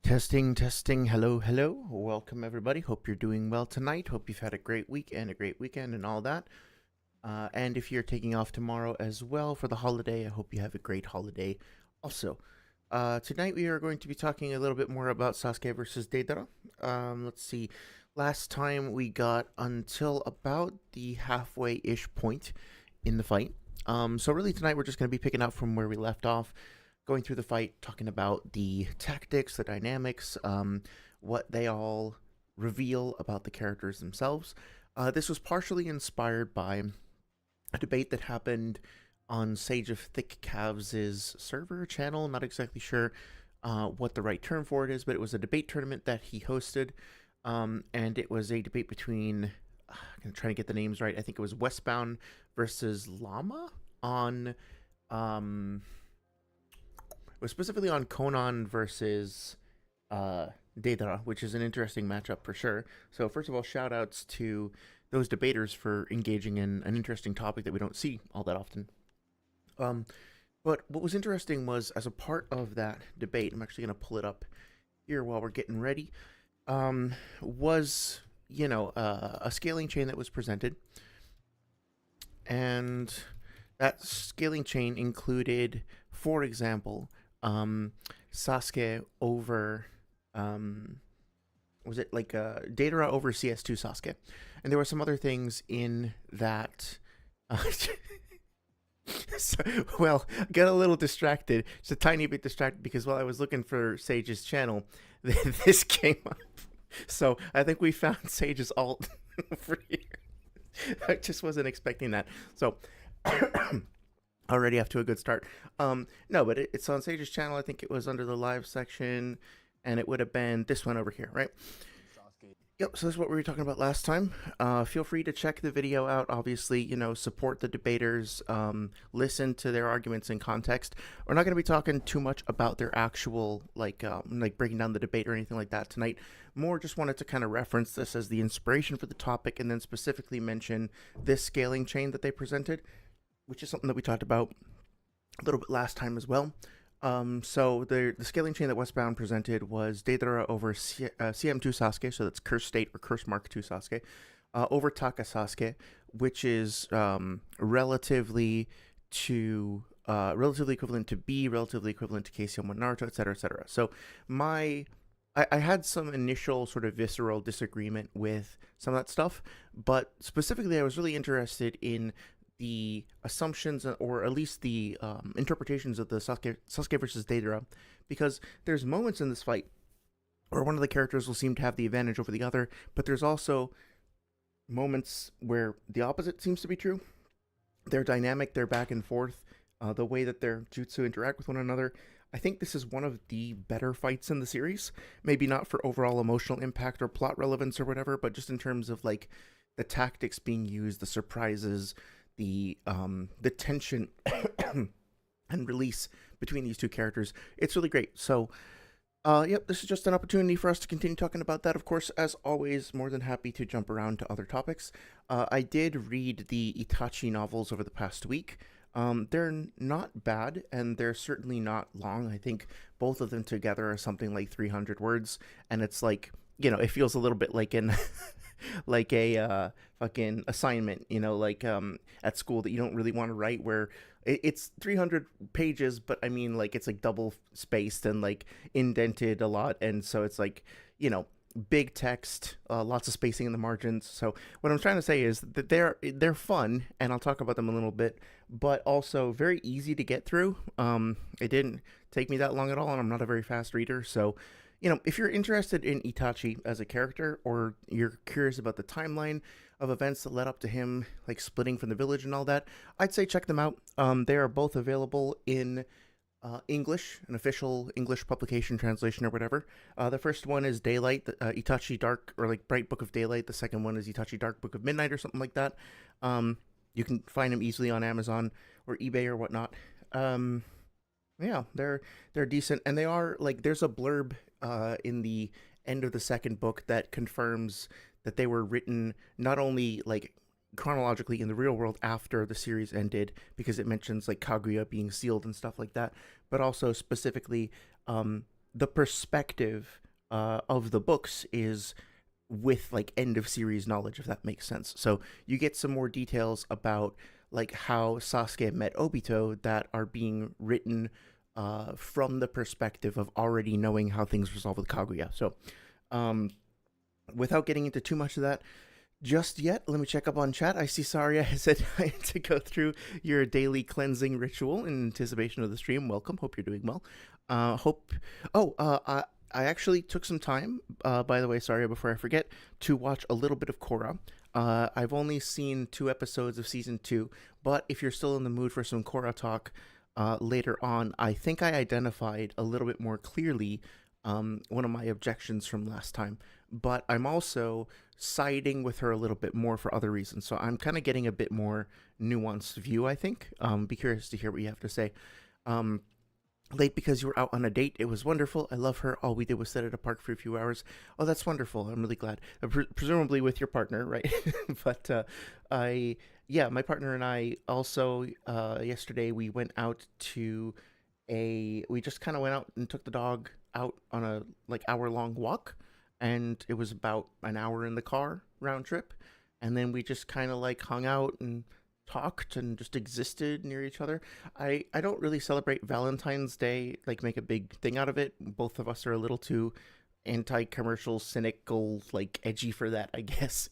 Testing, testing. Hello, hello. Welcome, everybody. Hope you're doing well tonight. Hope you've had a great week and a great weekend and all that. And if you're taking off tomorrow as well for the holiday, I hope you have a great holiday also. Tonight we are going to be talking a little bit more about Sasuke versus Deidara. Let's see. Last time we got until about the halfway-ish point in the fight. So really tonight we're just going to be picking up from where we left off, going through the fight, talking about the tactics, the dynamics, what they all reveal about the characters themselves. This was partially inspired by a debate that happened on Sage of Thick Calves' server channel. Not exactly sure what the right term for it is, but it was a debate tournament that he hosted, and it was a debate between, I'm trying to get the names right, I think it was Westbound versus Llama on... It was specifically on Conan versus Deidara, which is an interesting matchup for sure. So first of all, shout outs to those debaters for engaging in an interesting topic that we don't see all that often. But what was interesting was, as a part of that debate, I'm actually going to pull it up here while we're getting ready, was, a scaling chain that was presented. And that scaling chain included, for example, Sasuke over, was it like Deidara over CS2 Sasuke? And there were some other things in that. So, well, got a little distracted, just a tiny bit distracted, because while I was looking for Sage's channel, this came up. So I think we found Sage's alt over here. I just wasn't expecting that. So already off to a good start. No, but it's on Sage's channel. I think it was under the live section, and it would have been this one over here, right? Yep, so that's what we were talking about last time. Feel free to check the video out. Obviously, support the debaters, listen to their arguments in context. We're not going to be talking too much about their actual, like breaking down the debate or anything like that tonight. More just wanted to kind of reference this as the inspiration for the topic, and then specifically mention this scaling chain that they presented, which is something that we talked about a little bit last time as well. So the scaling chain that Westbound presented was Deidara over CM2 Sasuke, so that's Curse State or Curse Mark 2 Sasuke, over Taka Sasuke, which is relatively equivalent to B, relatively equivalent to KCM1 Naruto, etc., etc. So I had some initial sort of visceral disagreement with some of that stuff, but specifically I was really interested in the assumptions, or at least the interpretations of the Sasuke versus Deidara, because there's moments in this fight where one of the characters will seem to have the advantage over the other, but there's also moments where the opposite seems to be true. Their dynamic, their back and forth, the way that their jutsu interact with one another. I think this is one of the better fights in the series. Maybe not for overall emotional impact or plot relevance or whatever, but just in terms of like the tactics being used, the surprises, the tension and release between these two characters. It's really great. So yep, this is just an opportunity for us to continue talking about that. Of course, as always, more than happy to jump around to other topics. I did read the Itachi novels over the past week. They're not bad, and they're certainly not long. I think both of them together are something like 300 words, and it's like, it feels a little bit like an like a fucking assignment, at school that you don't really want to write, where it's 300 pages, but I mean, like, it's like double spaced and like indented a lot, and so it's like, big text, lots of spacing in the margins. So what I'm trying to say is that they're fun, and I'll talk about them a little bit, but also very easy to get through. It didn't take me that long at all, and I'm not a very fast reader, so if you're interested in Itachi as a character, or you're curious about the timeline of events that led up to him, like splitting from the village and all that, I'd say check them out. They are both available in English, an official English publication translation or whatever. The first one is Daylight, Itachi Dark, or like Bright Book of Daylight. The second one is Itachi Dark Book of Midnight, or something like that. You can find them easily on Amazon or eBay or whatnot. Yeah, they're decent, and they are like, there's a blurb in the end of the second book that confirms that they were written not only like chronologically in the real world after the series ended, because it mentions like Kaguya being sealed and stuff like that, but also specifically the perspective of the books is with like end of series knowledge, if that makes sense. So you get some more details about like how Sasuke met Obito that are being written from the perspective of already knowing how things resolve with Kaguya. So um, without getting into too much of that just yet, let me check up on chat. I see Saria has said to go through your daily cleansing ritual in anticipation of the stream. Welcome. Hope you're doing well. Hope. Oh, I actually took some time, by the way, Saria, before I forget, to watch a little bit of Korra. I've only seen 2 episodes of season 2, but if you're still in the mood for some Korra talk later on, I think I identified a little bit more clearly one of my objections from last time. But I'm also siding with her a little bit more for other reasons. So I'm kind of getting a bit more nuanced view, I think. Be curious to hear what you have to say. Late because you were out on a date. It was wonderful. I love her. All we did was sit at a park for a few hours. Oh, that's wonderful. I'm really glad. Presumably with your partner, right? But my partner and I also, yesterday we went out to we just kind of went out and took the dog out on a like hour-long walk, and it was about an hour in the car round trip, and then we just kind of like hung out and talked and just existed near each other. I don't really celebrate Valentine's Day, like make a big thing out of it. Both of us are a little too anti-commercial, cynical, like edgy for that, I guess.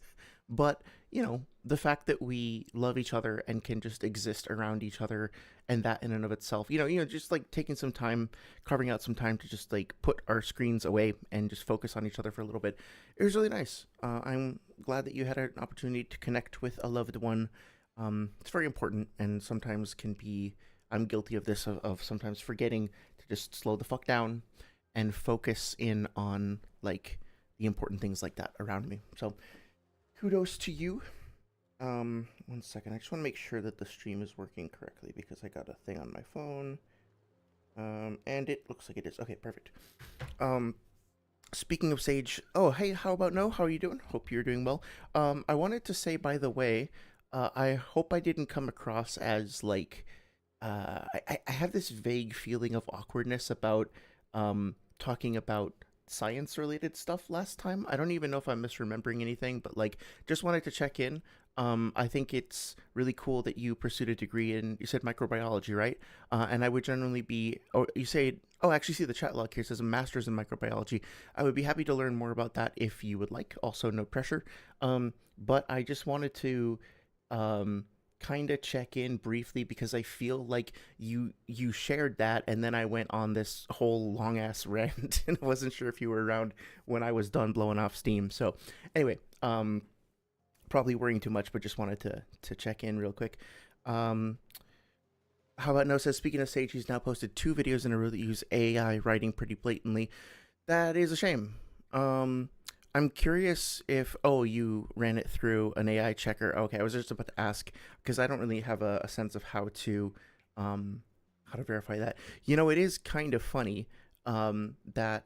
But, you know, the fact that we love each other and can just exist around each other, and that in and of itself, just like taking some time, carving out some time to just like put our screens away and just focus on each other for a little bit. It was really nice. I'm glad that you had an opportunity to connect with a loved one. It's very important, and sometimes I'm guilty of this, of sometimes forgetting to just slow the fuck down and focus in on like the important things like that around me. So kudos to you. 1 second. I just want to make sure that the stream is working correctly because I got a thing on my phone. And it looks like it is. Okay, perfect. Speaking of Sage, oh, hey, how about No? How are you doing? Hope you're doing well. I wanted to say, by the way, I hope I didn't come across as like, I have this vague feeling of awkwardness about talking about science related stuff last time. I don't even know if I'm misremembering anything, but like just wanted to check in. I think it's really cool that you pursued a degree in, you said microbiology, right? And I would generally be, or you say, oh, actually see the chat log here, it says a master's in microbiology. I would be happy to learn more about that if you would like, also no pressure. But I just wanted to kind of check in briefly because I feel like you shared that, and then I went on this whole long ass rant and I wasn't sure if you were around when I was done blowing off steam. So anyway, probably worrying too much, but just wanted to check in real quick. How about No says, speaking of Sage, he's now posted 2 videos in a row that use AI writing pretty blatantly. That is a shame. I'm curious if, you ran it through an AI checker. Okay, I was just about to ask because I don't really have a sense of how to verify that. It is kind of funny that,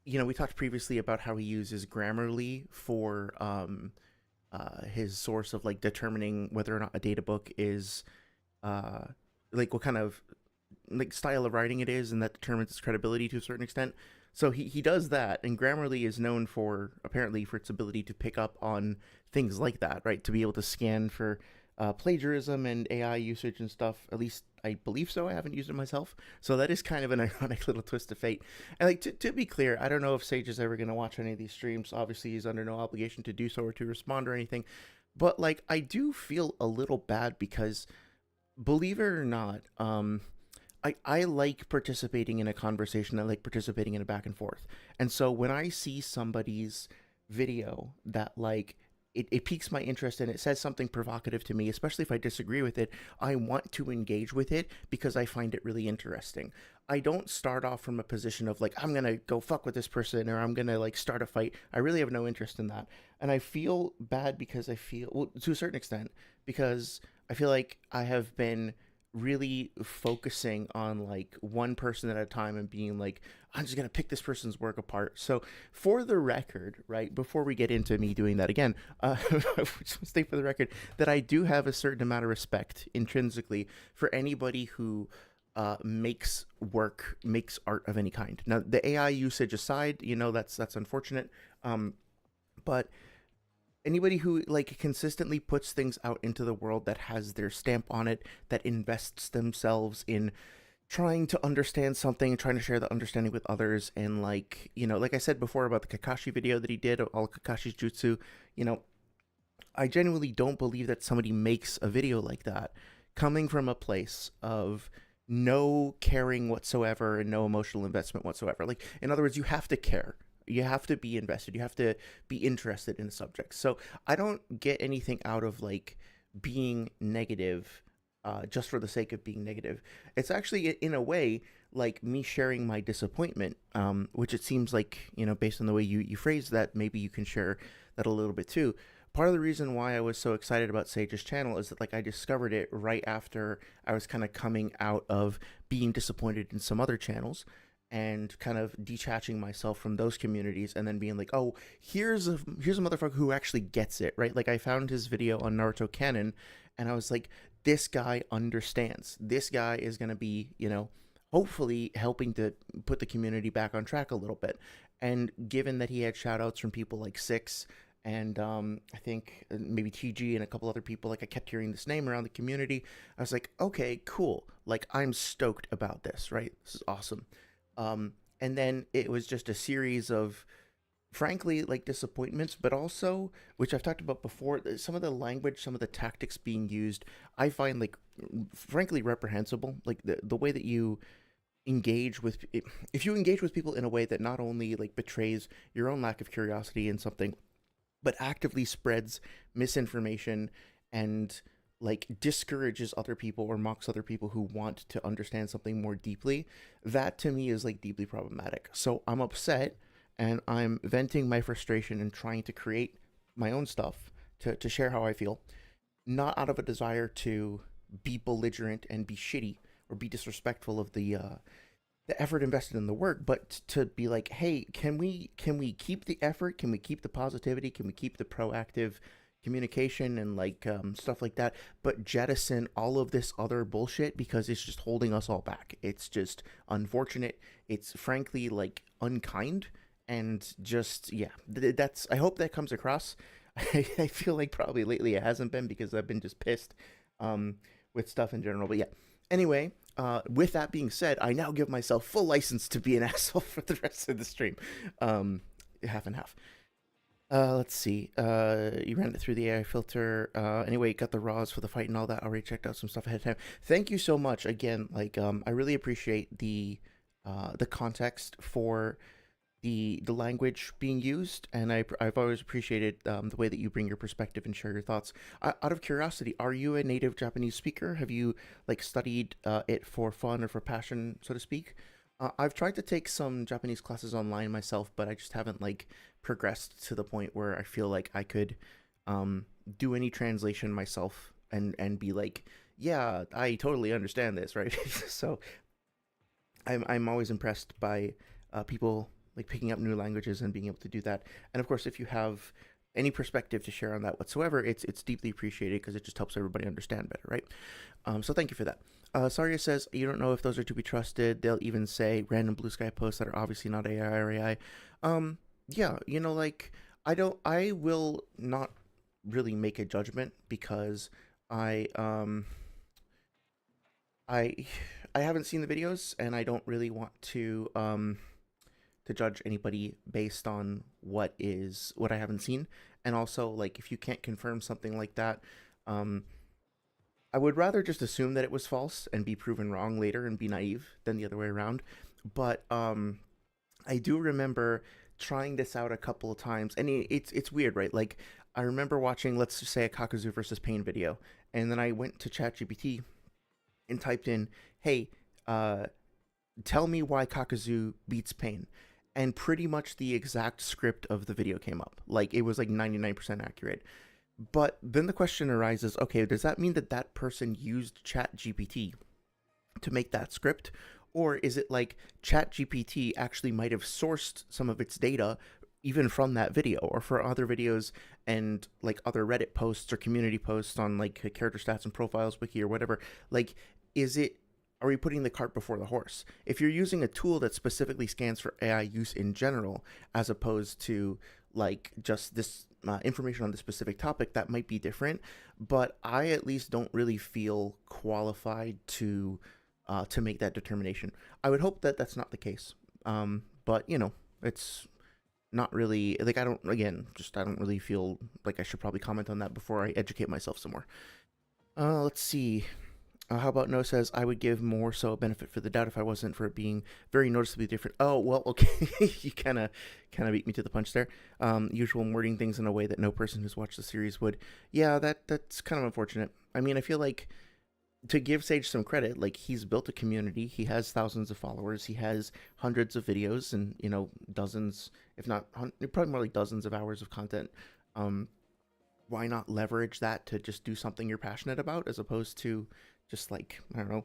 we talked previously about how he uses Grammarly for his source of like determining whether or not a data book is like what kind of like style of writing it is, and that determines its credibility to a certain extent. So he does that, and Grammarly is known for, apparently, for its ability to pick up on things like that, right? To be able to scan for plagiarism and AI usage and stuff. At least I believe so. I haven't used it myself. So that is kind of an ironic little twist of fate. And like to be clear, I don't know if Sage is ever going to watch any of these streams. Obviously, he's under no obligation to do so or to respond or anything. But like, I do feel a little bad because, believe it or not, I like participating in a conversation. I like participating in a back and forth. And so when I see somebody's video that like it piques my interest and it says something provocative to me, especially if I disagree with it, I want to engage with it because I find it really interesting. I don't start off from a position of like, I'm going to go fuck with this person or I'm going to like start a fight. I really have no interest in that. And I feel bad because well, to a certain extent, because I feel like I have been really focusing on like one person at a time and being like, I'm just gonna pick this person's work apart. So for the record, right, before we get into me doing that again, just state for the record that I do have a certain amount of respect intrinsically for anybody who makes art of any kind. Now, the AI usage aside, that's unfortunate. But anybody who like consistently puts things out into the world that has their stamp on it, that invests themselves in trying to understand something, trying to share the understanding with others, and like like I said before about the Kakashi video that he did, all Kakashi's jutsu, you know, I genuinely don't believe that somebody makes a video like that coming from a place of no caring whatsoever and no emotional investment whatsoever. Like, in other words, you have to care. You have to be invested. You have to be interested in the subject. So I don't get anything out of like being negative just for the sake of being negative. It's actually, in a way, like me sharing my disappointment, which it seems like, based on the way you phrase that, maybe you can share that a little bit too. Part of the reason why I was so excited about Sage's channel is that like I discovered it right after I was kind of coming out of being disappointed in some other channels and kind of detaching myself from those communities and then being like, oh, here's a motherfucker who actually gets it, right? Like I found his video on Naruto canon and I was like, this guy understands. This guy is going to be, hopefully helping to put the community back on track a little bit. And given that he had shout outs from people like Six and I think maybe TG and a couple other people, like I kept hearing this name around the community, I was like, okay, cool. Like I'm stoked about this, right? This is awesome. And then it was just a series of, frankly, like disappointments, but also, which I've talked about before, some of the language, some of the tactics being used, I find like, frankly, reprehensible. Like the way that you engage with, if you engage with people in a way that not only like betrays your own lack of curiosity in something, but actively spreads misinformation and like discourages other people or mocks other people who want to understand something more deeply, that to me is like deeply problematic. So I'm upset and I'm venting my frustration and trying to create my own stuff to share how I feel, not out of a desire to be belligerent and be shitty or be disrespectful of the effort invested in the work, but to be like, hey, can we keep the effort? Can we keep the positivity? Can we keep the proactive communication and like stuff like that, but jettison all of this other bullshit because it's just holding us all back? It's just unfortunate. It's frankly like unkind and just, yeah, that's, I hope that comes across. I feel like probably lately it hasn't been because I've been just pissed with stuff in general, but yeah. Anyway, with that being said, I now give myself full license to be an asshole for the rest of the stream. Half and half. Let's see. You ran it through the AI filter. Anyway, got the raws for the fight and all that. Already checked out some stuff ahead of time. Thank you so much. Again, like, I really appreciate the context for the language being used, and I've always appreciated the way that you bring your perspective and share your thoughts. Out of curiosity, are you a native Japanese speaker? Have you like studied it for fun or for passion, so to speak? I've tried to take some Japanese classes online myself, but I just haven't like progressed to the point where I feel like I could do any translation myself and be like, yeah, I totally understand this, right? So I'm always impressed by people like picking up new languages and being able to do that. And of course, if you have any perspective to share on that whatsoever, it's deeply appreciated because it just helps everybody understand better, right? So thank you for that. Saria says, you don't know if those are to be trusted. They'll even say random blue sky posts that are obviously not AI or AI. Yeah, like I will not really make a judgment because I I haven't seen the videos and I don't really want to judge anybody based on what I haven't seen. And also, like, if you can't confirm something like that, I would rather just assume that it was false and be proven wrong later and be naive than the other way around. But I do remember trying this out a couple of times, and it's weird, right? Like, I remember watching, let's just say, a Kakuzu versus Pain video, and then I went to ChatGPT and typed in, hey, tell me why Kakuzu beats Pain. And pretty much the exact script of the video came up. Like, it was like 99% accurate. But then the question arises, okay, does that mean that that person used ChatGPT to make that script? Or is it like ChatGPT actually might have sourced some of its data even from that video or for other videos and like other Reddit posts or community posts on like character stats and profiles wiki or whatever? Like, is it are we putting the cart before the horse? If you're using a tool that specifically scans for AI use in general, as opposed to like just this information on the specific topic, that might be different. But I at least don't really feel qualified to make that determination. I would hope that that's not the case. But it's not really like I don't really feel like I should probably comment on that before I educate myself some more. Let's see. How about No says, I would give more so a benefit for the doubt if I wasn't for it being very noticeably different. Oh, well, okay. You kind of beat me to the punch there. Usual wording things in a way that no person who's watched the series would. Yeah, that's kind of unfortunate. I mean, I feel like to give Sage some credit, like he's built a community. He has thousands of followers. He has hundreds of videos and, dozens, if not probably more like dozens of hours of content. Why not leverage that to just do something you're passionate about as opposed to just like, I don't know,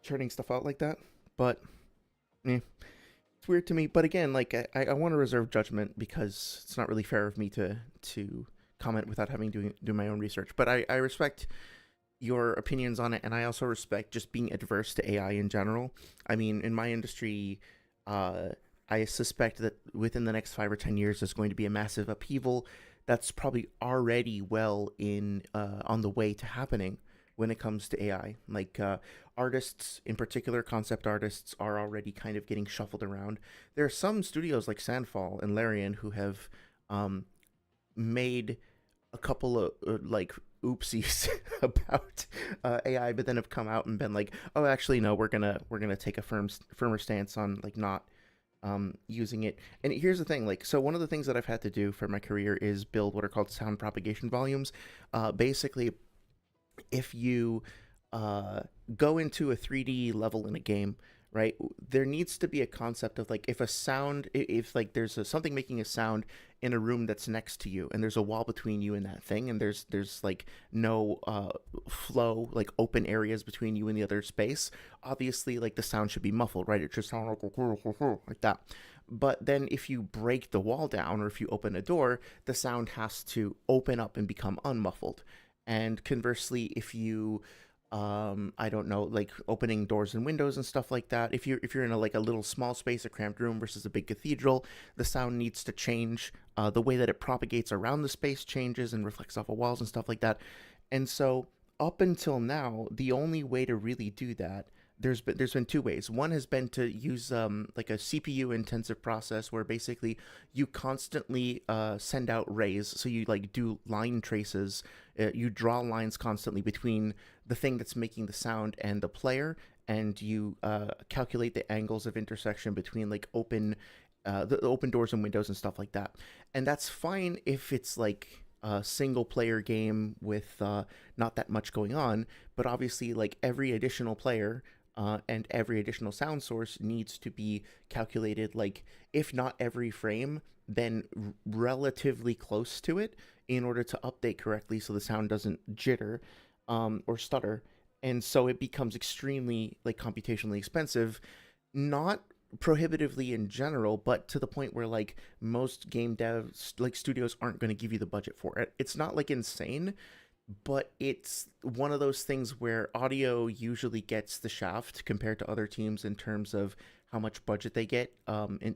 churning stuff out like that? But it's weird to me. But again, like I want to reserve judgment because it's not really fair of me to comment without having to do my own research. But I respect your opinions on it, and I also respect just being adverse to AI in general. I mean, in my industry, I suspect that within the next 5 or 10 years, there's going to be a massive upheaval that's probably already well in on the way to happening when it comes to AI. Like artists, in particular, concept artists, are already kind of getting shuffled around. There are some studios like Sandfall and Larian who have made a couple of like oopsies about AI, but then have come out and been like, oh, actually, no, we're gonna take a firmer stance on like not using it. And here's the thing, like, so one of the things that I've had to do for my career is build what are called sound propagation volumes. Basically, if you go into a 3D level in a game, right, there needs to be a concept of like if like there's something making a sound in a room that's next to you and there's a wall between you and that thing, and there's like no flow, like open areas between you and the other space, obviously like the sound should be muffled, right? It should sound like that. But then if you break the wall down or if you open a door, the sound has to open up and become unmuffled. And conversely, if you I don't know, like opening doors and windows and stuff like that, if you're in a little small space, a cramped room versus a big cathedral, the sound needs to change. The way that it propagates around the space changes and reflects off of walls and stuff like that. And so up until now, the only way to really do that, there's been two ways. One has been to use like a CPU intensive process where basically you constantly send out rays. So you like do line traces. You draw lines constantly between the thing that's making the sound and the player, and you calculate the angles of intersection between like the open doors and windows and stuff like that. And that's fine if it's like a single player game with not that much going on, but obviously like every additional player and every additional sound source needs to be calculated, like if not every frame, then relatively close to it in order to update correctly so the sound doesn't jitter or stutter. And so it becomes extremely like computationally expensive, not prohibitively in general, but to the point where like most game devs, like studios, aren't going to give you the budget for it. It's not like insane, but it's one of those things where audio usually gets the shaft compared to other teams in terms of how much budget they get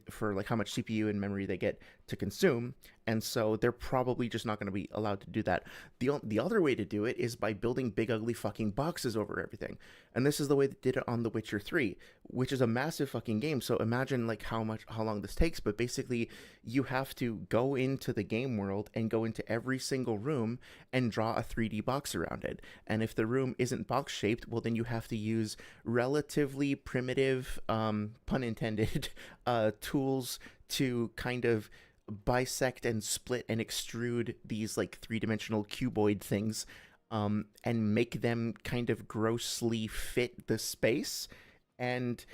for like how much CPU and memory they get to consume, and so they're probably just not going to be allowed to do that. The other way to do it is by building big ugly fucking boxes over everything, and this is the way they did it on The Witcher 3, which is a massive fucking game. So imagine like how long this takes, but basically you have to go into the game world and go into every single room and draw a 3D box around it. And if the room isn't box shaped, well then you have to use relatively primitive pun intended tools to kind of bisect and split and extrude these like three-dimensional cuboid things and make them kind of grossly fit the space. And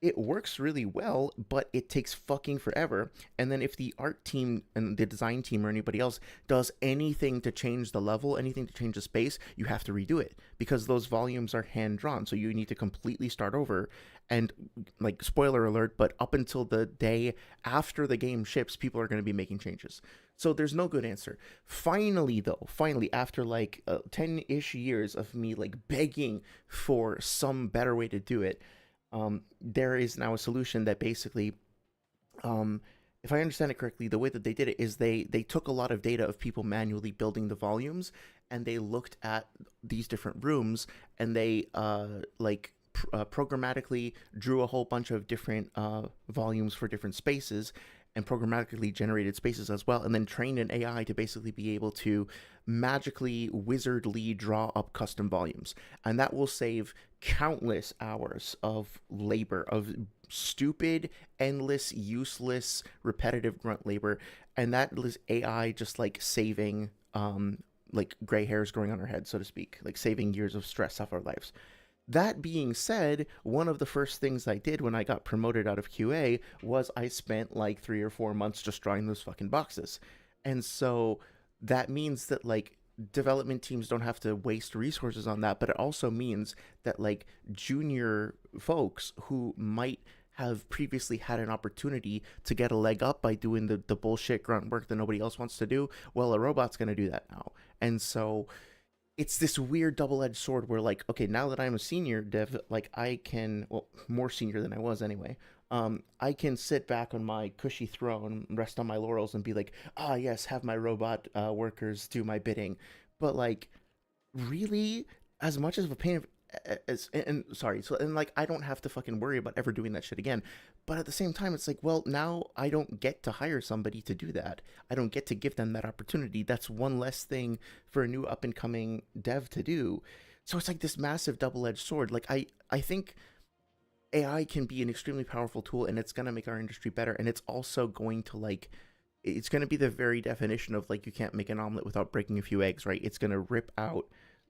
it works really well, but it takes fucking forever. And then if the art team and the design team or anybody else does anything to change the level, anything to change the space, you have to redo it because those volumes are hand drawn. So you need to completely start over. And like spoiler alert, but up until the day after the game ships, people are going to be making changes. So there's no good answer. Finally, though, finally, after like 10-ish years of me like begging for some better way to do it, there is now a solution that basically, if I understand it correctly, the way that they did it is they took a lot of data of people manually building the volumes, and they looked at these different rooms, and they programmatically drew a whole bunch of different volumes for different spaces, and programmatically generated spaces as well, and then trained an AI to basically be able to magically, wizardly draw up custom volumes. And that will save countless hours of labor, of stupid, endless, useless, repetitive grunt labor. And that is AI just like saving like gray hairs growing on our head, so to speak, like saving years of stress off our lives. That being said, one of the first things I did when I got promoted out of QA was I spent like 3 or 4 months just drawing those fucking boxes. And so that means that like development teams don't have to waste resources on that, but it also means that like junior folks who might have previously had an opportunity to get a leg up by doing the bullshit grunt work that nobody else wants to do, well, a robot's going to do that now. And so it's this weird double-edged sword where like, okay, now that I'm a senior dev, like I can, well, more senior than I was anyway, I can sit back on my cushy throne, rest on my laurels, and be like, ah, yes, have my robot workers do my bidding. But like, really, as much as a pain of as and sorry, so and like I don't have to fucking worry about ever doing that shit again. But at the same time, it's like, well, now I don't get to hire somebody to do that. I don't get to give them that opportunity. That's one less thing for a new up and coming dev to do. So it's like this massive double edged sword. Like I think AI can be an extremely powerful tool, and it's gonna make our industry better. And it's also going to like it's going to be the very definition of like you can't make an omelet without breaking a few eggs, right? It's going to rip out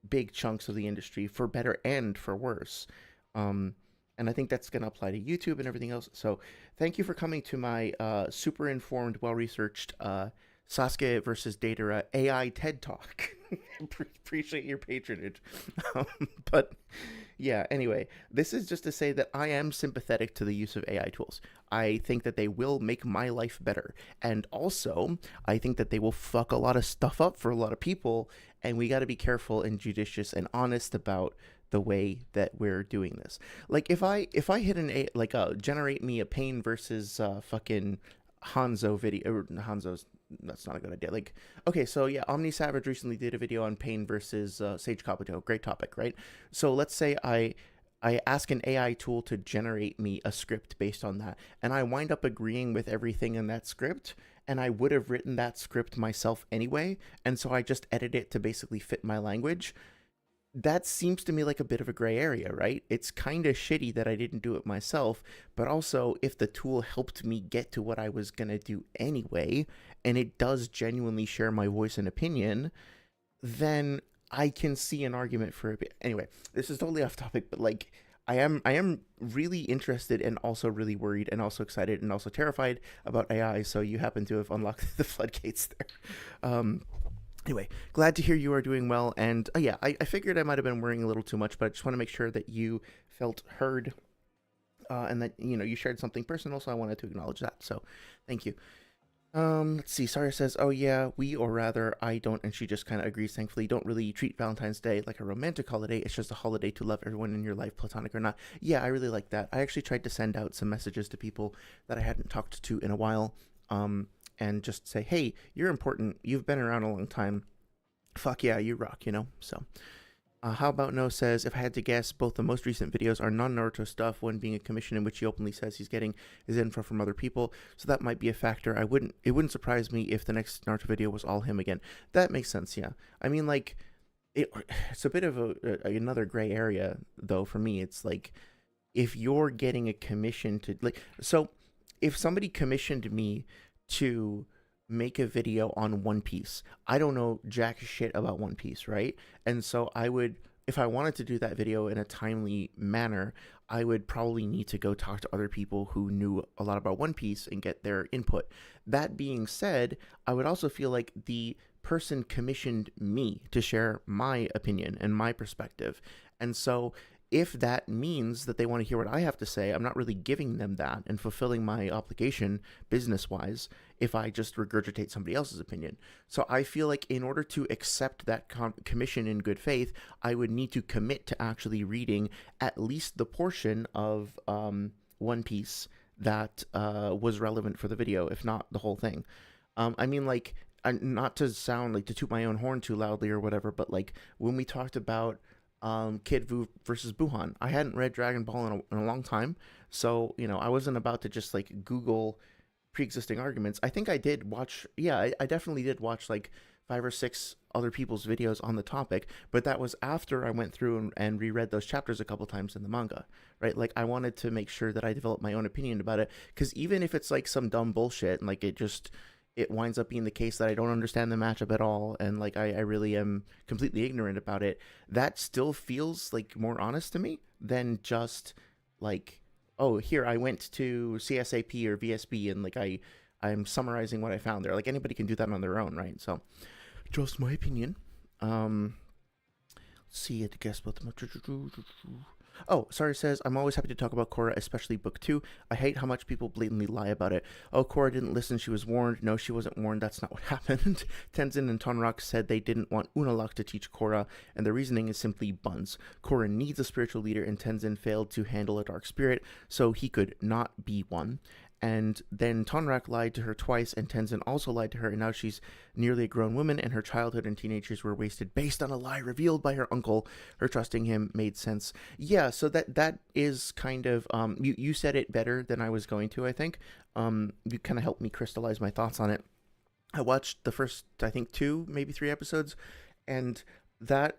big chunks of the industry for better and for worse. Um, and I think that's going to apply to YouTube and everything else. So thank you for coming to my super informed, well researched Sasuke versus Deidara AI TED Talk. Appreciate your patronage. Um, but yeah, anyway, this is just to say that I am sympathetic to the use of AI tools. I think that they will make my life better. And also, I think that they will fuck a lot of stuff up for a lot of people. And we got to be careful and judicious and honest about the way that we're doing this. Like if I hit an a like generate me a Pain versus fucking Hanzo video, or Hanzo's, that's not a good idea. Like, okay, so yeah, Omni Savage recently did a video on Pain versus Sage Kabuto. Great topic, right? So let's say I ask an AI tool to generate me a script based on that, and I wind up agreeing with everything in that script, and I would have written that script myself anyway, and so I just edit it to basically fit my language. That seems to me like a bit of a gray area, right? It's kind of shitty that I didn't do it myself, but also if the tool helped me get to what I was going to do anyway, and it does genuinely share my voice and opinion, then I can see an argument for it. Anyway, this is totally off topic, but like I am really interested and also really worried and also excited and also terrified about AI, so you happen to have unlocked the floodgates there. Anyway, glad to hear you are doing well. And yeah, I figured I might have been worrying a little too much, but I just want to make sure that you felt heard and that, you know, you shared something personal. So I wanted to acknowledge that. So thank you. Let's see. Sarah says, oh yeah, we, or rather I don't, and she just kind of agrees, thankfully, don't really treat Valentine's Day like a romantic holiday. It's just a holiday to love everyone in your life, platonic or not. Yeah, I really like that. I actually tried to send out some messages to people that I hadn't talked to in a while. And just say, hey, you're important. You've been around a long time. Fuck yeah, you rock, you know? So, how about No says, if I had to guess, both the most recent videos are non-Naruto stuff, one being a commission in which he openly says he's getting his info from other people, so that might be a factor. It wouldn't surprise me if the next Naruto video was all him again. That makes sense, yeah. I mean, like, it's a bit of another gray area, though, for me. It's like, if you're getting a commission to, like, so, if somebody commissioned me to make a video on One Piece, I don't know jack shit about One Piece, right? And so I would if I wanted to do that video in a timely manner, I would probably need to go talk to other people who knew a lot about One Piece and get their input. That being said, I would also feel like the person commissioned me to share my opinion and my perspective. And so if that means that they want to hear what I have to say, I'm not really giving them that and fulfilling my obligation business wise if I just regurgitate somebody else's opinion. So I feel like in order to accept that commission in good faith, I would need to commit to actually reading at least the portion of One Piece that was relevant for the video, if not the whole thing. I mean, like, not to sound like to toot my own horn too loudly or whatever, but like when we talked about Kid Vu versus Buhan, I hadn't read Dragon Ball in a long time, so I wasn't about to just like Google pre-existing arguments. I think I did watch, yeah, I definitely did watch like 5 or 6 other people's videos on the topic, but that was after I went through and reread those chapters a couple times in the manga, right? Like I wanted to make sure that I developed my own opinion about it, because even if it's like some dumb bullshit and like it winds up being the case that I don't understand the matchup at all, and like I really am completely ignorant about it, that still feels like more honest to me than just like, oh, here I went to CSAP or VSB and like I'm summarizing what I found there. Like anybody can do that on their own, right? So just my opinion. See it, guess what the Oh, Sorry says, I'm always happy to talk about Korra, especially book 2. I hate how much people blatantly lie about it. Oh, Korra didn't listen, she was warned. No, she wasn't warned, that's not what happened. Tenzin and Tonraq said they didn't want Unalaq to teach Korra, and the reasoning is simply buns. Korra needs a spiritual leader, and Tenzin failed to handle a dark spirit, so he could not be one. And then Tonraq lied to her twice, and Tenzin also lied to her, and now she's nearly a grown woman, and her childhood and teenage years were wasted based on a lie revealed by her uncle. Her trusting him made sense. Yeah, so that is kind of, you said it better than I was going to, I think. You kind of helped me crystallize my thoughts on it. I watched the first, I think, 2, maybe 3 episodes, and that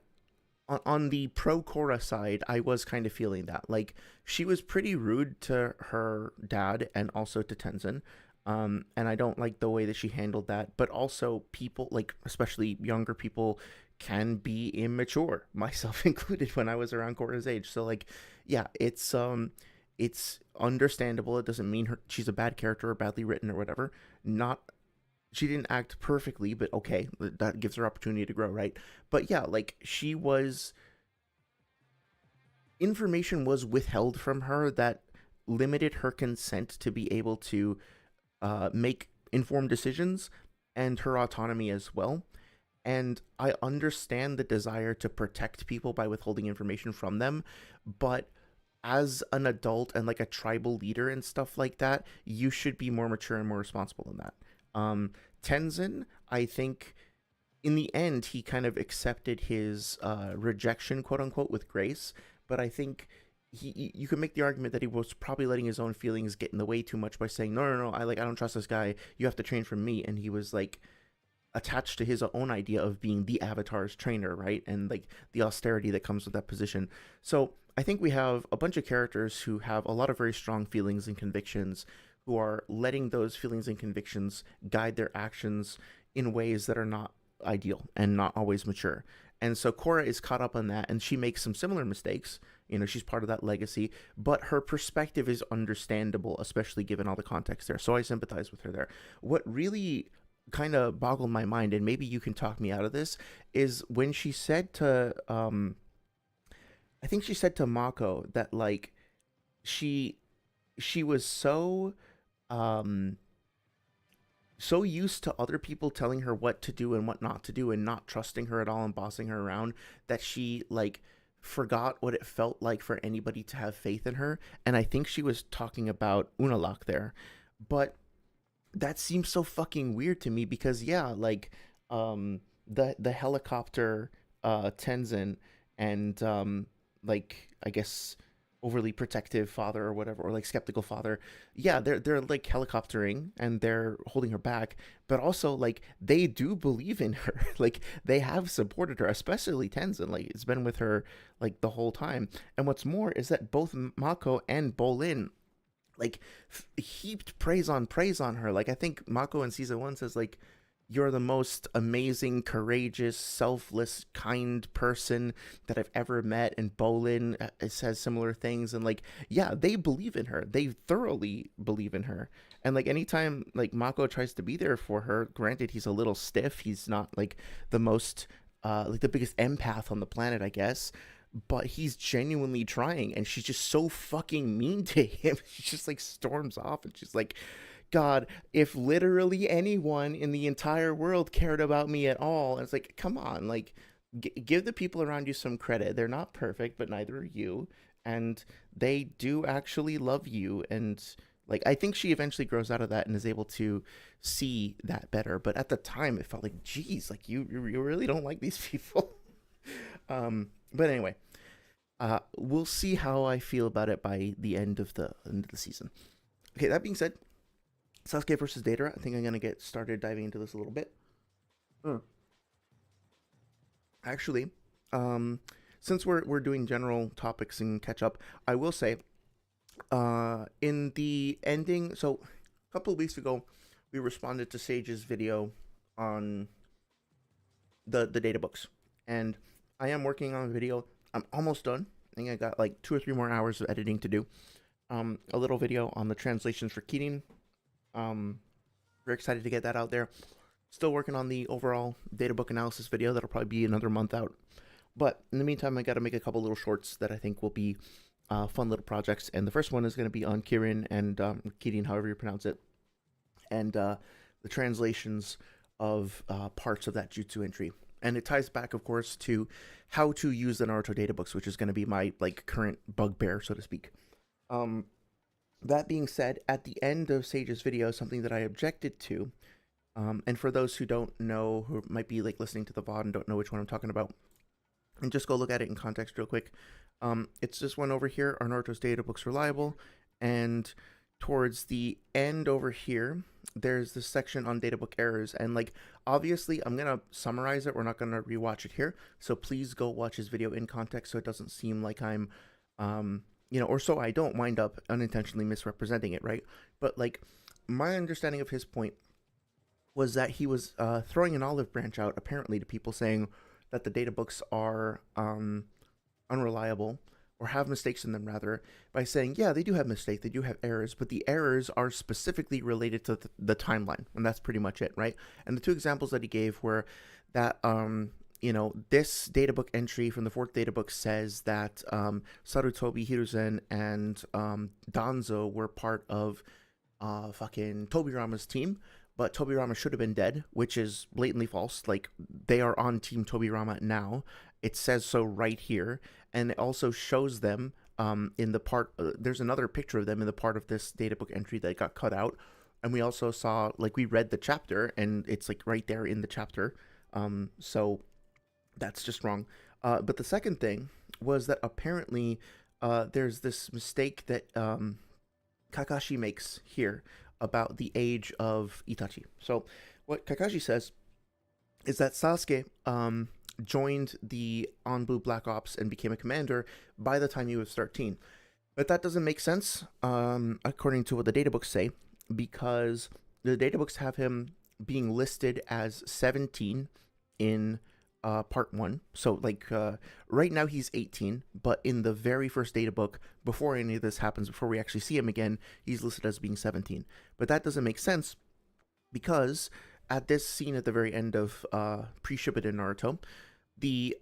on the pro Korra side, I was kind of feeling that. Like, she was pretty rude to her dad and also to Tenzin. And I don't like the way that she handled that. But also, people, like, especially younger people, can be immature, myself included, when I was around Korra's age. So, like, yeah, it's understandable. It doesn't mean she's a bad character or badly written or whatever. She didn't act perfectly, but okay, that gives her opportunity to grow, right? But yeah, like information was withheld from her that limited her consent to be able to make informed decisions and her autonomy as well. And I understand the desire to protect people by withholding information from them, but as an adult and like a tribal leader and stuff like that, you should be more mature and more responsible than that. Tenzin, I think in the end, he kind of accepted his rejection, quote unquote, with grace. But I think you could make the argument that he was probably letting his own feelings get in the way too much by saying, no, I don't trust this guy. You have to train from me. And he was like attached to his own idea of being the Avatar's trainer, right? And like the austerity that comes with that position. So I think we have a bunch of characters who have a lot of very strong feelings and convictions, who are letting those feelings and convictions guide their actions in ways that are not ideal and not always mature. And so Korra is caught up on that, and she makes some similar mistakes. She's part of that legacy, but her perspective is understandable, especially given all the context there. So I sympathize with her there. What really kind of boggled my mind, and maybe you can talk me out of this, is when she said to, I think she said to Mako that like she was so used to other people telling her what to do and what not to do and not trusting her at all and bossing her around that she like forgot what it felt like for anybody to have faith in her. And I think she was talking about Unalaq there, but that seems so fucking weird to me because yeah, like the helicopter Tenzin and like I guess overly protective father or whatever, or like skeptical father, yeah, they're like helicoptering and they're holding her back, but also like they do believe in her. Like they have supported her, especially Tenzin. Like it's been with her like the whole time. And what's more is that both Mako and Bolin like heaped praise on her. Like I think Mako in season 1 says like, you're the most amazing, courageous, selfless, kind person that I've ever met. And Bolin says similar things. And like, yeah, they believe in her. They thoroughly believe in her. And like, anytime like Mako tries to be there for her, granted, he's a little stiff. He's not like the most, like the biggest empath on the planet, I guess. But he's genuinely trying, and she's just so fucking mean to him. She just like storms off, and she's like, God, if literally anyone in the entire world cared about me at all, it's like, come on, like, give the people around you some credit. They're not perfect, but neither are you, and they do actually love you. And like, I think she eventually grows out of that and is able to see that better. But at the time, it felt like, geez, like you really don't like these people. But anyway, we'll see how I feel about it by the end of the season. Okay, that being said, Sasuke versus Deidara. I think I'm gonna get started diving into this a little bit. Actually, since we're doing general topics and catch up, I will say, in the ending. So, a couple of weeks ago, we responded to Sage's video on the data books, and I am working on a video. I'm almost done. I think I got like 2 or 3 more hours of editing to do. A little video on the translations for Kirin. Very excited to get that out there. Still working on the overall data book analysis video. That'll probably be another month out. But in the meantime, I got to make a couple little shorts that I think will be fun little projects. And the first one is going to be on Kirin and Kirin, however you pronounce it, and the translations of parts of that jutsu entry. And it ties back, of course, to how to use the Naruto data books, which is going to be my like current bugbear, so to speak. That being said, at the end of Sage's video, something that I objected to, and for those who don't know, who might be like listening to the VOD and don't know which one I'm talking about, and just go look at it in context real quick. It's this one over here, are Naruto's data books reliable? And towards the end over here, there's this section on data book errors. And like, obviously, I'm going to summarize it. We're not going to rewatch it here. So please go watch his video in context so it doesn't seem like I'm, or so I don't wind up unintentionally misrepresenting it, right? But like, my understanding of his point was that he was throwing an olive branch out, apparently, to people saying that the data books are unreliable, or have mistakes in them, rather, by saying, yeah, they do have mistakes, they do have errors, but the errors are specifically related to the timeline, and that's pretty much it, right? And the two examples that he gave were that, this databook entry from the fourth databook says that Sarutobi, Hiruzen, and Danzo were part of fucking Tobirama's team, but Tobirama should have been dead, which is blatantly false. Like, they are on Team Tobirama now. It says so right here, and it also shows them in the part. There's another picture of them in the part of this databook entry that got cut out, and we also saw, like, we read the chapter, and it's like right there in the chapter. So that's just wrong. But the second thing was that apparently there's this mistake that Kakashi makes here about the age of Itachi. So what Kakashi says is that Sasuke joined the Anbu Black Ops and became a commander by the time he was 13. But that doesn't make sense, according to what the databooks say, because the databooks have him being listed as 17 in part 1. So, like, right now he's 18, but in the very first databook, before any of this happens, before we actually see him again, he's listed as being 17. But that doesn't make sense, because at this scene at the very end of pre-Shippuden Naruto, the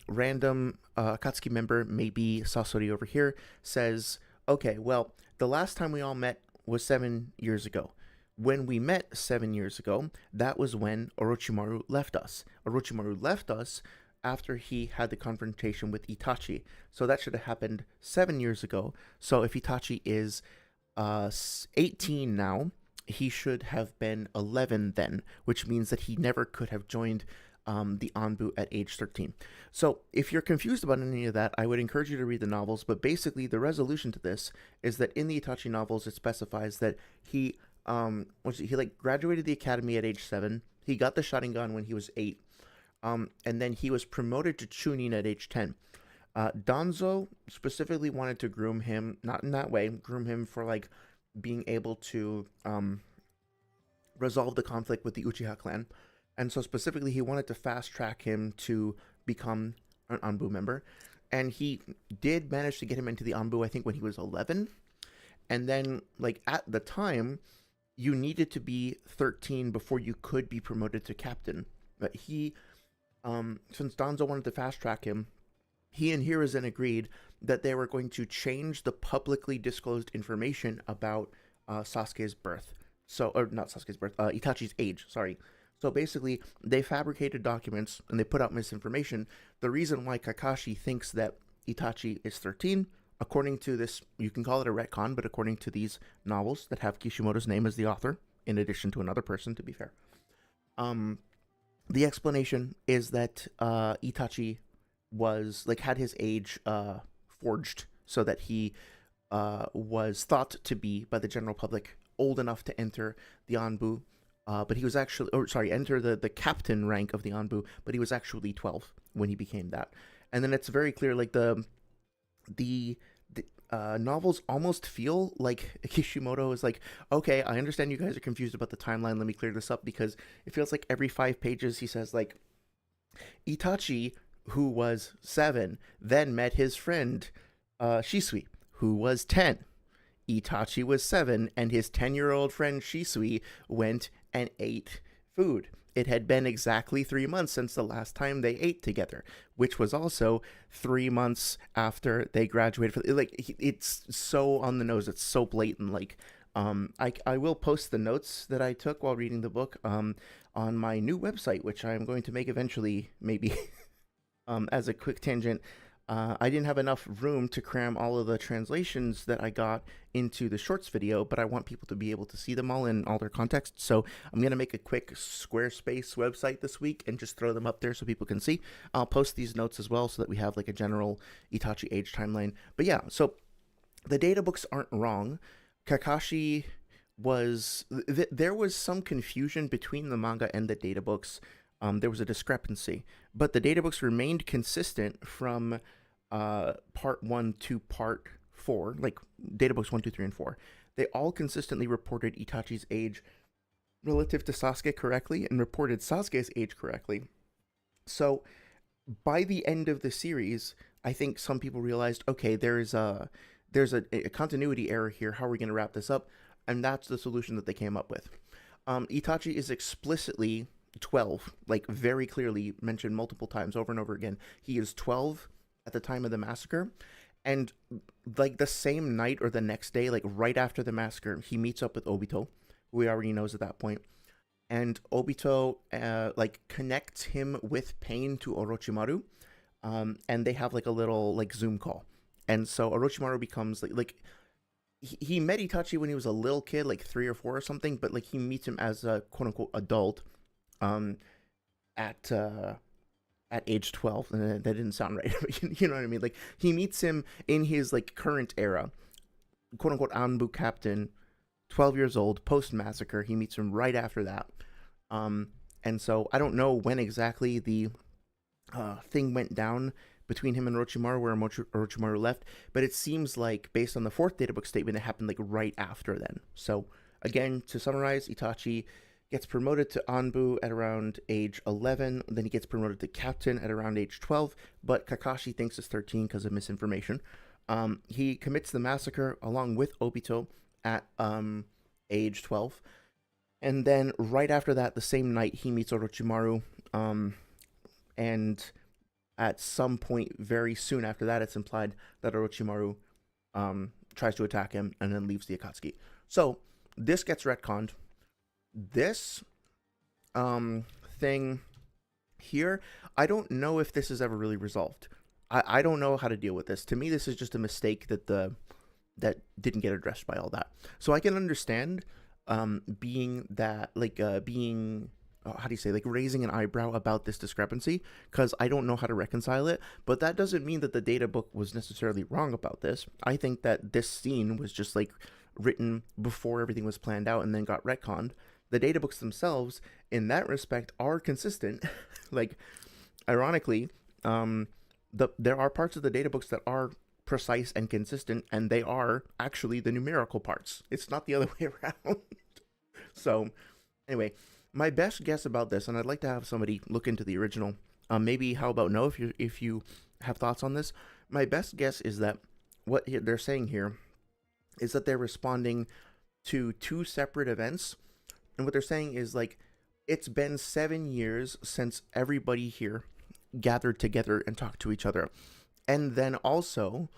random Akatsuki member, maybe Sasori over here, says, okay, well, the last time we all met was 7 years ago. When we met 7 years ago, that was when Orochimaru left us. Orochimaru left us after he had the confrontation with Itachi. So that should have happened 7 years ago. So if Itachi is 18 now, he should have been 11 then, which means that he never could have joined the Anbu at age 13. So if you're confused about any of that, I would encourage you to read the novels. But basically, the resolution to this is that in the Itachi novels, it specifies that he graduated the academy at age 7. He got the Sharingan when he was 8. And then he was promoted to Chunin at age 10. Danzo specifically wanted to groom him, not in that way, groom him for like being able to resolve the conflict with the Uchiha clan. And so specifically, he wanted to fast track him to become an Anbu member. And he did manage to get him into the Anbu, I think, when he was 11. And then, like, at the time, you needed to be 13 before you could be promoted to captain. But since Danzo wanted to fast track him, he and Hiruzen agreed that they were going to change the publicly disclosed information about Sasuke's birth. So, or not Sasuke's birth, Itachi's age, sorry. So basically, they fabricated documents and they put out misinformation. The reason why Kakashi thinks that Itachi is 13, according to this, you can call it a retcon, but according to these novels that have Kishimoto's name as the author, in addition to another person, to be fair, the explanation is that Itachi had his age forged so that he was thought to be, by the general public, old enough to enter the Anbu, but he was actually, enter the captain rank of the Anbu, but he was actually 12 when he became that. And then it's very clear, like, the novels almost feel like Kishimoto is like, okay, I understand you guys are confused about the timeline, let me clear this up, because it feels like every 5 pages he says, like, Itachi, who was 7, then met his friend Shisui, who was 10. Itachi was 7, and his 10-year-old friend Shisui went and ate food. It had been exactly 3 months since the last time they ate together, which was also 3 months after they graduated. Like, it's so on the nose. It's so blatant. Like, I will post the notes that I took while reading the book on my new website, which I'm going to make eventually, maybe. As a quick tangent, I didn't have enough room to cram all of the translations that I got into the shorts video, but I want people to be able to see them all in all their context. So I'm going to make a quick Squarespace website this week and just throw them up there so people can see. I'll post these notes as well so that we have like a general Itachi age timeline. But yeah, so the data books aren't wrong. Kakashi was... there was some confusion between the manga and the data books. There was a discrepancy, but the databooks remained consistent from part 1 to part 4, like databooks 1, 2, 3, and 4. They all consistently reported Itachi's age relative to Sasuke correctly and reported Sasuke's age correctly. So by the end of the series, I think some people realized, okay, there's a continuity error here. How are we going to wrap this up? And that's the solution that they came up with. Itachi is explicitly 12, like very clearly mentioned multiple times over and over again. He is 12 at the time of the massacre, and like the same night or the next day, like right after the massacre, he meets up with Obito, who he already knows at that point, and Obito like connects him with Pain to Orochimaru, and they have like a little like Zoom call, and so Orochimaru becomes like he met Itachi when he was a little kid, like 3 or 4 or something, but like he meets him as a quote unquote adult at age 12, and that didn't sound right. You know what I mean? Like, he meets him in his like current era, quote unquote Anbu captain, 12 years old, post massacre. He meets him right after that, and so I don't know when exactly the thing went down between him and Orochimaru, where Orochimaru left, but it seems like, based on the 4th databook statement, it happened like right after then. So again, to summarize, Itachi gets promoted to Anbu at around age 11, then he gets promoted to captain at around age 12, but Kakashi thinks it's 13 because of misinformation. He commits the massacre along with Obito at age 12, and then right after that, the same night, he meets Orochimaru, and at some point very soon after that, it's implied that Orochimaru tries to attack him and then leaves the Akatsuki. So this gets retconned. This thing here, I don't know if this is ever really resolved. I don't know how to deal with this. To me, this is just a mistake that didn't get addressed by all that. So I can understand being how do you say, like, raising an eyebrow about this discrepancy, because I don't know how to reconcile it, but that doesn't mean that the data book was necessarily wrong about this. I think that this scene was just like written before everything was planned out and then got retconned. The data books themselves, in that respect, are consistent. Like, ironically, there are parts of the data books that are precise and consistent, and they are actually the numerical parts. It's not the other way around. So Anyway, my best guess about this, and I'd like to have somebody look into the original. Maybe how about no? If you have thoughts on this, my best guess is that what they're saying here is that they're responding to two separate events, and what they're saying is like it's been 7 years since everybody here gathered together and talked to each other, and then also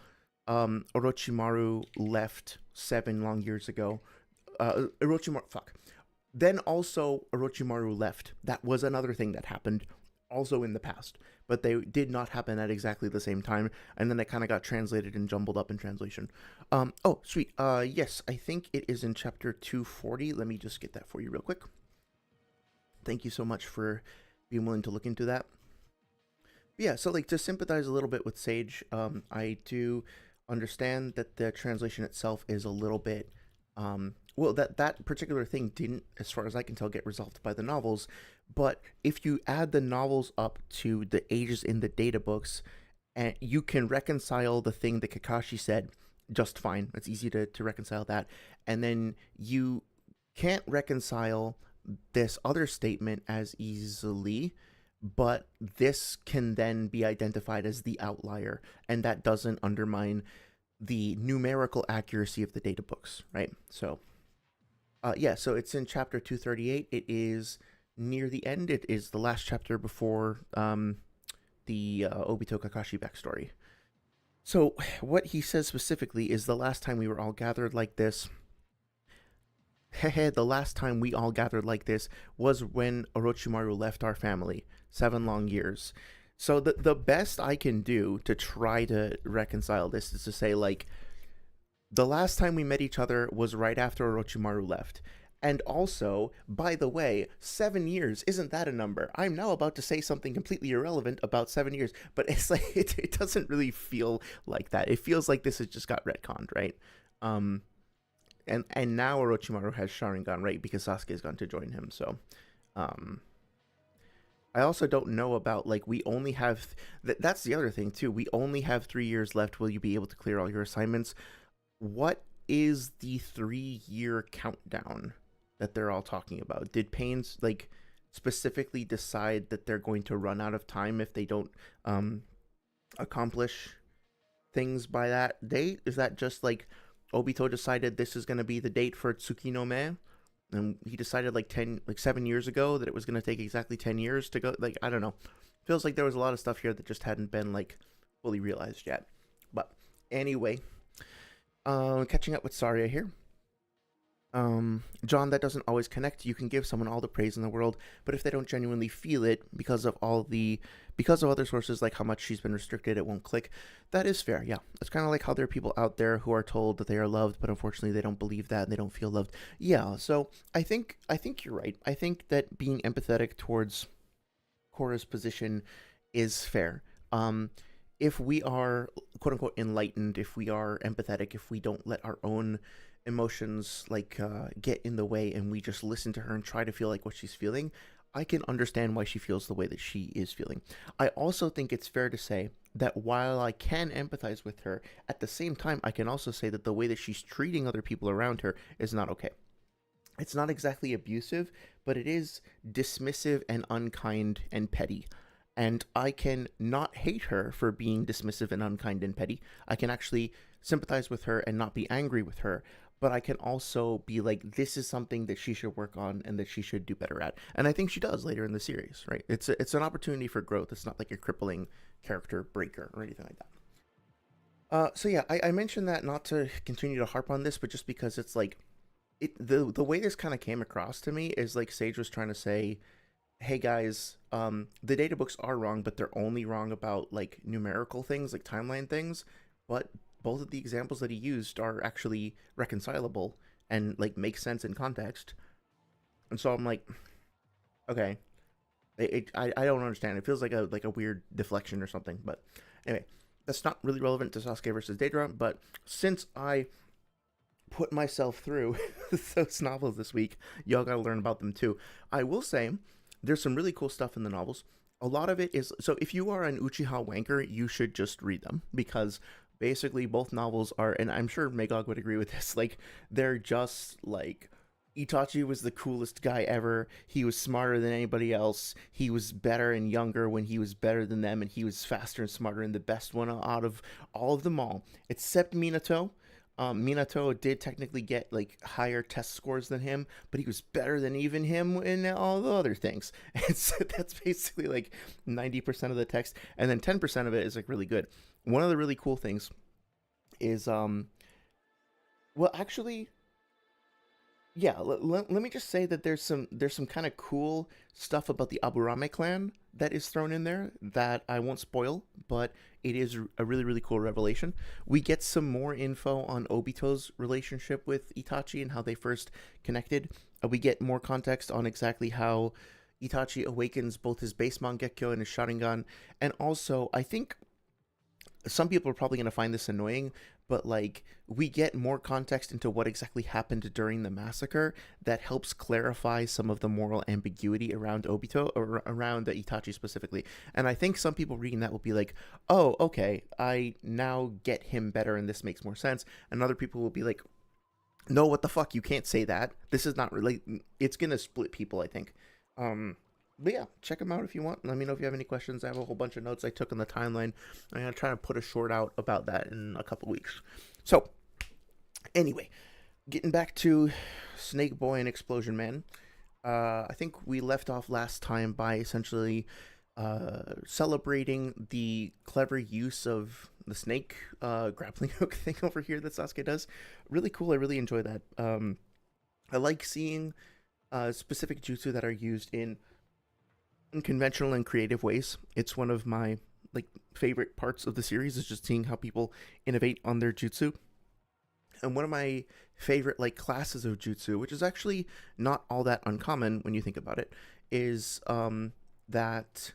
Orochimaru left 7 long years ago. Orochimaru, fuck. Then also Orochimaru left. That was another thing that happened also in the past, but they did not happen at exactly the same time, and then it kind of got translated and jumbled up in translation. Oh, sweet. Yes, I think it is in chapter 240. Let me just get that for you real quick. Thank you so much for being willing to look into that. Yeah, so like to sympathize a little bit with Sage, I do understand that the translation itself is a little bit well, that particular thing didn't, as far as I can tell, get resolved by the novels. But if you add the novels up to the ages in the data books, and you can reconcile the thing that Kakashi said just fine. It's easy to reconcile that. And then you can't reconcile this other statement as easily, but this can then be identified as the outlier, and that doesn't undermine the numerical accuracy of the data books, right? So yeah, so it's in chapter 238. It is near the end. It is the last chapter before the Obito Kakashi backstory. So what he says specifically is the last time we were all gathered like this. The last time we all gathered like this was when Orochimaru left our family 7 long years. So the best I can do to try to reconcile this is to say, like, the last time we met each other was right after Orochimaru left. And also, by the way, 7 years, isn't that a number? I'm now about to say something completely irrelevant about 7 years, but it's like, it doesn't really feel like that. It feels like this has just got retconned, right? And now Orochimaru has Sharingan, right? Because Sasuke has gone to join him, so... I also don't know about, like, we only have... that's the other thing, too. We only have 3 years left. Will you be able to clear all your assignments? What is the 3-year countdown that they're all talking about? Did Pains, like, specifically decide that they're going to run out of time if they don't accomplish things by that date? Is that just, like, Obito decided this is going to be the date for Tsukino-me? And he decided like 7 years ago that it was going to take exactly 10 years to go. Like, I don't know. Feels like there was a lot of stuff here that just hadn't been like fully realized yet. But anyway, catching up with Saria here. John, that doesn't always connect. You can give someone all the praise in the world, but if they don't genuinely feel it because of other sources like how much she's been restricted, it won't click. That is fair. Yeah, it's kind of like how there are people out there who are told that they are loved, but unfortunately they don't believe that and they don't feel loved. Yeah, so I think you're right. I think that being empathetic towards Korra's position is fair. If we are quote unquote enlightened, if we are empathetic, if we don't let our own emotions like get in the way and we just listen to her and try to feel like what she's feeling, I can understand why she feels the way that she is feeling. I also think it's fair to say that while I can empathize with her, at the same time I can also say that the way that she's treating other people around her is not okay. It's not exactly abusive, but it is dismissive and unkind and petty. And I can not hate her for being dismissive and unkind and petty. I can actually sympathize with her and not be angry with her, but I can also be like, this is something that she should work on and that she should do better at. And I think she does later in the series, right? It's an opportunity for growth. It's not like a crippling character breaker or anything like that. So yeah, I mentioned that not to continue to harp on this, but just because it's like, the way this kind of came across to me is like Sage was trying to say, hey guys, the data books are wrong, but they're only wrong about like numerical things, like timeline things, but both of the examples that he used are actually reconcilable and like make sense in context. And so I'm like, okay, I don't understand. It feels like a weird deflection or something. But anyway, that's not really relevant to Sasuke versus Deidara. But since I put myself through those novels this week, y'all gotta learn about them too. I will say there's some really cool stuff in the novels. A lot of it is, so if you are an Uchiha wanker, you should just read them, because basically both novels are, and I'm sure Magog would agree with this, like, they're just like Itachi was the coolest guy ever. He was smarter than anybody else. He was better and younger when he was better than them, and he was faster and smarter and the best one out of all of them all, except Minato. Minato did technically get like higher test scores than him, but he was better than even him in all the other things. And so that's basically like 90% of the text, and then 10% of it is like really good. One of the really cool things is well, actually, yeah, let me just say that there's some kind of cool stuff about the Aburame clan that is thrown in there that I won't spoil, but it is a really really cool revelation. We get some more info on Obito's relationship with Itachi and how they first connected. We get more context on exactly how Itachi awakens both his base Mangekyo and his Sharingan, and also I think some people are probably going to find this annoying, but like we get more context into what exactly happened during the massacre that helps clarify some of the moral ambiguity around Obito or around Itachi specifically. And I think some people reading that will be like, "Oh, okay, I now get him better and this makes more sense." And other people will be like, "No, what the fuck? You can't say that. This is not really it's going to split people, I think." But yeah, check them out if you want. Let me know if you have any questions. I have a whole bunch of notes I took on the timeline. I'm going to try to put a short out about that in a couple weeks. So, anyway, getting back to Snake Boy and Explosion Man. I think we left off last time by essentially celebrating the clever use of the snake grappling hook thing over here that Sasuke does. Really cool. I really enjoy that. I like seeing specific jutsu that are used in unconventional and creative ways. It's one of my like favorite parts of the series is just seeing how people innovate on their jutsu. And one of my favorite like classes of jutsu, which is actually not all that uncommon when you think about it, is that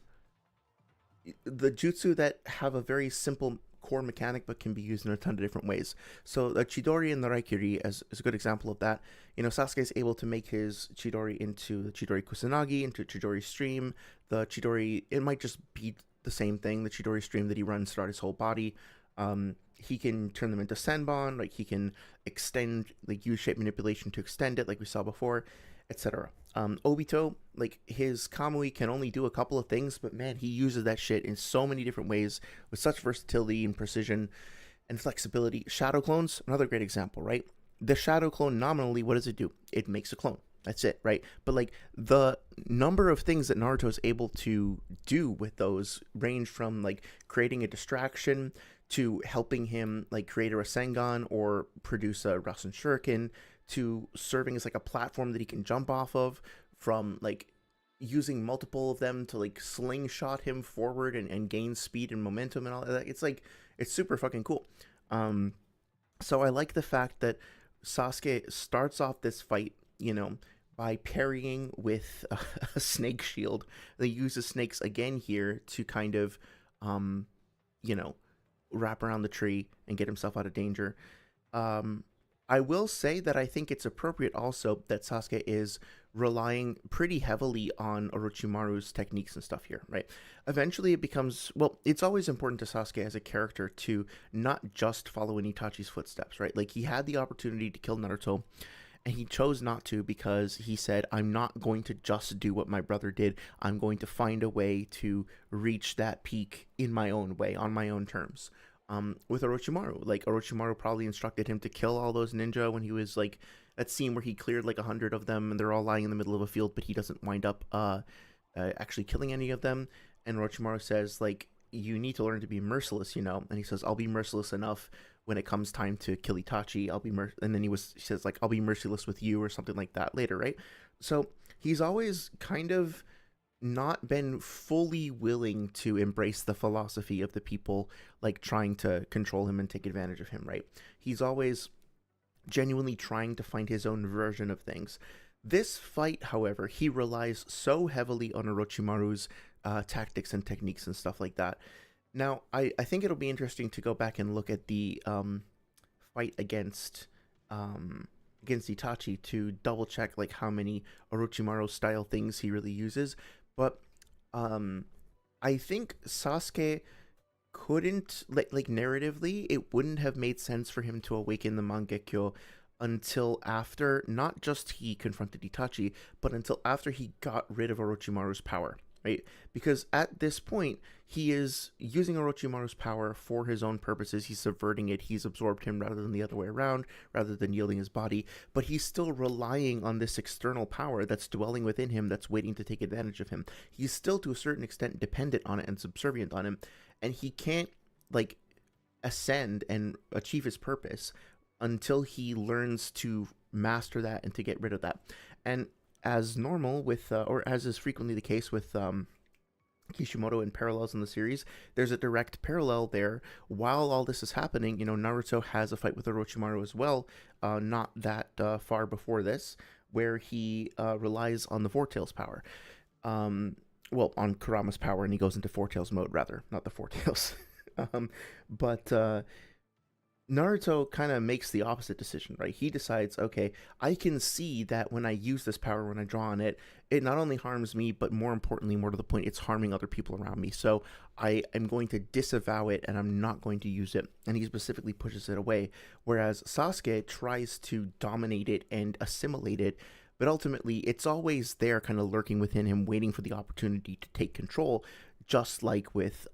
the jutsu that have a very simple core mechanic but can be used in a ton of different ways. So the Chidori and the Raikiri is a good example of that. You know, Sasuke is able to make his Chidori into the Chidori Kusanagi, into Chidori Stream. The Chidori, it might just be the same thing, the Chidori Stream that he runs throughout his whole body. He can turn them into Senbon, like he can extend, like use shape manipulation to extend it, like we saw before, etc. Obito, like his Kamui can only do a couple of things, but man, he uses that shit in so many different ways with such versatility and precision and flexibility. Shadow clones, another great example, right? The shadow clone, nominally, what does it do? It makes a clone. That's it, right? But like the number of things that Naruto is able to do with those range from like creating a distraction to helping him like create a Rasengan or produce a Rasen Shuriken to serving as like a platform that he can jump off of, from like using multiple of them to like slingshot him forward and gain speed and momentum and all that. It's like it's super fucking cool. So I like the fact that Sasuke starts off this fight, you know, by parrying with a snake shield. They uses snakes again here to kind of, you know, wrap around the tree and get himself out of danger. I will say that I think it's appropriate also that Sasuke is relying pretty heavily on Orochimaru's techniques and stuff here, right? Eventually it becomes, well, it's always important to Sasuke as a character to not just follow in Itachi's footsteps, right? Like he had the opportunity to kill Naruto, and he chose not to because he said, I'm not going to just do what my brother did. I'm going to find a way to reach that peak in my own way, on my own terms. With Orochimaru, like Orochimaru probably instructed him to kill all those ninja when he was like that scene where he cleared like 100 of them and they're all lying in the middle of a field, but he doesn't wind up actually killing any of them. And Orochimaru says like, you need to learn to be merciless, you know. And he says, I'll be merciless enough when it comes time to kill Itachi. I'll be and then he says like, I'll be merciless with you or something like that later, right? So he's always kind of not been fully willing to embrace the philosophy of the people like trying to control him and take advantage of him, right? He's always genuinely trying to find his own version of things. This fight, however, he relies so heavily on Orochimaru's tactics and techniques and stuff like that. Now, I think it'll be interesting to go back and look at the fight against Itachi to double check like how many Orochimaru style things he really uses. But I think Sasuke couldn't like narratively, it wouldn't have made sense for him to awaken the Mangekyo until after not just he confronted Itachi, but until after he got rid of Orochimaru's power, right? Because at this point, he is using Orochimaru's power for his own purposes. He's subverting it. He's absorbed him rather than the other way around, rather than yielding his body. But he's still relying on this external power that's dwelling within him, that's waiting to take advantage of him. He's still, to a certain extent, dependent on it and subservient on him. And he can't, like, ascend and achieve his purpose until he learns to master that and to get rid of that. And as normal with, or as is frequently the case with Kishimoto and parallels in the series, there's a direct parallel there. While all this is happening, Naruto has a fight with Orochimaru as well, not that far before this, where he relies on the Four Tails power. Well, on Kurama's power, and he goes into Four Tails mode, rather, not the Four Tails. But Naruto kind of makes the opposite decision, right? He decides, okay, I can see that when I use this power, when I draw on it, it not only harms me, but more importantly, more to the point, it's harming other people around me. So I am going to disavow it, and I'm not going to use it. And he specifically pushes it away. Whereas Sasuke tries to dominate it and assimilate it, but ultimately it's always there, kind of lurking within him, waiting for the opportunity to take control, just like with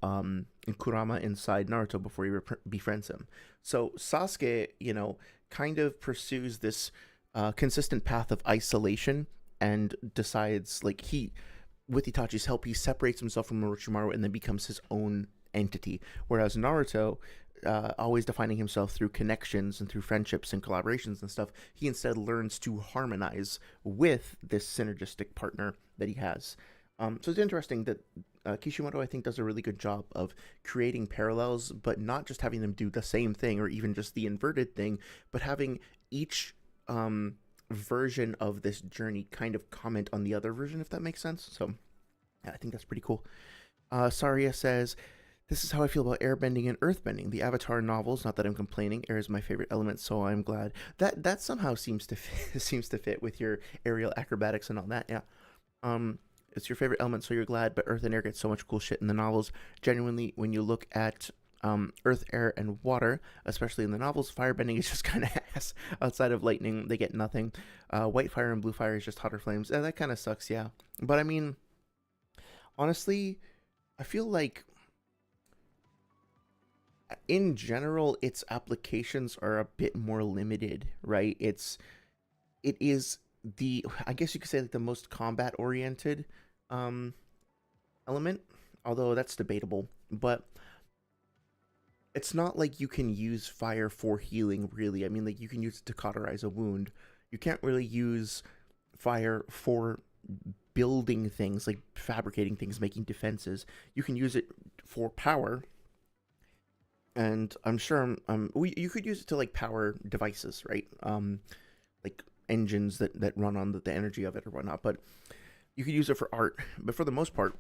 Kurama inside Naruto before he befriends him. So Sasuke, kind of pursues this consistent path of isolation and decides, like, with Itachi's help, he separates himself from Orochimaru and then becomes his own entity. Whereas Naruto, always defining himself through connections and through friendships and collaborations and stuff, he instead learns to harmonize with this synergistic partner that he has. So it's interesting that Kishimoto, I think, does a really good job of creating parallels, but not just having them do the same thing or even just the inverted thing, but having each version of this journey kind of comment on the other version, if that makes sense. So yeah, I think that's pretty cool. Saria says, this is how I feel about airbending and earthbending. The Avatar novels, not that I'm complaining, air is my favorite element, so I'm glad. That somehow seems to fit with your aerial acrobatics and all that, yeah. It's your favorite element, so you're glad, but earth and air get so much cool shit in the novels. Genuinely, when you look at earth, air, and water, especially in the novels, firebending is just kind of ass. Outside of lightning, they get nothing. White fire and blue fire is just hotter flames. That kind of sucks, yeah. But I mean, honestly, I feel like in general, its applications are a bit more limited, right? It is I guess you could say, like, the most combat oriented element, although that's debatable. But it's not like you can use fire for healing, really. I mean, like, you can use it to cauterize a wound. You can't really use fire for building things, like fabricating things, making defenses. You can use it for power, and I'm sure you could use it to, like, power devices, right? Like engines that run on the energy of it or whatnot. But you could use it for art, but for the most part,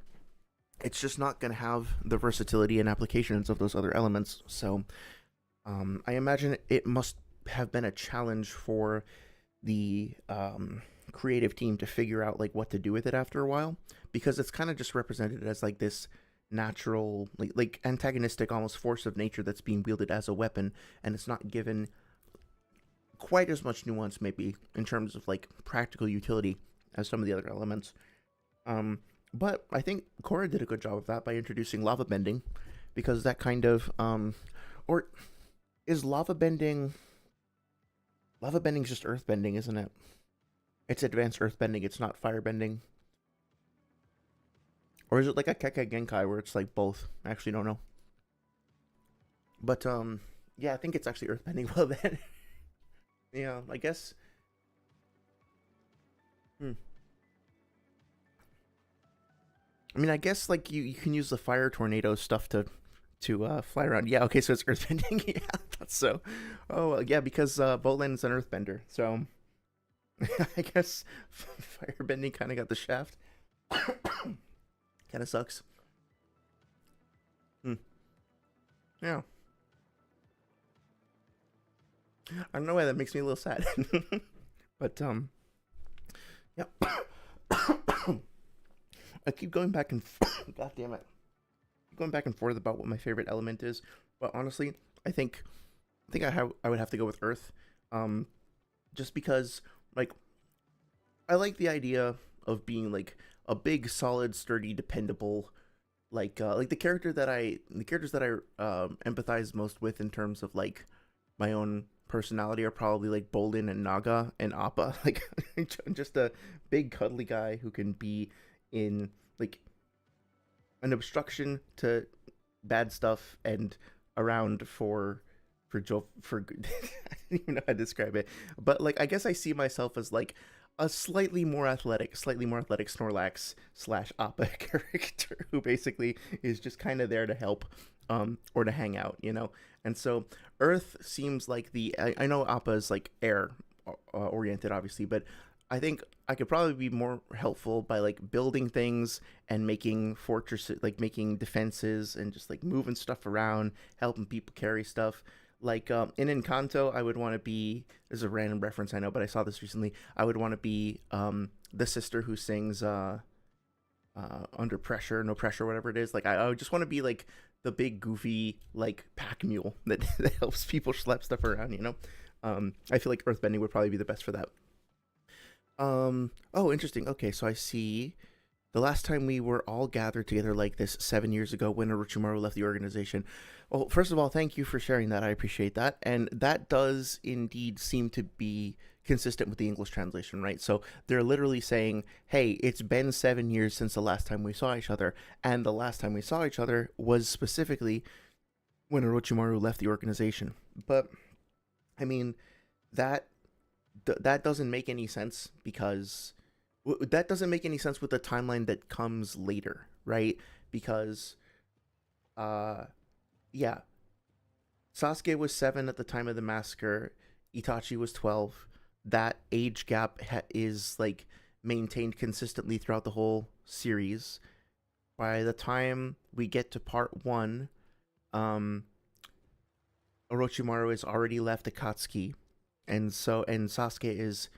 it's just not going to have the versatility and applications of those other elements. So I imagine it must have been a challenge for the creative team to figure out, like, what to do with it after a while, because it's kind of just represented as, like, this natural, like antagonistic almost force of nature that's being wielded as a weapon, and it's not given quite as much nuance, maybe, in terms of, like, practical utility as some of the other elements. But I think Korra did a good job of that by introducing lava bending, because that kind of or is lava bending just earth bending, isn't it? It's advanced earth bending, it's not fire bending. Or is it like a Kekkei Genkai where it's like both? I actually don't know. But yeah, I think it's actually earth bending. Well then, yeah, I guess. I mean, I guess, like, you can use the fire tornado stuff to fly around. Yeah, okay, so it's earthbending. Yeah, I thought so. Oh, well, yeah, because Bolan's an earthbender, so I guess firebending kind of got the shaft. Kind of sucks. Yeah. I don't know why that makes me a little sad. But, yeah. I keep going back and God damn it. Going back and forth about what my favorite element is, but honestly, I think I would have to go with earth. just because like I like the idea of being like a big, solid, sturdy, dependable like the characters that I empathize most with in terms of like my own personality are probably like Bolin and Naga and Appa. Like just a big cuddly guy who can be in like an obstruction to bad stuff and around for I don't even know how to describe it. But like I guess I see myself as like a slightly more athletic Snorlax slash Appa character who basically is just kind of there to help or to hang out, you know. And so Earth seems like I know Appa is like air oriented, obviously, but I think I could probably be more helpful by like building things and making fortresses, like making defenses and just like moving stuff around, helping people carry stuff. Like in Encanto, I would want to be. There's a random reference I know, but I saw this recently. I would want to be the sister who sings "Under Pressure, No Pressure," whatever it is. Like I would just want to be like the big goofy like pack mule that that helps people schlep stuff around. You know, I feel like Earthbending would probably be the best for that. Oh, interesting. Okay, so I see the last time we were all gathered together like this 7 years ago when Orochimaru left the organization. Well, first of all, thank you for sharing that. I appreciate that. And that does indeed seem to be consistent with the English translation, right? So they're literally saying, hey, it's been 7 years since the last time we saw each other. And the last time we saw each other was specifically when Orochimaru left the organization. But, I mean, that that doesn't make any sense because that doesn't make any sense with the timeline that comes later, right? Because uh yeah, Sasuke was 7 at the time of the massacre, Itachi was 12. That age gap is like maintained consistently throughout the whole series. By the time we get to part 1, um Orochimaru has already left Akatsuki, and Sasuke is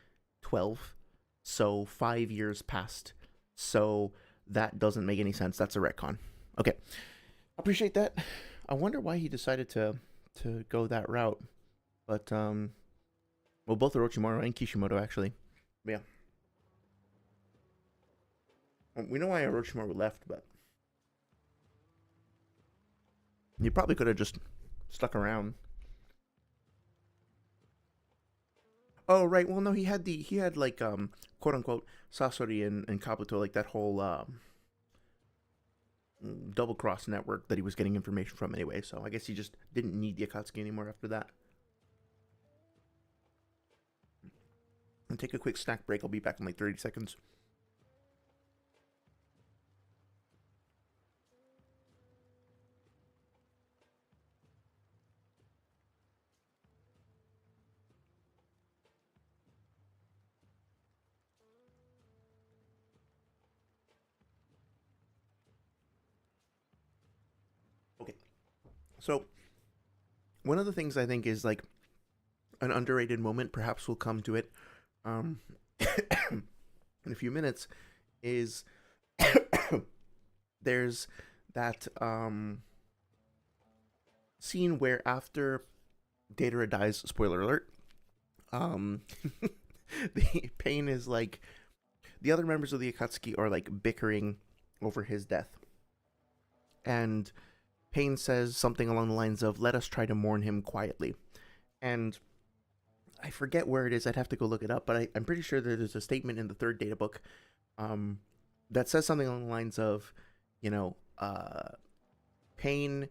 12, so 5 years passed. So that doesn't make any sense. That's a retcon. Okay, appreciate that. I wonder why he decided to go that route. But well, both Orochimaru and Kishimoto actually. But yeah, we know why Orochimaru left, but he probably could have just stuck around. Oh right, well no, he had like quote unquote Sasori and Kabuto, like that whole double cross network that he was getting information from anyway. So I guess he just didn't need the Akatsuki anymore after that. And take a quick snack break. I'll be back in like 30 seconds. Okay. So one of the things I think is like an underrated moment, perhaps we'll come to it um, in a few minutes, is there's that scene where after Deidara dies, spoiler alert, um, the Pain is like the other members of the Akatsuki are like bickering over his death, and Pain says something along the lines of "Let us try to mourn him quietly," and I forget where it is. I'd have to go look it up, but I'm pretty sure that there's a statement in the third data book um, that says something along the lines of, you know, Pain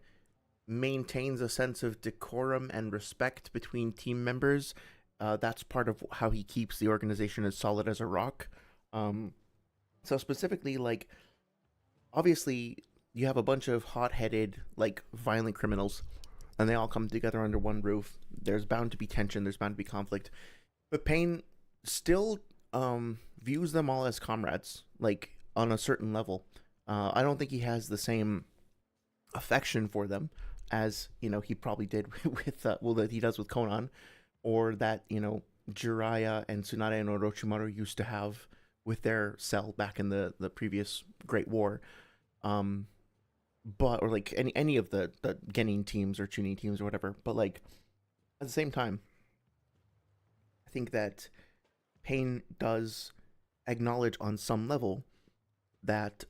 maintains a sense of decorum and respect between team members. That's part of how he keeps the organization as solid as a rock. Um, so specifically, like, obviously, you have a bunch of hot-headed, like, violent criminals, and they all come together under one roof. There's bound to be tension. There's bound to be conflict. But Pain still views them all as comrades, like, on a certain level. I don't think he has the same affection for them as, you know, he probably did with, well, that he does with Conan, or that, you know, Jiraiya and Tsunade and Orochimaru used to have with their cell back in the previous Great War. But, or like any of the Genin teams or Chunin teams or whatever. But like, at the same time, I think that Pain does acknowledge on some level that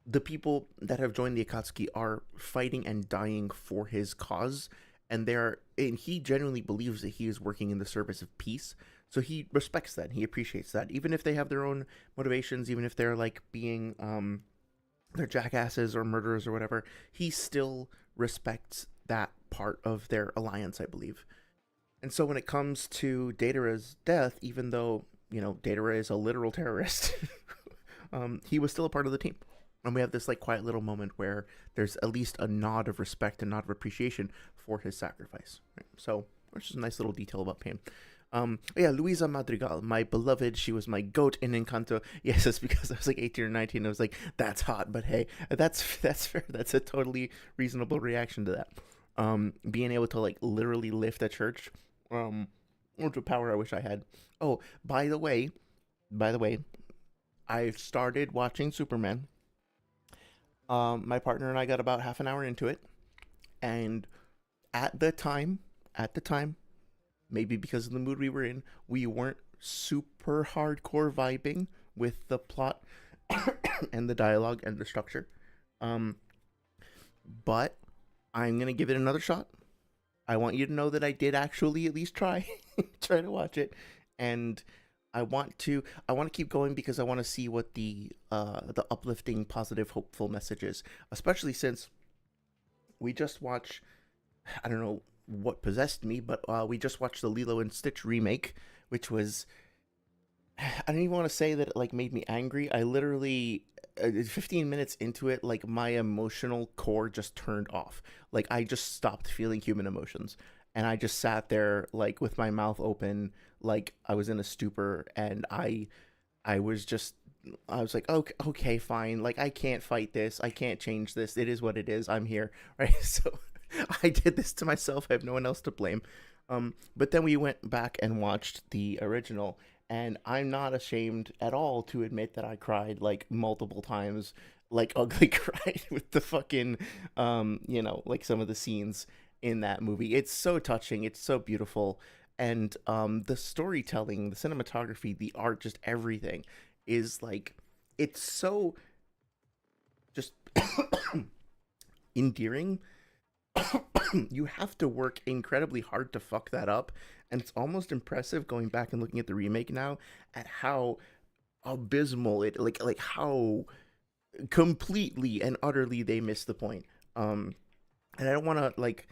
the people that have joined the Akatsuki are fighting and dying for his cause, and he genuinely believes that he is working in the service of peace. So he respects that. He appreciates that, even if they have their own motivations, even if they're like being they're jackasses or murderers or whatever. He still respects that part of their alliance, I believe. And so when it comes to Deidara's death, even though Deidara is a literal terrorist, he was still a part of the team. And we have this like quiet little moment where there's at least a nod of respect and nod of appreciation for his sacrifice. Right? So which is a nice little detail about Pain. Yeah, Luisa Madrigal, my beloved. She was my goat in Encanto. Yes, it's because I was like 18 or 19. I was like, that's hot, but hey, that's fair. That's a totally reasonable reaction to that. Being able to like literally lift a church, which a power I wish I had. Oh, by the way, I started watching Superman. My partner and I got about half an hour into it, and at the time, maybe because of the mood we were in, we weren't super hardcore vibing with the plot and the dialogue and the structure. Um, but I'm gonna give it another shot. I want you to know that I did actually at least try to watch it, and I want to keep going because I want to see what the uplifting, positive, hopeful message is, especially since we just watched. I don't know what possessed me, but we just watched the Lilo and Stitch remake, which was, I don't even want to say that it like made me angry. I literally 15 minutes into it, like my emotional core just turned off. Like I just stopped feeling human emotions, and I just sat there like with my mouth open, like I was in a stupor, and I was just. I was like, okay, okay, fine. Like, I can't fight this. I can't change this. It is what it is. I'm here, right? So, I did this to myself. I have no one else to blame. But then we went back and watched the original, and I'm not ashamed at all to admit that I cried like multiple times, like ugly cried with the fucking, like some of the scenes in that movie. It's so touching. It's so beautiful. And the storytelling, the cinematography, the art, just everything is like, it's so just endearing. You have to work incredibly hard to fuck that up, and it's almost impressive going back and looking at the remake now at how abysmal it like how completely and utterly they missed the point. And I don't want to like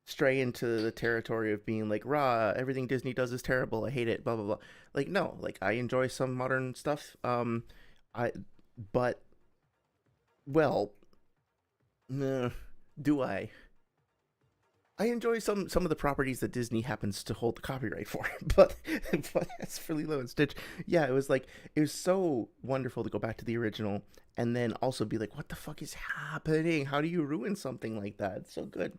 stray into the territory of being like rah, everything Disney does is terrible, I hate it, blah blah blah. Like no, like I enjoy some modern stuff. I but well, nah, do I enjoy some of the properties that Disney happens to hold the copyright for, but as for Lilo and Stitch, yeah, it was so wonderful to go back to the original and then also be like, what the fuck is happening? How do you ruin something like that? It's so good.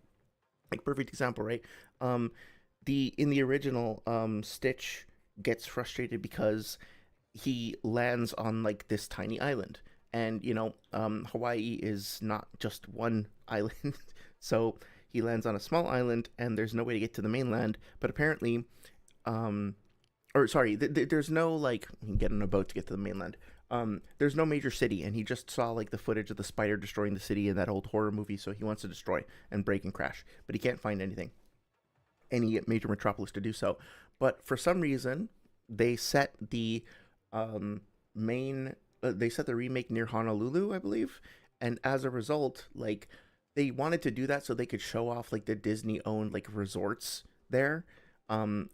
Like perfect example, right? Um, the in the original, Stitch gets frustrated because he lands on like this tiny island, and Hawaii is not just one island, so he lands on a small island, and there's no way to get to the mainland. But apparently, um, or sorry, there's no like you can get on a boat to get to the mainland. There's no major city, and he just saw like the footage of the spider destroying the city in that old horror movie, so he wants to destroy and break and crash, but he can't find any major metropolis to do so. But for some reason, they set the main they set the remake near Honolulu, I believe, and as a result, like they wanted to do that so they could show off like the Disney owned like resorts there,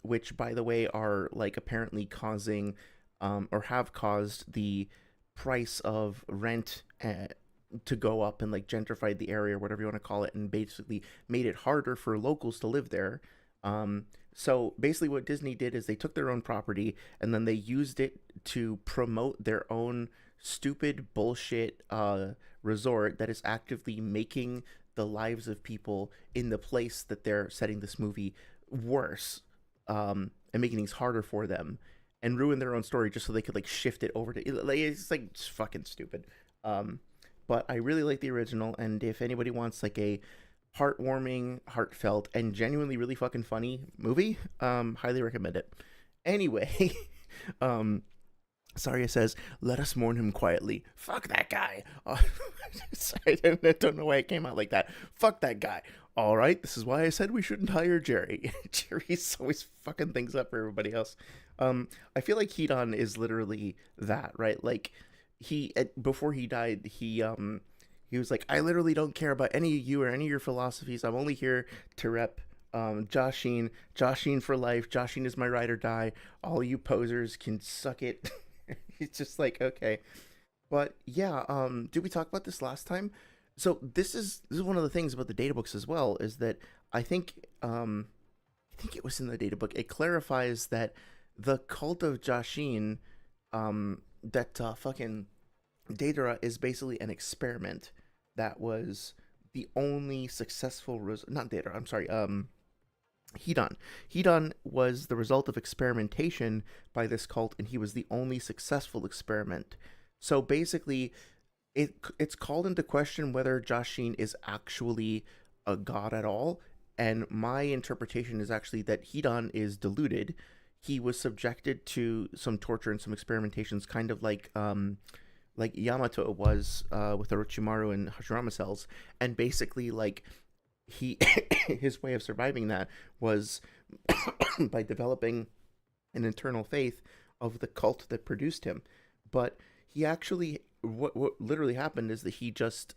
which by the way are like apparently causing or have caused the price of rent to go up and like gentrified the area or whatever you want to call it, and basically made it harder for locals to live there. So basically, what Disney did is they took their own property and then they used it to promote their own stupid bullshit resort that is actively making the lives of people in the place that they're setting this movie worse, and making things harder for them and ruin their own story just so they could like shift it over to like it's fucking stupid. But I really like the original, and if anybody wants like a heartwarming, heartfelt, and genuinely really fucking funny movie. Highly recommend it. Anyway, um, Saria says, "Let us mourn him quietly." Fuck that guy. Sorry, I don't know why it came out like that. Fuck that guy. All right, this is why I said we shouldn't hire Jerry. Jerry's always fucking things up for everybody else. I feel like Hedon is literally that, right? Like before he died, he was like, "I literally don't care about any of you or any of your philosophies. I'm only here to rep Joshine. Joshine for life. Joshine is my ride or die. All you posers can suck it." It's just like, okay. But yeah, did we talk about this last time? So this is one of the things about the data books as well, is that I think I think it was in the data book. It clarifies that the cult of Jashin, that fucking Deidara is basically an experiment that was the only successful not Deidara, I'm sorry, Hedon. Hedon was the result of experimentation by this cult, and he was the only successful experiment. So basically, it's called into question whether Jashin is actually a god at all. And my interpretation is actually that Hedon is deluded. He was subjected to some torture and some experimentations, kind of like Yamato was with Orochimaru and Hashirama cells, and basically like he his way of surviving that was by developing an internal faith of the cult that produced him. But he actually, what literally happened is that he just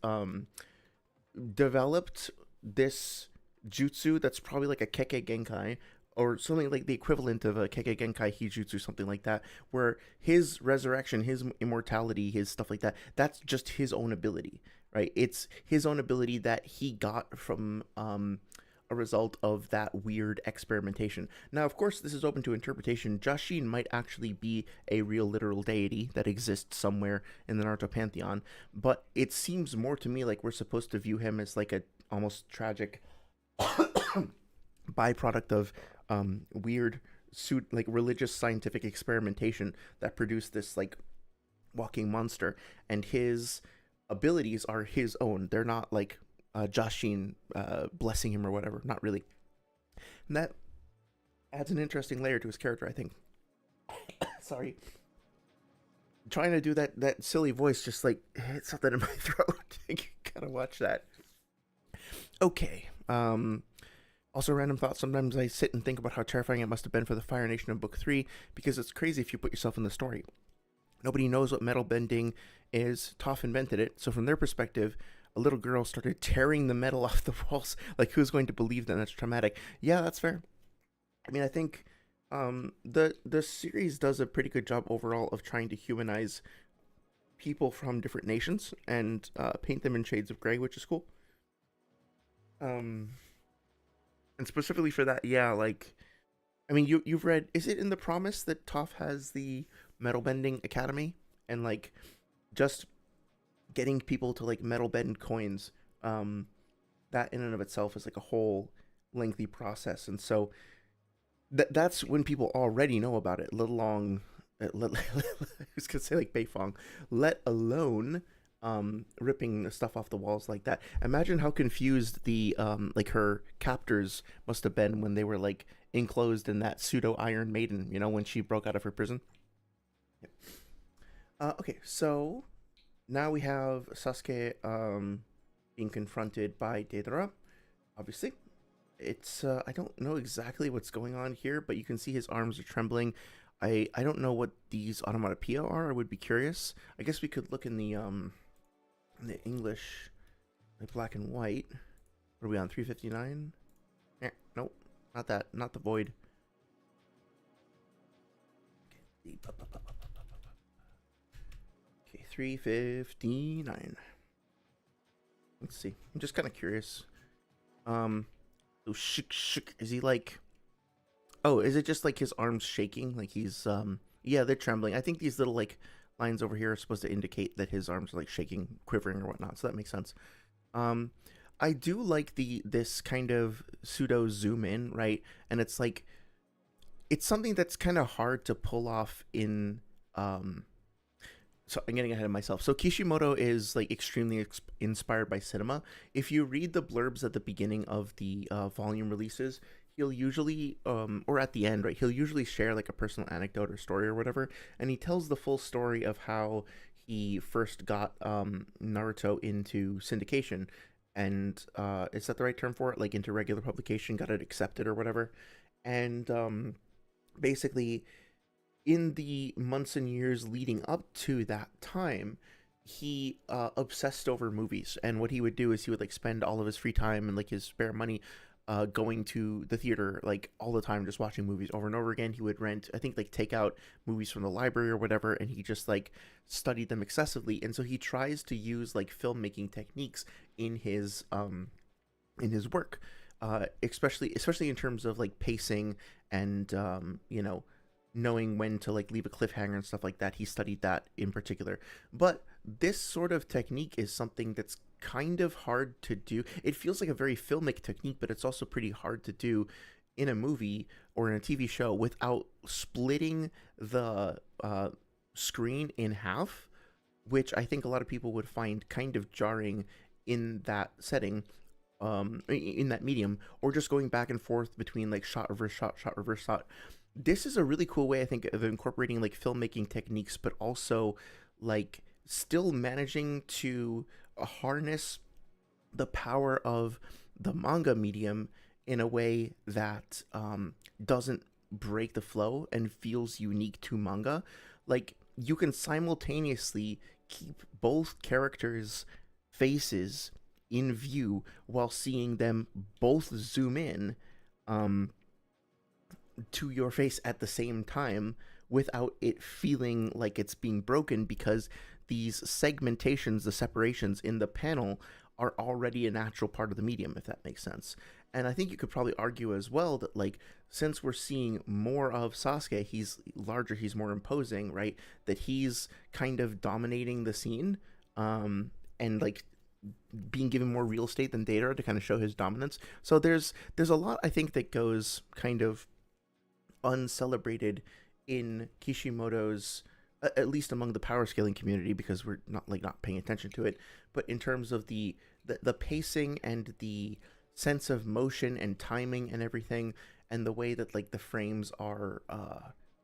developed this jutsu that's probably like a Kekkei Genkai, or something like the equivalent of a Kekkei Genkai Hijutsu, something like that, where his resurrection, his immortality, his stuff like that, that's just his own ability, right? It's his own ability that he got from a result of that weird experimentation. Now, of course, this is open to interpretation. Jashin might actually be a real literal deity that exists somewhere in the Naruto pantheon, but it seems more to me like we're supposed to view him as like a almost tragic byproduct of weird like religious scientific experimentation that produced this like walking monster, and his abilities are his own. They're not like Jashin blessing him or whatever. Not really. And that adds an interesting layer to his character, I think. Sorry. Trying to do that silly voice just like hit something in my throat. You gotta watch that. Okay. Also, random thoughts. Sometimes I sit and think about how terrifying it must have been for the Fire Nation of Book 3, because it's crazy if you put yourself in the story. Nobody knows what metal bending is. Toph invented it, so from their perspective, a little girl started tearing the metal off the walls. Like, who's going to believe that? That's traumatic. Yeah, that's fair. I mean, I think the series does a pretty good job overall of trying to humanize people from different nations and paint them in shades of gray, which is cool. And specifically for that, yeah, like, I mean, you've read, is it in the Promise that Toph has the metal bending academy, and like just getting people to like metal bend coins, that in and of itself is like a whole lengthy process. And so that's when people already know about it, let alone I was gonna say like Beifong, let alone ripping the stuff off the walls like that. Imagine how confused the like her captors must have been when they were like enclosed in that pseudo Iron Maiden, you know, when she broke out of her prison. Yep. Okay, so now we have Sasuke being confronted by Deidara. Obviously, it's I don't know exactly what's going on here, but you can see his arms are trembling. I don't know what these onomatopoeia are. I would be curious. I guess we could look in the English, like black and white. What are we on, 359? Nope, not that. Not the void. Okay, 359. Let's see. I'm just kind of curious. So shook. Is he like? Oh, is it just like his arms shaking? Like he's yeah, they're trembling. I think these little like lines over here are supposed to indicate that his arms are like shaking, quivering or whatnot. So that makes sense. I do like this kind of pseudo zoom in, right? And it's like it's something that's kind of hard to pull off in So I'm getting ahead of myself. So Kishimoto is like extremely inspired by cinema. If you read the blurbs at the beginning of the volume releases, he'll usually, or at the end, right? He'll usually share like a personal anecdote or story or whatever, and he tells the full story of how he first got Naruto into syndication, and is that the right term for it? Like into regular publication, got it accepted or whatever, and basically in the months and years leading up to that time, he obsessed over movies. And what he would do is he would like spend all of his free time and like his spare money going to the theater like all the time, just watching movies over and over again. He would rent, I think, like take out movies from the library or whatever, and he just like studied them excessively. And so he tries to use like filmmaking techniques in his work, especially in terms of like pacing and knowing when to like leave a cliffhanger and stuff like that. He studied that in particular. But this sort of technique is something that's kind of hard to do. It feels like a very filmic technique, but it's also pretty hard to do in a movie or in a TV show without splitting the screen in half, which I think a lot of people would find kind of jarring in that setting, in that medium, or just going back and forth between like shot reverse shot, shot reverse shot. This is a really cool way, I think, of incorporating like filmmaking techniques, but also like still managing to harness the power of the manga medium in a way that doesn't break the flow and feels unique to manga. Like you can simultaneously keep both characters' faces in view while seeing them both zoom in to your face at the same time without it feeling like it's being broken, because these segmentations, the separations in the panel, are already a natural part of the medium, if that makes sense. And I think you could probably argue as well that, like, since we're seeing more of Sasuke, he's larger, he's more imposing, right? That he's kind of dominating the scene, and like being given more real estate than Deidara to kind of show his dominance. So there's a lot, I think, that goes kind of uncelebrated in Kishimoto's, at least among the power scaling community, because we're not paying attention to it, but in terms of the pacing and the sense of motion and timing and everything, and the way that like the frames are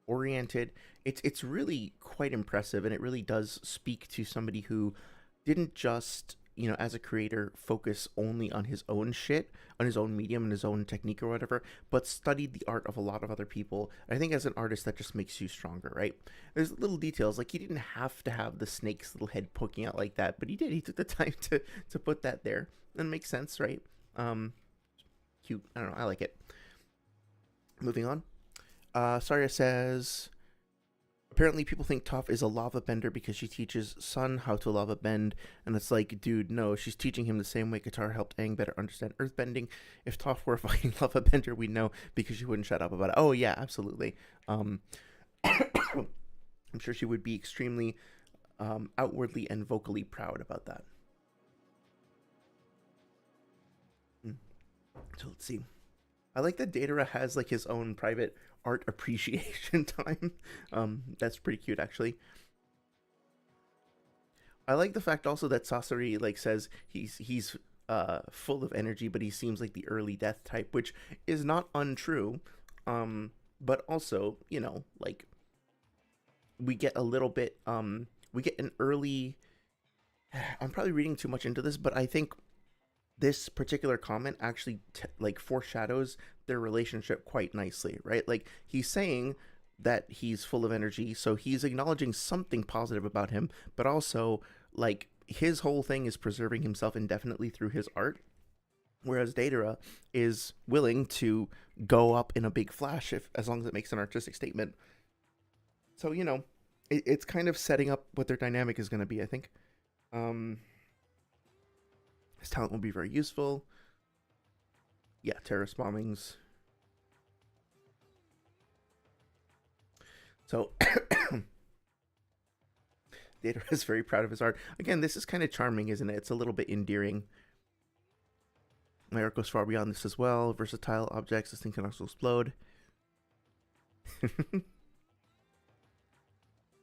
oriented, it's really quite impressive, and it really does speak to somebody who didn't just, as a creator, focus only on his own shit, on his own medium and his own technique or whatever, but studied the art of a lot of other people. I think as an artist, that just makes you stronger, right? There's little details, like he didn't have to have the snake's little head poking out like that, but he did. He took the time to put that there. And it makes sense, right? Cute. I don't know. I like it. Moving on. Saria says, apparently people think Toph is a lava bender because she teaches Sun how to lava bend, and it's like, dude, no, she's teaching him the same way Katara helped Aang better understand earth bending. If Toph were a fucking lava bender, we'd know, because she wouldn't shut up about it. Oh yeah, absolutely. I'm sure she would be extremely outwardly and vocally proud about that. So let's see. I like that Deidara has like his own private art appreciation time. That's pretty cute, actually. I like the fact also that Sasori like says he's full of energy, but he seems like the early death type, which is not untrue. But also, like we get a little bit we get an early I'm probably reading too much into this, but I think this particular comment actually like foreshadows their relationship quite nicely, right? Like he's saying that he's full of energy, so he's acknowledging something positive about him, but also like his whole thing is preserving himself indefinitely through his art, whereas Deidara is willing to go up in a big flash as long as it makes an artistic statement. So it's kind of setting up what their dynamic is going to be, I think. His talent will be very useful. Yeah, terrorist bombings. So, Deidara is very proud of his art. Again, this is kind of charming, isn't it? It's a little bit endearing. My art goes far beyond this as well. Versatile objects. This thing can also explode.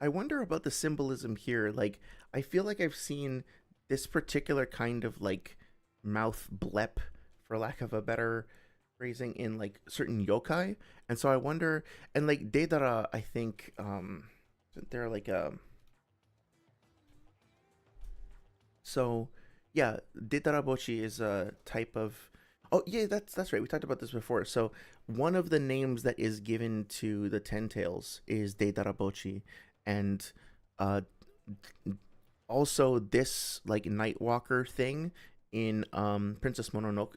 I wonder about the symbolism here. Like, I feel like I've seen this particular kind of like mouth blep, for lack of a better phrasing, in like certain yokai, and so I wonder. And like Deidara, I think they're like so yeah, Deidarabochi is a type of. Oh yeah, that's right. We talked about this before. So one of the names that is given to the Ten Tails is Deidarabochi, and uh, also this like Nightwalker thing in Princess Mononoke,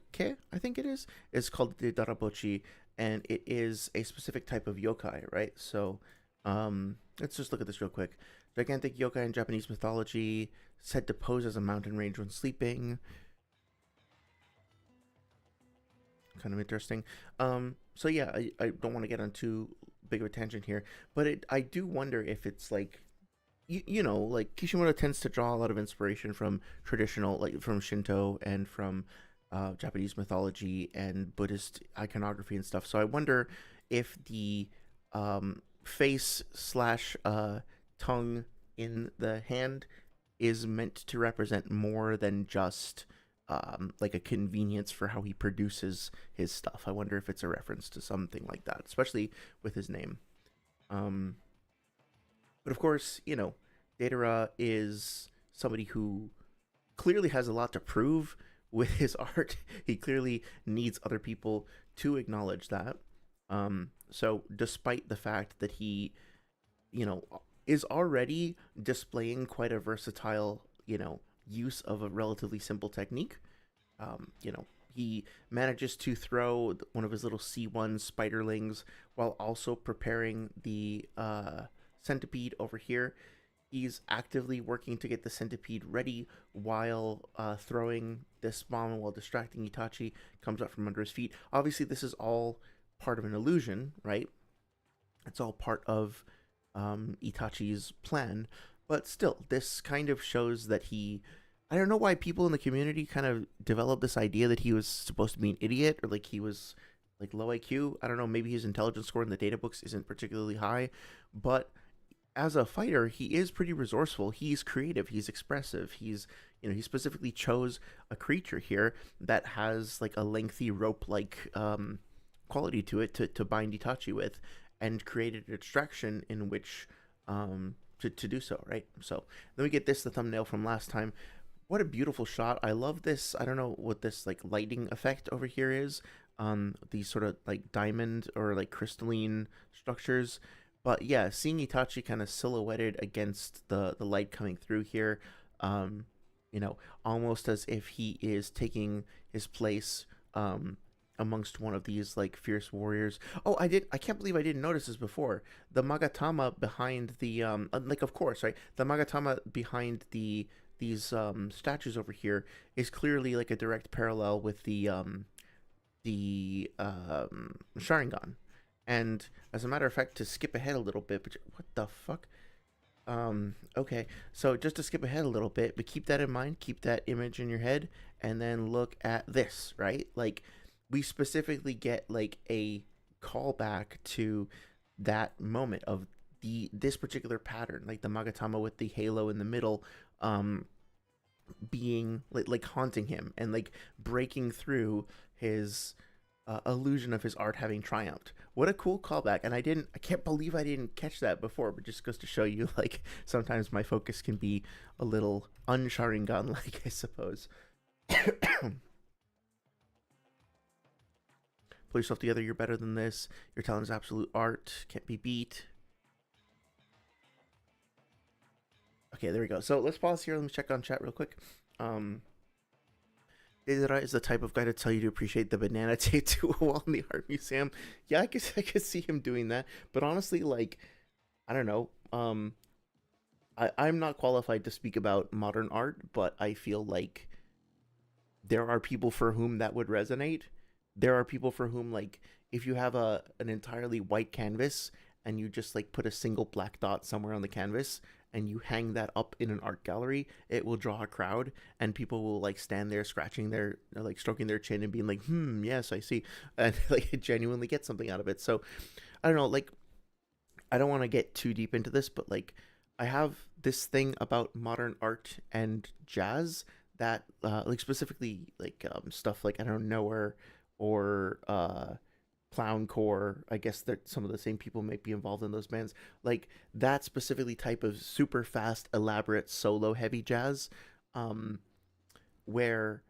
I think it is called Deidarabochi, and it is a specific type of yokai, right? So let's just look at this real quick. Gigantic yokai in Japanese mythology, said to pose as a mountain range when sleeping. Kind of interesting. So yeah, I don't want to get on too big of a tangent here, but I do wonder if it's like you know, like Kishimoto tends to draw a lot of inspiration from traditional, like from Shinto and from Japanese mythology and Buddhist iconography and stuff. So I wonder if the face slash tongue in the hand is meant to represent more than just like a convenience for how he produces his stuff. I wonder if it's a reference to something like that, especially with his name. Um, but of course, you know, Deidara is somebody who clearly has a lot to prove with his art. He clearly needs other people to acknowledge that. So, despite the fact that he, you know, is already displaying quite a versatile, you know, use of a relatively simple technique, you know, he manages to throw one of his little C1 spiderlings while also preparing the centipede over here. He's actively working to get the centipede ready while throwing this bomb while distracting Itachi. Comes up from under his feet. Obviously, this is all part of an illusion, right? It's all part of Itachi's plan. But still, this kind of shows that he. I don't know why people in the community kind of developed this idea that he was supposed to be an idiot or like he was like low IQ. I don't know. Maybe his intelligence score in the data books isn't particularly high, but as a fighter, he is pretty resourceful. He's creative. He's expressive. He's, you know, he specifically chose a creature here that has like a lengthy rope-like quality to it to bind Itachi with, and created a distraction in which to do so, right? So then we get this, the thumbnail from last time. What a beautiful shot. I love this. I don't know what this like lighting effect over here is. These sort of like diamond or like crystalline structures. But yeah, seeing Itachi kind of silhouetted against the light coming through here, you know, almost as if he is taking his place amongst one of these like fierce warriors. Oh, I can't believe I didn't notice this before. The Magatama behind the like of course, right? The Magatama behind these statues over here is clearly like a direct parallel with the Sharingan. And as a matter of fact, to skip ahead a little bit, but what the fuck? Okay, so just to skip ahead a little bit, but keep that in mind, keep that image in your head, and then look at this, right? Like, we specifically get like a callback to that moment of this particular pattern, like the Magatama with the halo in the middle, being like haunting him and like breaking through his illusion of his art having triumphed. What a cool callback. And I can't believe I didn't catch that before, but just goes to show you like sometimes my focus can be a little un-Sharingan like, I suppose. Pull yourself together, you're better than this. Your talent is absolute art, can't be beat. Okay, there we go. So let's pause here. Let me check on chat real quick. Deidara is the type of guy to tell you to appreciate the banana taped to a wall in the art museum. Yeah, I could see him doing that. But honestly, like, I don't know. I'm not qualified to speak about modern art, but I feel like there are people for whom that would resonate. There are people for whom, like, if you have an entirely white canvas and you just like put a single black dot somewhere on the canvas and you hang that up in an art gallery, it will draw a crowd and people will like stand there scratching their, like stroking their chin and being like, yes, I see. And like genuinely get something out of it. So I don't know, like, I don't want to get too deep into this, but like, I have this thing about modern art and jazz that, like specifically like stuff like I don't know or clowncore. I guess that some of the same people might be involved in those bands. Like that specifically type of super fast, elaborate, solo heavy jazz, um, where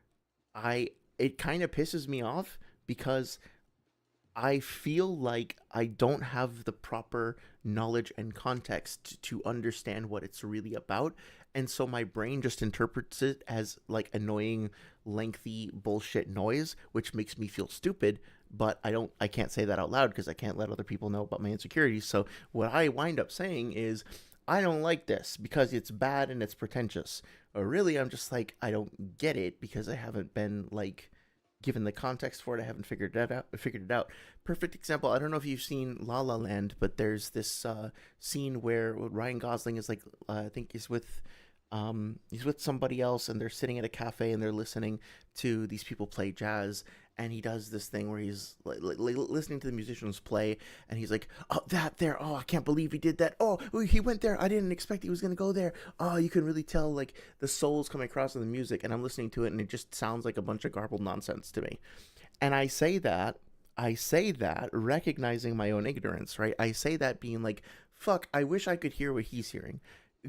I it kind of pisses me off because I feel like I don't have the proper knowledge and context to understand what it's really about. And so my brain just interprets it as like annoying, lengthy bullshit noise, which makes me feel stupid. But I can't say that out loud because I can't let other people know about my insecurities. So what I wind up saying is, I don't like this because it's bad and it's pretentious. Or really, I'm just like, I don't get it because I haven't been like given the context for it. I haven't figured that out. Figured it out. Perfect example. I don't know if you've seen La La Land, but there's this scene where Ryan Gosling is like, I think he's with somebody else, and they're sitting at a cafe and they're listening to these people play jazz. And he does this thing where he's like listening to the musicians play, and he's like, "Oh, that there! Oh, I can't believe he did that! Oh, he went there! I didn't expect he was gonna go there! Oh, you can really tell like the soul's coming across in the music." And I'm listening to it, and it just sounds like a bunch of garbled nonsense to me. And I say that recognizing my own ignorance, right? I say that being like, fuck, I wish I could hear what he's hearing.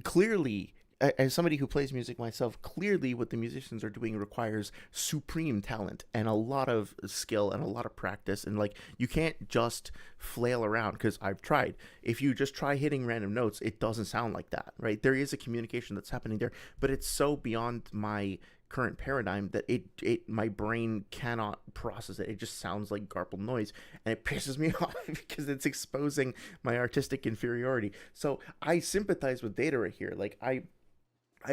Clearly, as somebody who plays music myself, clearly what the musicians are doing requires supreme talent and a lot of skill and a lot of practice. And like, you can't just flail around because I've tried. If you just try hitting random notes, it doesn't sound like that, right? There is a communication that's happening there, but it's so beyond my current paradigm that it my brain cannot process it. It just sounds like garbled noise, and it pisses me off because it's exposing my artistic inferiority. So I sympathize with Data right here. Like I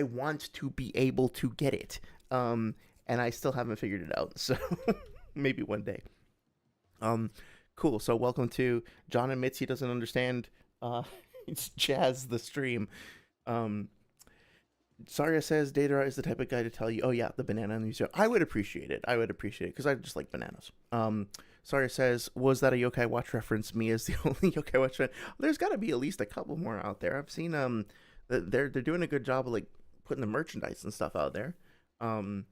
want to be able to get it, and I still haven't figured it out. So maybe one day. Um, cool. So welcome to John admits he doesn't understand. It's Jazz the stream. Um, Saria says Data is the type of guy to tell you, "Oh yeah, the banana in the museum." I would appreciate it. I would appreciate it because I just like bananas. Saria says, "Was that a Yokai Watch reference? Me as the only Yokai Watch fan." There's got to be at least a couple more out there. I've seen they're doing a good job of like putting the merchandise and stuff out there. Um,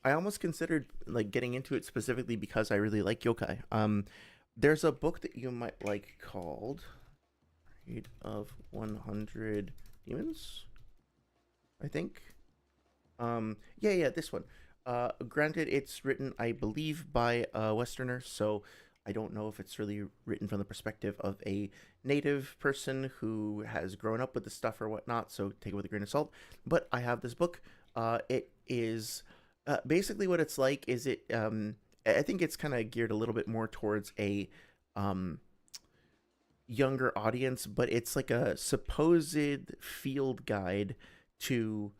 I almost considered like getting into it specifically because I really like yokai. There's a book that you might like called Raid of 100 Demons, I think. Yeah, this one. Granted, it's written, I believe, by a Westerner, so I don't know if it's really written from the perspective of a native person who has grown up with the stuff or whatnot. So take it with a grain of salt. But I have this book. It is basically what it's like. Is it? I think it's kind of geared a little bit more towards a um, younger audience, but it's like a supposed field guide to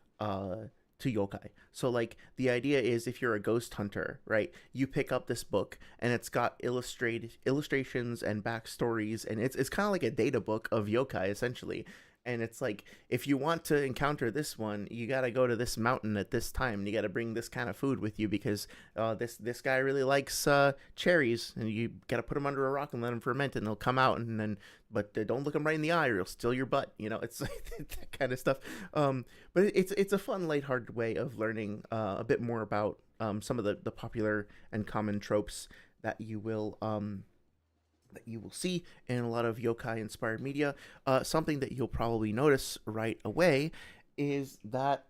to yokai. So like the idea is if you're a ghost hunter, right? You pick up this book and it's got illustrated illustrations and backstories, and it's kind of like a data book of yokai essentially. And it's like if you want to encounter this one, you got to go to this mountain at this time. And you got to bring this kind of food with you because this guy really likes cherries, and you got to put them under a rock and let them ferment, and they'll come out. And then, but don't look them right in the eye, or you'll steal your butt. You know, it's like that kind of stuff. But it's a fun, lighthearted way of learning a bit more about some of the popular and common tropes that you will see in a lot of yokai inspired media. Something that you'll probably notice right away is that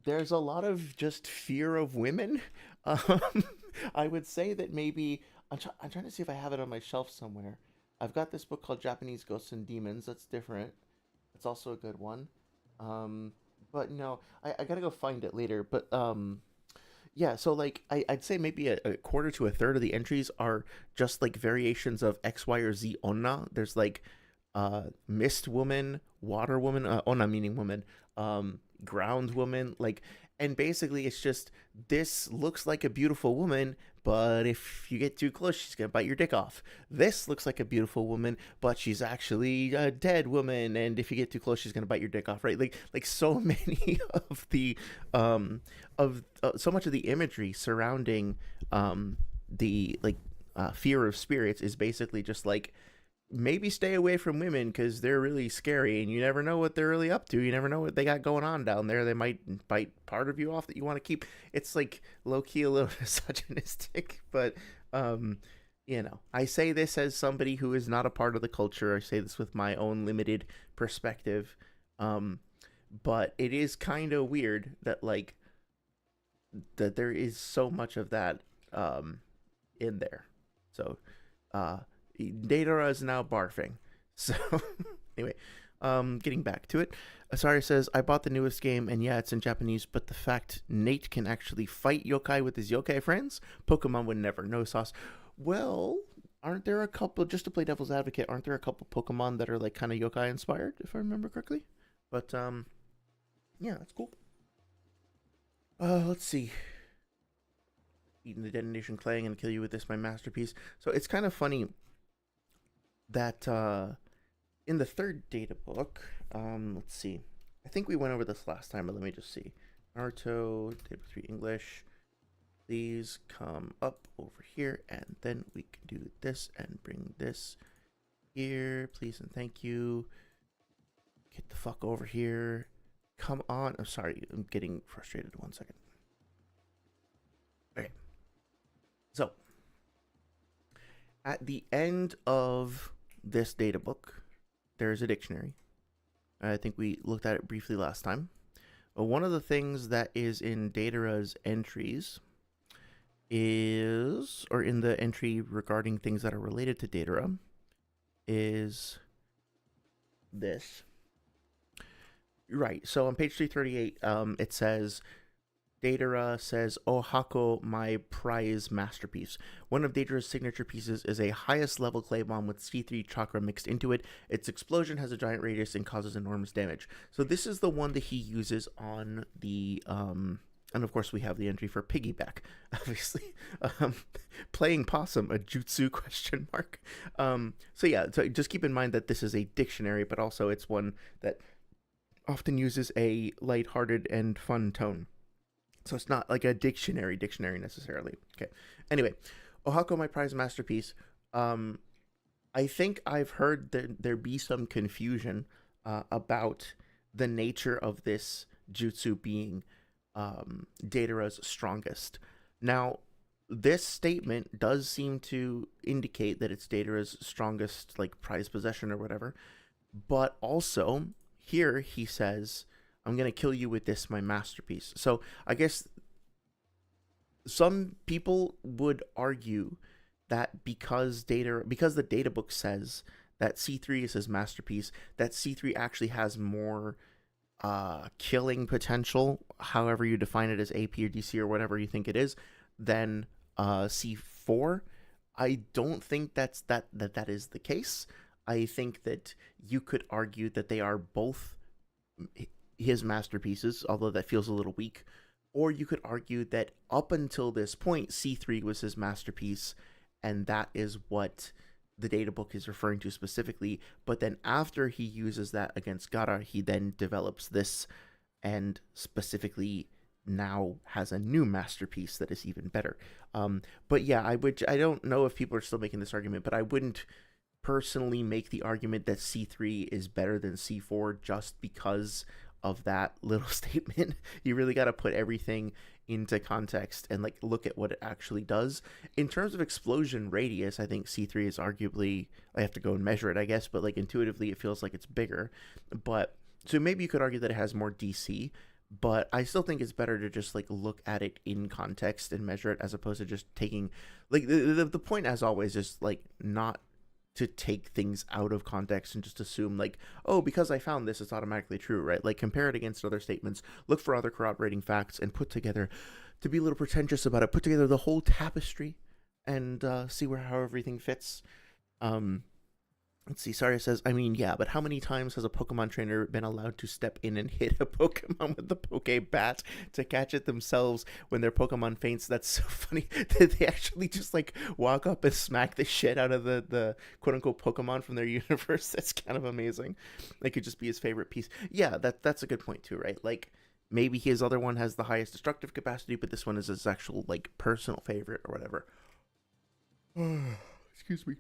there's a lot of just fear of women. Um, I would say that maybe I'm trying to see if I have it on my shelf somewhere. I've got this book called Japanese Ghosts and Demons. That's different. It's also a good one. Um, but no, I gotta go find it later. But yeah, so like I'd say maybe a quarter to a third of the entries are just like variations of X, Y, or Z onna. There's like mist woman, water woman, onna meaning woman, ground woman, like, and basically it's just this looks like a beautiful woman, but if you get too close, she's gonna bite your dick off. This looks like a beautiful woman, but she's actually a dead woman, and if you get too close, she's gonna bite your dick off. Right? Like so many of the of so much of the imagery surrounding the like fear of spirits is basically just like maybe stay away from women because they're really scary and you never know what they're really up to. You never know what they got going on down there. They might bite part of you off that you want to keep. It's like low-key a little misogynistic, but I say this as somebody who is not a part of the culture. I say this with my own limited perspective. But it is kind of weird that that there is so much of that in there. So Deidara is now barfing. So anyway, getting back to it. Asari says, I bought the newest game, and yeah, it's in Japanese, but the fact Nate can actually fight yokai with his yokai friends, Pokemon would never. No sauce. Well, aren't there a couple, just to play devil's advocate, aren't there a couple Pokemon that are like kind of yokai inspired, if I remember correctly? But yeah, that's cool. Let's see. Eating the detonation clay, and kill you with this, my masterpiece. So it's kind of funny that in the third data book, let's see. I think we went over this last time, but let me just see. Naruto, data book 3 English. Please come up over here, and then we can do this and bring this here. Please and thank you. Get the fuck over here. Come on. I'm sorry. I'm getting frustrated. 1 second. Okay. So, at the end of this data book, there's a dictionary. I think we looked at it briefly last time. One of the things that is in Deidara's entries is, or in the entry regarding things that are related to Deidara, is this. Right, so on page 338, it says, Deidara says, Ohako, my prize masterpiece. One of Deidara's signature pieces is a highest level clay bomb with C3 chakra mixed into it. Its explosion has a giant radius and causes enormous damage. So this is the one that he uses on the, and of course we have the entry for piggyback, obviously. Playing possum, a jutsu question mark. So yeah, so just keep in mind that this is a dictionary, but also it's one that often uses a lighthearted and fun tone. So it's not like a dictionary necessarily. Okay. Anyway, Ohako, my prize masterpiece. I think I've heard there be some confusion about the nature of this jutsu being Deidara's strongest. Now, this statement does seem to indicate that it's Deidara's strongest, like, prize possession or whatever. But also, here he says, I'm going to kill you with this, my masterpiece. So I guess some people would argue that because the data book says that C3 is his masterpiece, that C3 actually has more killing potential, however you define it as AP or DC or whatever you think it is, than C4. I don't think that is the case. I think that you could argue that they are both his masterpieces, although that feels a little weak. Or you could argue that up until this point, C3 was his masterpiece, and that is what the data book is referring to specifically. But then after he uses that against Gaara, he then develops this and specifically now has a new masterpiece that is even better. But yeah, I don't know if people are still making this argument, but I wouldn't personally make the argument that C3 is better than C4 just because of that little statement. You really got to put everything into context and like look at what it actually does. In terms of explosion radius, I think C3 is arguably, I have to go and measure it, I guess, but like intuitively it feels like it's bigger. But so maybe you could argue that it has more DC, but I still think it's better to just like look at it in context and measure it as opposed to just taking like the point, as always, is like not to take things out of context and just assume like, oh, because I found this, it's automatically true, right? Like compare it against other statements, look for other corroborating facts, and put together, to be a little pretentious about it, put together the whole tapestry and see how everything fits. Let's see, Saria says, I mean, yeah, but how many times has a Pokemon trainer been allowed to step in and hit a Pokemon with the Pokebat to catch it themselves when their Pokemon faints? That's so funny that they actually just like walk up and smack the shit out of the quote-unquote Pokemon from their universe. That's kind of amazing. It could just be his favorite piece. Yeah, that's a good point too, right? Like maybe his other one has the highest destructive capacity, but this one is his actual like personal favorite or whatever. Excuse me.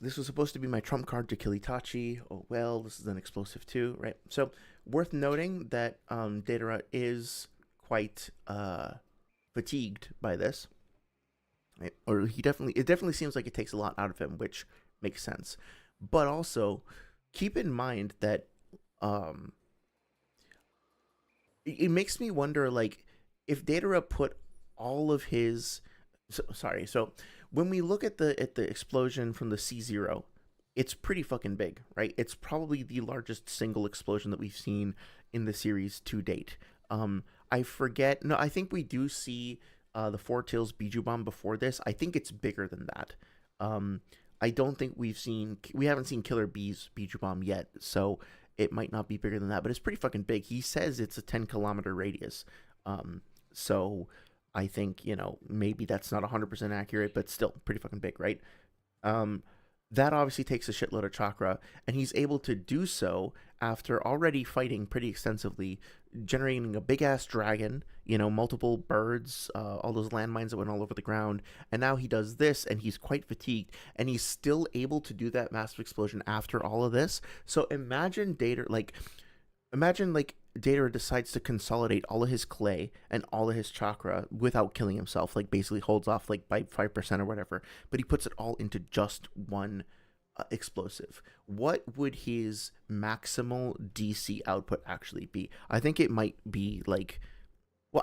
this was supposed to be my trump card to kill Itachi. Oh well, this is an explosive too, right? So worth noting that Deidara is quite fatigued by this, right? Or it definitely seems like it takes a lot out of him, which makes sense. But also keep in mind that um, it makes me wonder, like, if Deidara put all of his so when we look at the explosion from the C0, it's pretty fucking big, right? It's probably the largest single explosion that we've seen in the series to date. I forget. No, I think we do see the Four Tails Biju Bomb before this. I think it's bigger than that. Um, I don't think we haven't seen Killer Bee's Biju Bomb yet, so it might not be bigger than that, but it's pretty fucking big. He says it's a 10-kilometer radius. So I think, maybe that's not 100% accurate, but still pretty fucking big, right? Um, that obviously takes a shitload of chakra, and he's able to do so after already fighting pretty extensively, generating a big ass dragon, multiple birds, all those landmines that went all over the ground, and now he does this, and he's quite fatigued, and he's still able to do that massive explosion after all of this. So imagine Deidara decides to consolidate all of his clay and all of his chakra without killing himself, like basically holds off like by 5% or whatever, but he puts it all into just one explosive. What would his maximal DC output actually be? I think it might be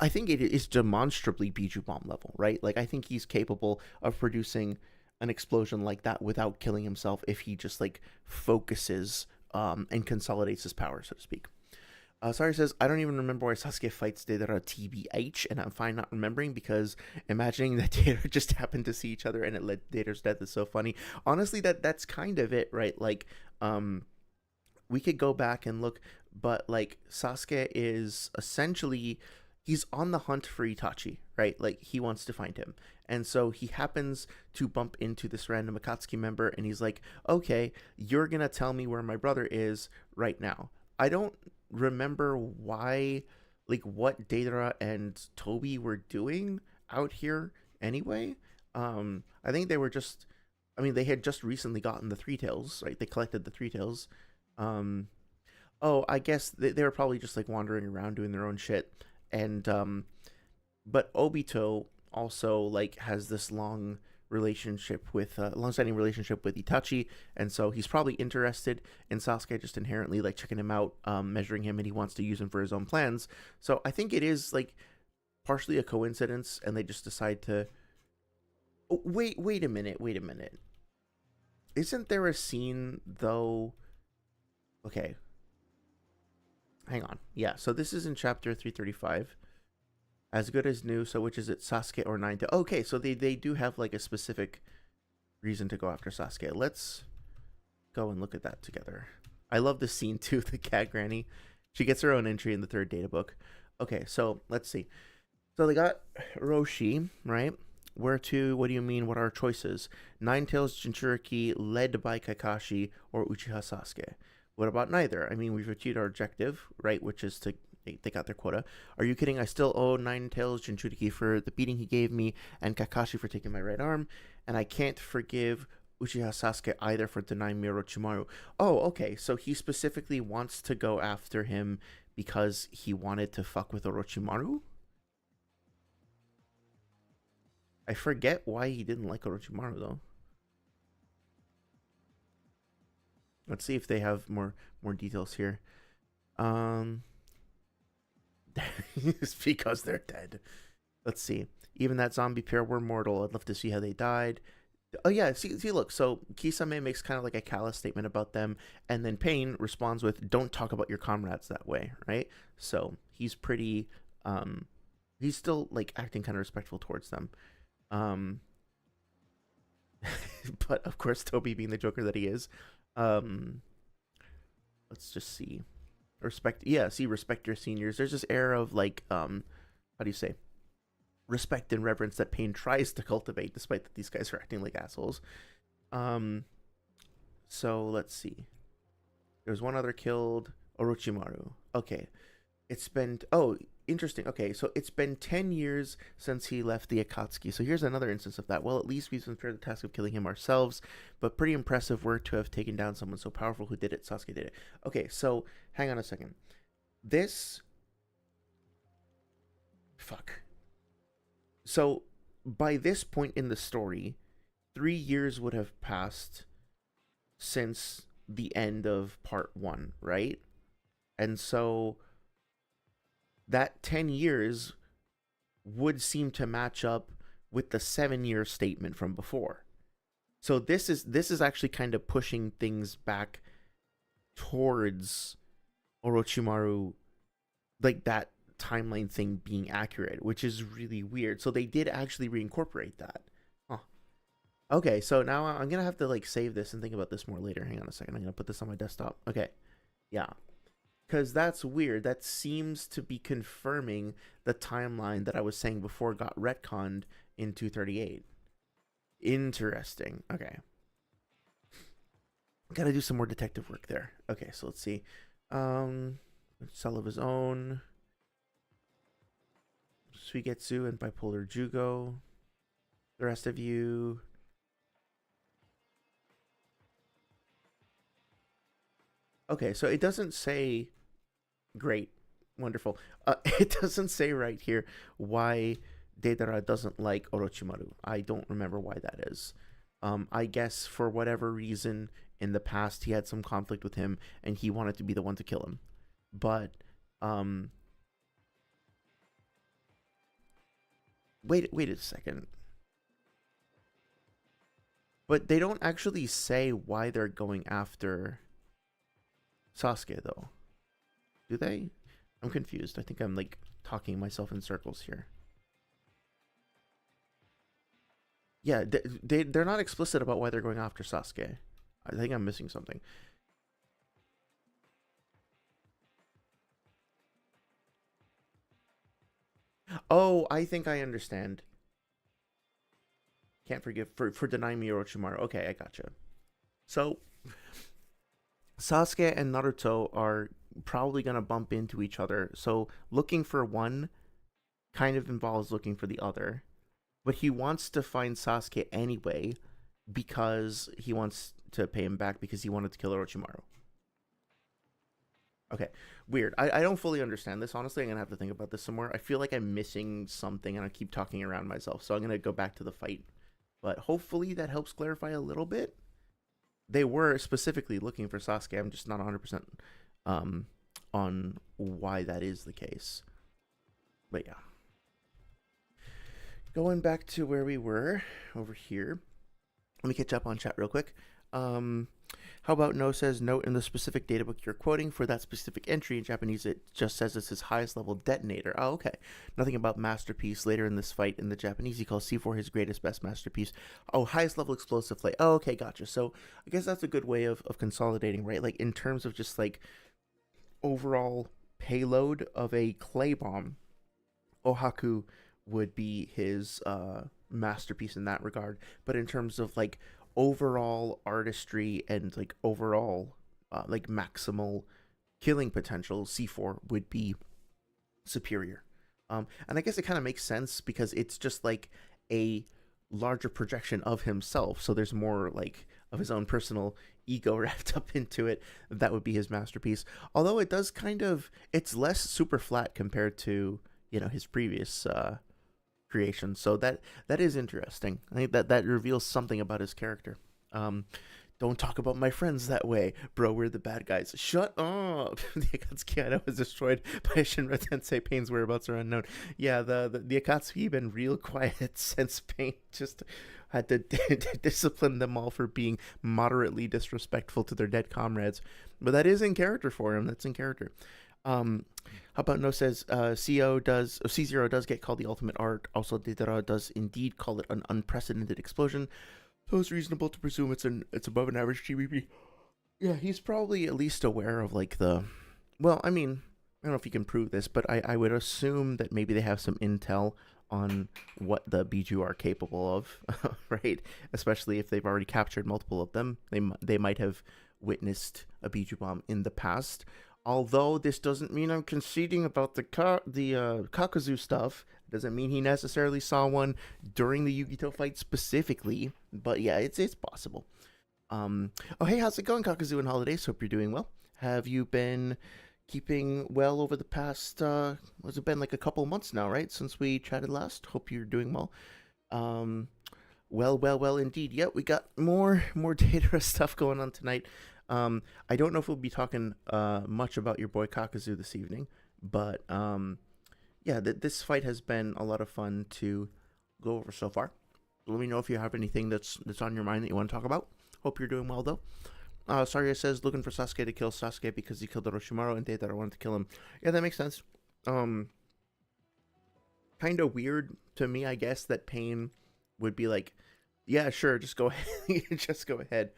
I think it is demonstrably Biju Bomb level, right? Like, I think he's capable of producing an explosion like that without killing himself if he just focuses and consolidates his power, so to speak. Sorry says, I don't even remember why Sasuke fights Deidara TBH, and I'm fine not remembering because imagining that Deidara just happened to see each other and it led Deidara's death is so funny. Honestly, that's kind of it, right? We could go back and look, but Sasuke is essentially, he's on the hunt for Itachi, right? Like, he wants to find him. And so he happens to bump into this random Akatsuki member, and he's like, okay, you're gonna tell me where my brother is right now. I don't remember what Deidara and Toby were doing out here anyway. I think they were just, they had just recently gotten the Three Tails, right? They collected the Three Tails. Oh, I guess they were probably just wandering around doing their own shit. And but Obito also has this long-standing relationship with Itachi, and so he's probably interested in Sasuke, just inherently checking him out, measuring him, and he wants to use him for his own plans. So I think it is partially a coincidence, and they just decide to. Oh, wait a minute. Isn't there a scene though? Okay, hang on. Yeah, so this is in chapter 335. As good as new, so which is it, Sasuke or Nine Tails? Okay, so they do have a specific reason to go after Sasuke. Let's go and look at that together. I love this scene too, the cat granny. She gets her own entry in the third data book. Okay, so let's see. So they got Roshi, right? Where to? What do you mean? What are our choices? Nine Tails Jinchuriki led by Kakashi or Uchiha Sasuke? What about neither? We've achieved our objective, right? Which is to they got their quota. Are you kidding? I still owe Nine Tails Jinchuriki for the beating he gave me and Kakashi for taking my right arm, and I can't forgive Uchiha Sasuke either for denying me Orochimaru. Oh, okay, so he specifically wants to go after him because he wanted to fuck with Orochimaru? I forget why he didn't like Orochimaru, though. Let's see if they have more details here. It's because they're dead. Let's see. Even that zombie pair were mortal. I'd love to see how they died. Oh yeah, see, look. So Kisame makes kind of a callous statement about them, and then Pain responds with, "Don't talk about your comrades that way," right? So he's pretty, he's still acting kind of respectful towards them. But of course, Toby, being the Joker that he is, let's just see. Respect your seniors. There's this air of how do you say, respect and reverence that Pain tries to cultivate, despite that these guys are acting like assholes. So let's see. There's one other killed, Orochimaru. Okay, It's been, oh, interesting. Okay, so it's been 10 years since he left the Akatsuki. So here's another instance of that. Well, at least we've been spared the task of killing him ourselves, but pretty impressive work to have taken down someone so powerful. Who did it? Sasuke did it. Okay, so hang on a second. This. Fuck. So by this point in the story, 3 years would have passed since the end of part one, right? And so that 10 years would seem to match up with the 7 year statement from before. So this is actually kind of pushing things back towards Orochimaru, like that timeline thing being accurate, which is really weird. So they did actually reincorporate that. Huh. Okay, so now I'm gonna have to like save this and think about this more later. Hang on a second. I'm gonna put this on my desktop. Okay. Yeah. Because that's weird. That seems to be confirming the timeline that I was saying before got retconned in 238. Interesting. Okay. Gotta do some more detective work there. Okay, so let's see. Cell of his own. Suigetsu and Bipolar Jugo. The rest of you. Okay, so it doesn't say. Great. Wonderful. It doesn't say right here why Deidara doesn't like Orochimaru. I don't remember why that is. I guess for whatever reason in the past he had some conflict with him and he wanted to be the one to kill him. But wait a second. But they don't actually say why they're going after Sasuke though. Do they? I'm confused. I think I'm like talking myself in circles here. Yeah, they're not explicit about why they're going after Sasuke. I think I'm missing something. Oh, I think I understand. Can't forgive for denying me Orochimaru. Okay, I gotcha. So Sasuke and Naruto are probably gonna bump into each other. So looking for one kind of involves looking for the other. But he wants to find Sasuke anyway because he wants to pay him back because he wanted to kill Orochimaru. Okay, weird. I don't fully understand this. Honestly, I'm going to have to think about this some more. I feel like I'm missing something and I keep talking around myself. So I'm going to go back to the fight. But hopefully that helps clarify a little bit. They were specifically looking for Sasuke. I'm just not 100% on why that is the case. But yeah. Going back to where we were over here. Let me catch up on chat real quick. How about No says, note in the specific databook you're quoting for that specific entry in Japanese, it just says it's his highest level detonator. Oh, okay. Nothing about masterpiece. Later in this fight in the Japanese, he calls C4 his greatest, best masterpiece. Oh, highest level explosive flame. Oh, okay, gotcha. So I guess that's a good way of consolidating, right? Like in terms of just like overall payload of a clay bomb, Ohaku would be his masterpiece in that regard. But in terms of like overall artistry and like overall like maximal killing potential, C4 would be superior. And I guess it kind of makes sense because it's just like a larger projection of himself. So there's more like of his own personal ego wrapped up into it. That would be his masterpiece. Although it does kind of, it's less super flat compared to, you know, his previous creation. So that is interesting. I think that reveals something about his character. Don't talk about my friends that way, bro. We're the bad guys. Shut up. The Akatsuki Ido was destroyed by Shinra Tensei. Pain's whereabouts are unknown. Yeah, the Akatsuki been real quiet since Pain just had to discipline them all for being moderately disrespectful to their dead comrades. But that is in character for him. That's in character. How about No says C0 does get called the ultimate art. Also, Deidara does indeed call it an unprecedented explosion. So it's reasonable to presume it's above an average GBP. Yeah, he's probably at least aware of like the. Well, I mean, I don't know if you can prove this, but I would assume that maybe they have some intel on what the Biju are capable of, right? Especially if they've already captured multiple of them. They might have witnessed a Biju bomb in the past. although this doesn't mean I'm conceding about the Kakazu stuff. It doesn't mean he necessarily saw one during the Yugito fight specifically, but yeah, it's possible. Oh hey, how's it going, Kakazu and Holidays? Hope you're doing well. Have you been keeping well over the past? What's it been, like a couple months now, right? Since we chatted last. Hope you're doing well. Um, well, indeed. Yeah, we got more data stuff going on tonight. I don't know if we'll be talking much about your boy Kakazu this evening, but yeah, this fight has been a lot of fun to go over so far. Let me know if you have anything that's on your mind that you want to talk about. Hope you're doing well though. Saria says looking for Sasuke to kill Sasuke because he killed Orochimaru and Deidara wanted to kill him. Yeah, that makes sense. Um, Kind of weird to me, I guess, that Pain would be like, yeah, sure, just go ahead, just go ahead.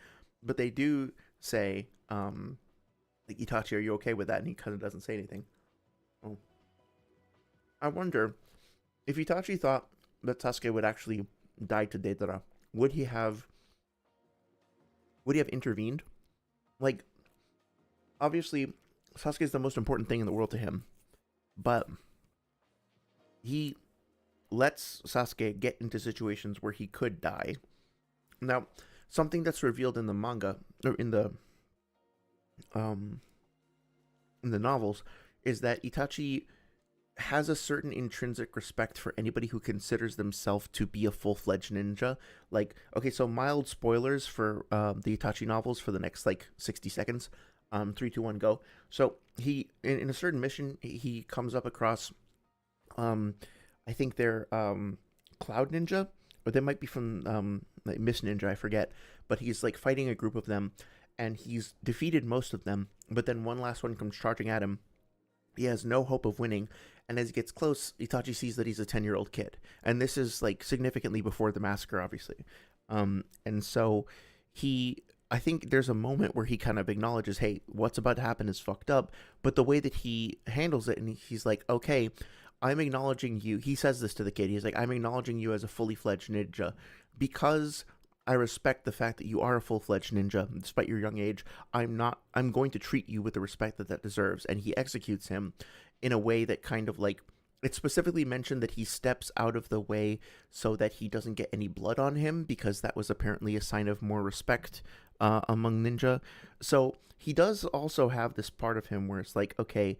But they do say, like, Itachi, are you okay with that? And he kind of doesn't say anything. Oh. I wonder if Itachi thought that Sasuke would actually die to Deidara, would he have intervened? Like, obviously, Sasuke is the most important thing in the world to him, but he lets Sasuke get into situations where he could die. Now, something that's revealed in the manga or um in the novels is that Itachi has a certain intrinsic respect for anybody who considers themselves to be a full-fledged ninja. Like, okay, so mild spoilers for the Itachi novels for the next like 60 seconds. 3, 2, 1, go. So he in a certain mission he comes up across I think they're Cloud Ninja, or they might be from like Miss Ninja, I forget. But he's like fighting a group of them, and he's defeated most of them. But then one last one comes charging at him. He has no hope of winning, and as he gets close, Itachi sees that he's a 10-year-old kid, and this is like significantly before the massacre, obviously. And so I think there's a moment where he kind of acknowledges, hey, what's about to happen is fucked up. But the way that he handles it, and he's like, okay, I'm acknowledging you. He says this to the kid. He's like, I'm acknowledging you as a fully fledged ninja because I respect the fact that you are a full fledged ninja despite your young age. I'm going to treat you with the respect that deserves. And he executes him in a way that kind of like, it's specifically mentioned that he steps out of the way so that he doesn't get any blood on him because that was apparently a sign of more respect among ninja. So he does also have this part of him where it's like, okay,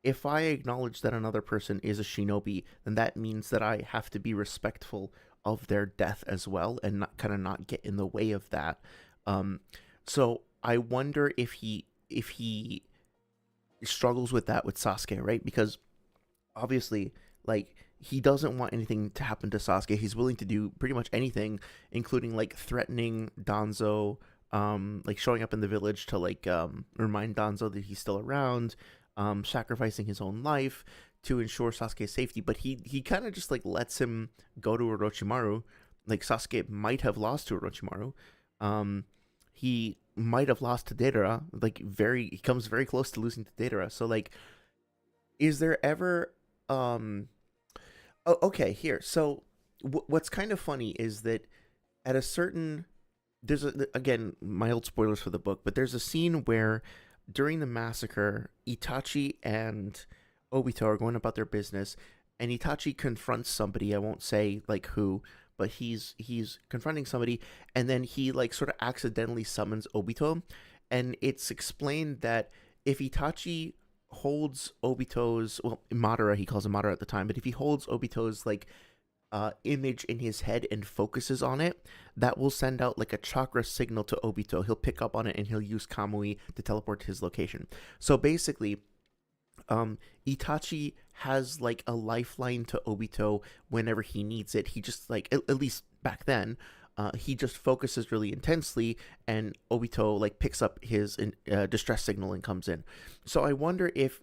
if I acknowledge that another person is a shinobi, then that means that I have to be respectful of their death as well, and not get in the way of that. So I wonder if he struggles with that with Sasuke, right? Because obviously, like, he doesn't want anything to happen to Sasuke. He's willing to do pretty much anything, including like threatening Danzo, like showing up in the village to like remind Danzo that he's still around, sacrificing his own life to ensure Sasuke's safety. But he kind of just like lets him go to Orochimaru. Like, Sasuke might have lost to Orochimaru. He might have lost to Deidara. Like, he comes very close to losing to Deidara. So like, is there ever oh, okay, here. So what's kind of funny is that at a certain again, mild spoilers for the book, but there's a scene where during the massacre, Itachi and Obito are going about their business, and Itachi confronts somebody. I won't say like who, but he's confronting somebody, and then he like sort of accidentally summons Obito, and it's explained that if Itachi holds Obito's, well, Madara, he calls him Madara at the time, but if he holds Obito's like image in his head and focuses on it, that will send out like a chakra signal to Obito. He'll pick up on it and he'll use Kamui to teleport to his location. So basically, Itachi has like a lifeline to Obito whenever he needs it. He just like, at least back then, he just focuses really intensely, and Obito like picks up his distress signal and comes in. So I wonder if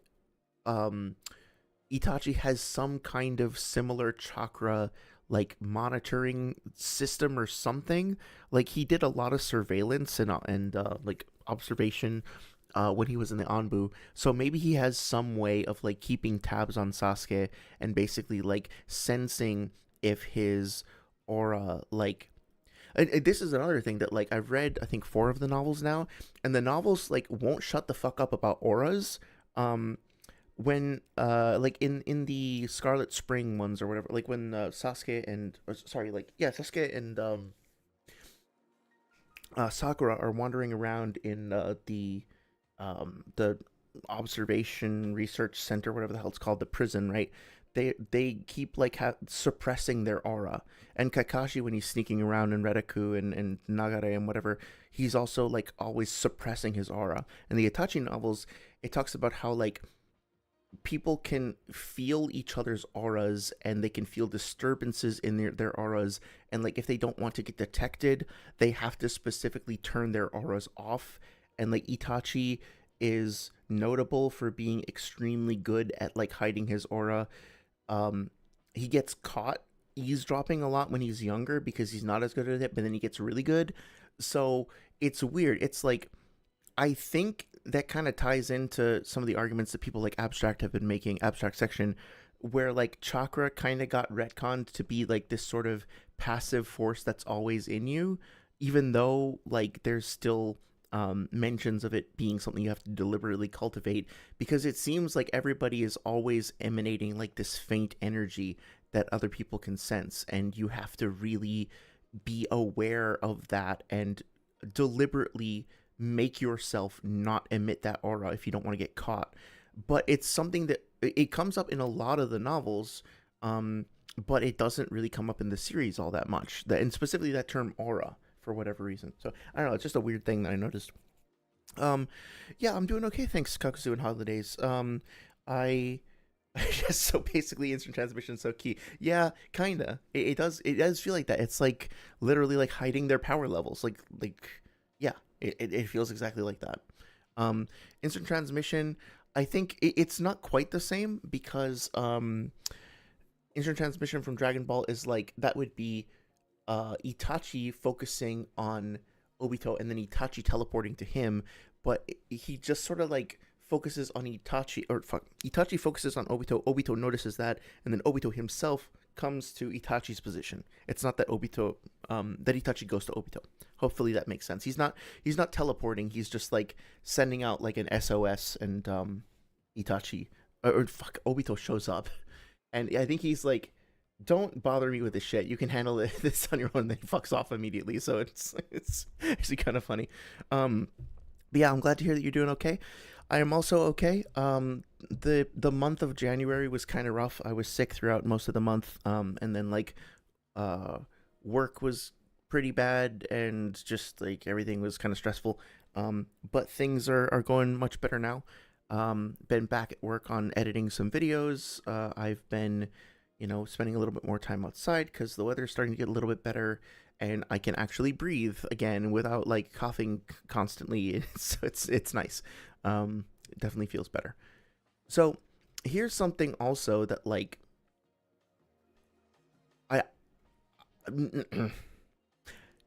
Itachi has some kind of similar chakra like monitoring system or something. Like, he did a lot of surveillance and like observation when he was in the Anbu. So maybe he has some way of like keeping tabs on Sasuke and basically like sensing if his aura, like, And this is another thing that like I've read I think four of the novels now, and the novels like won't shut the fuck up about auras. Um, when like in the Scarlet Spring ones or whatever, like when Sasuke and or, sorry like yeah Sasuke and Sakura are wandering around in the observation research center, whatever the hell it's called, the prison, right? They keep like suppressing their aura, and Kakashi when he's sneaking around in Retaku and Nagare and whatever, he's also like always suppressing his aura. In the Itachi novels, it talks about how like people can feel each other's auras and they can feel disturbances in their auras, and like if they don't want to get detected they have to specifically turn their auras off. And like Itachi is notable for being extremely good at like hiding his aura. um he gets caught eavesdropping a lot when he's younger because he's not as good at it, but then he gets really good. So it's weird. It's like I think that kind of ties into some of the arguments that people like Abstract have been making, Abstract section, where like chakra kind of got retconned to be like this sort of passive force that's always in you, even though like there's still mentions of it being something you have to deliberately cultivate, because it seems like everybody is always emanating like this faint energy that other people can sense, and you have to really be aware of that and deliberately make yourself not emit that aura if you don't want to get caught. But it's something that it comes up in a lot of the novels, um, but it doesn't really come up in the series all that much. And specifically that term aura for whatever reason. So I don't know. It's just a weird thing that I noticed. Um, yeah, I'm doing okay. Thanks, Kakuzu and Holidays. I. Yes, so basically instant transmission is so key. Yeah, kinda. It does feel like that. It's like literally like hiding their power levels. Like yeah, it feels exactly like that. Um, Instant transmission, I think it's not quite the same because instant transmission from Dragon Ball is like that would be Itachi focusing on Obito and then Itachi teleporting to him, but he just sort of like focuses on Itachi, or fuck, Itachi focuses on Obito. Obito notices that, and then Obito himself comes to Itachi's position. It's not that Obito, that Itachi goes to Obito. Hopefully that makes sense. He's not teleporting. He's just like sending out like an SOS, and Itachi or fuck Obito shows up, and I think he's like, "Don't bother me with this shit. You can handle this on your own." And then he fucks off immediately. So it's actually kind of funny. But yeah, I'm glad to hear that you're doing okay. I am also okay. The month of January was kind of rough. I was sick throughout most of the month. And then like, uh, work was pretty bad, and just like everything was kind of stressful. But things are going much better now. Been back at work on editing some videos. I've been, spending a little bit more time outside because the weather's starting to get a little bit better, and I can actually breathe again without like coughing constantly. So it's nice. It definitely feels better. So here's something also that like I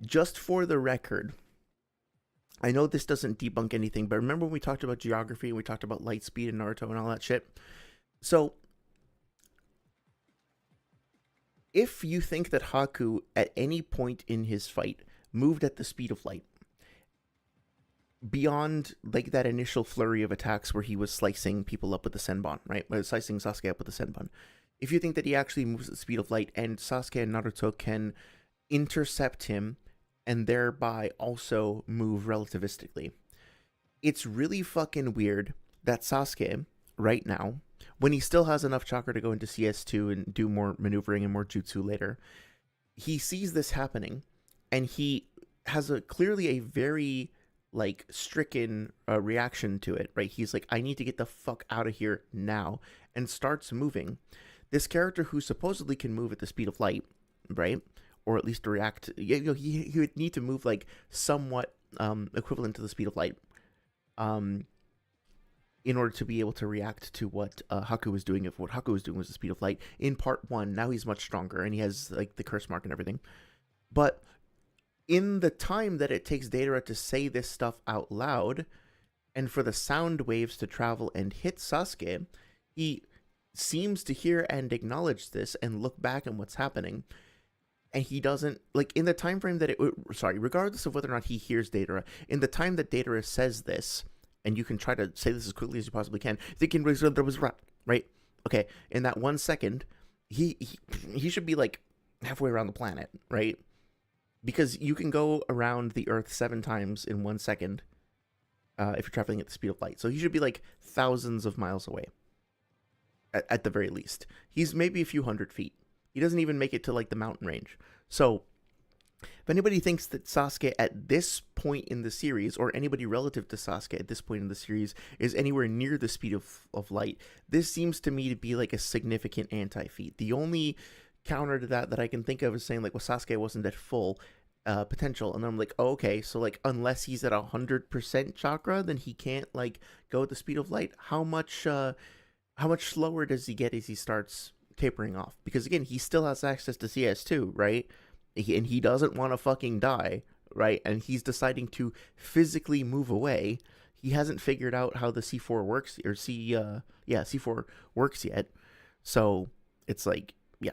just for the record, I know this doesn't debunk anything, but remember when we talked about geography and we talked about light speed and Naruto and all that shit? So if you think that Haku at any point in his fight moved at the speed of light, beyond like that initial flurry of attacks where he was slicing people up with the Senbon, right? Slicing Sasuke up with the Senbon. If you think that he actually moves at the speed of light and Sasuke and Naruto can intercept him and thereby also move relativistically, it's really fucking weird that Sasuke, right now, when he still has enough chakra to go into CS2 and do more maneuvering and more jutsu later, he sees this happening and he has clearly a very like stricken reaction to it, right? He's like, I need to get the fuck out of here now, and starts moving. This character who supposedly can move at the speed of light, right? Or at least react, he would need to move like somewhat equivalent to the speed of light in order to be able to react to what Haku was doing. If what Haku was doing was the speed of light in part one, now he's much stronger and he has like the curse mark and everything. But in the time that it takes Deidara to say this stuff out loud, and for the sound waves to travel and hit Sasuke, he seems to hear and acknowledge this and look back at what's happening. and he doesn't, like, in the time frame that sorry, regardless of whether or not he hears Deidara, in the time that Deidara says this, and you can try to say this as quickly as you possibly can, thinking there was right. Okay, in that 1 second, he, he he should be like halfway around the planet, right? Because you can go around the Earth 7 times in 1 second, if you're traveling at the speed of light. So he should be like thousands of miles away, at the very least. He's maybe a few hundred feet. He doesn't even make it to like the mountain range. So if anybody thinks that Sasuke at this point in the series, or anybody relative to Sasuke at this point in the series, is anywhere near the speed of light, this seems to me to be like a significant anti-feat. The only counter to that I can think of is saying like, well, Sasuke wasn't at full potential, and then I'm like, oh, okay, so like unless he's at 100% chakra, then he can't like go at the speed of light. How much slower does he get as he starts tapering off? Because again, he still has access to CS2, right? And he doesn't want to fucking die, right? And he's deciding to physically move away. He hasn't figured out how the C4 works, or C4 works yet. So it's like, yeah.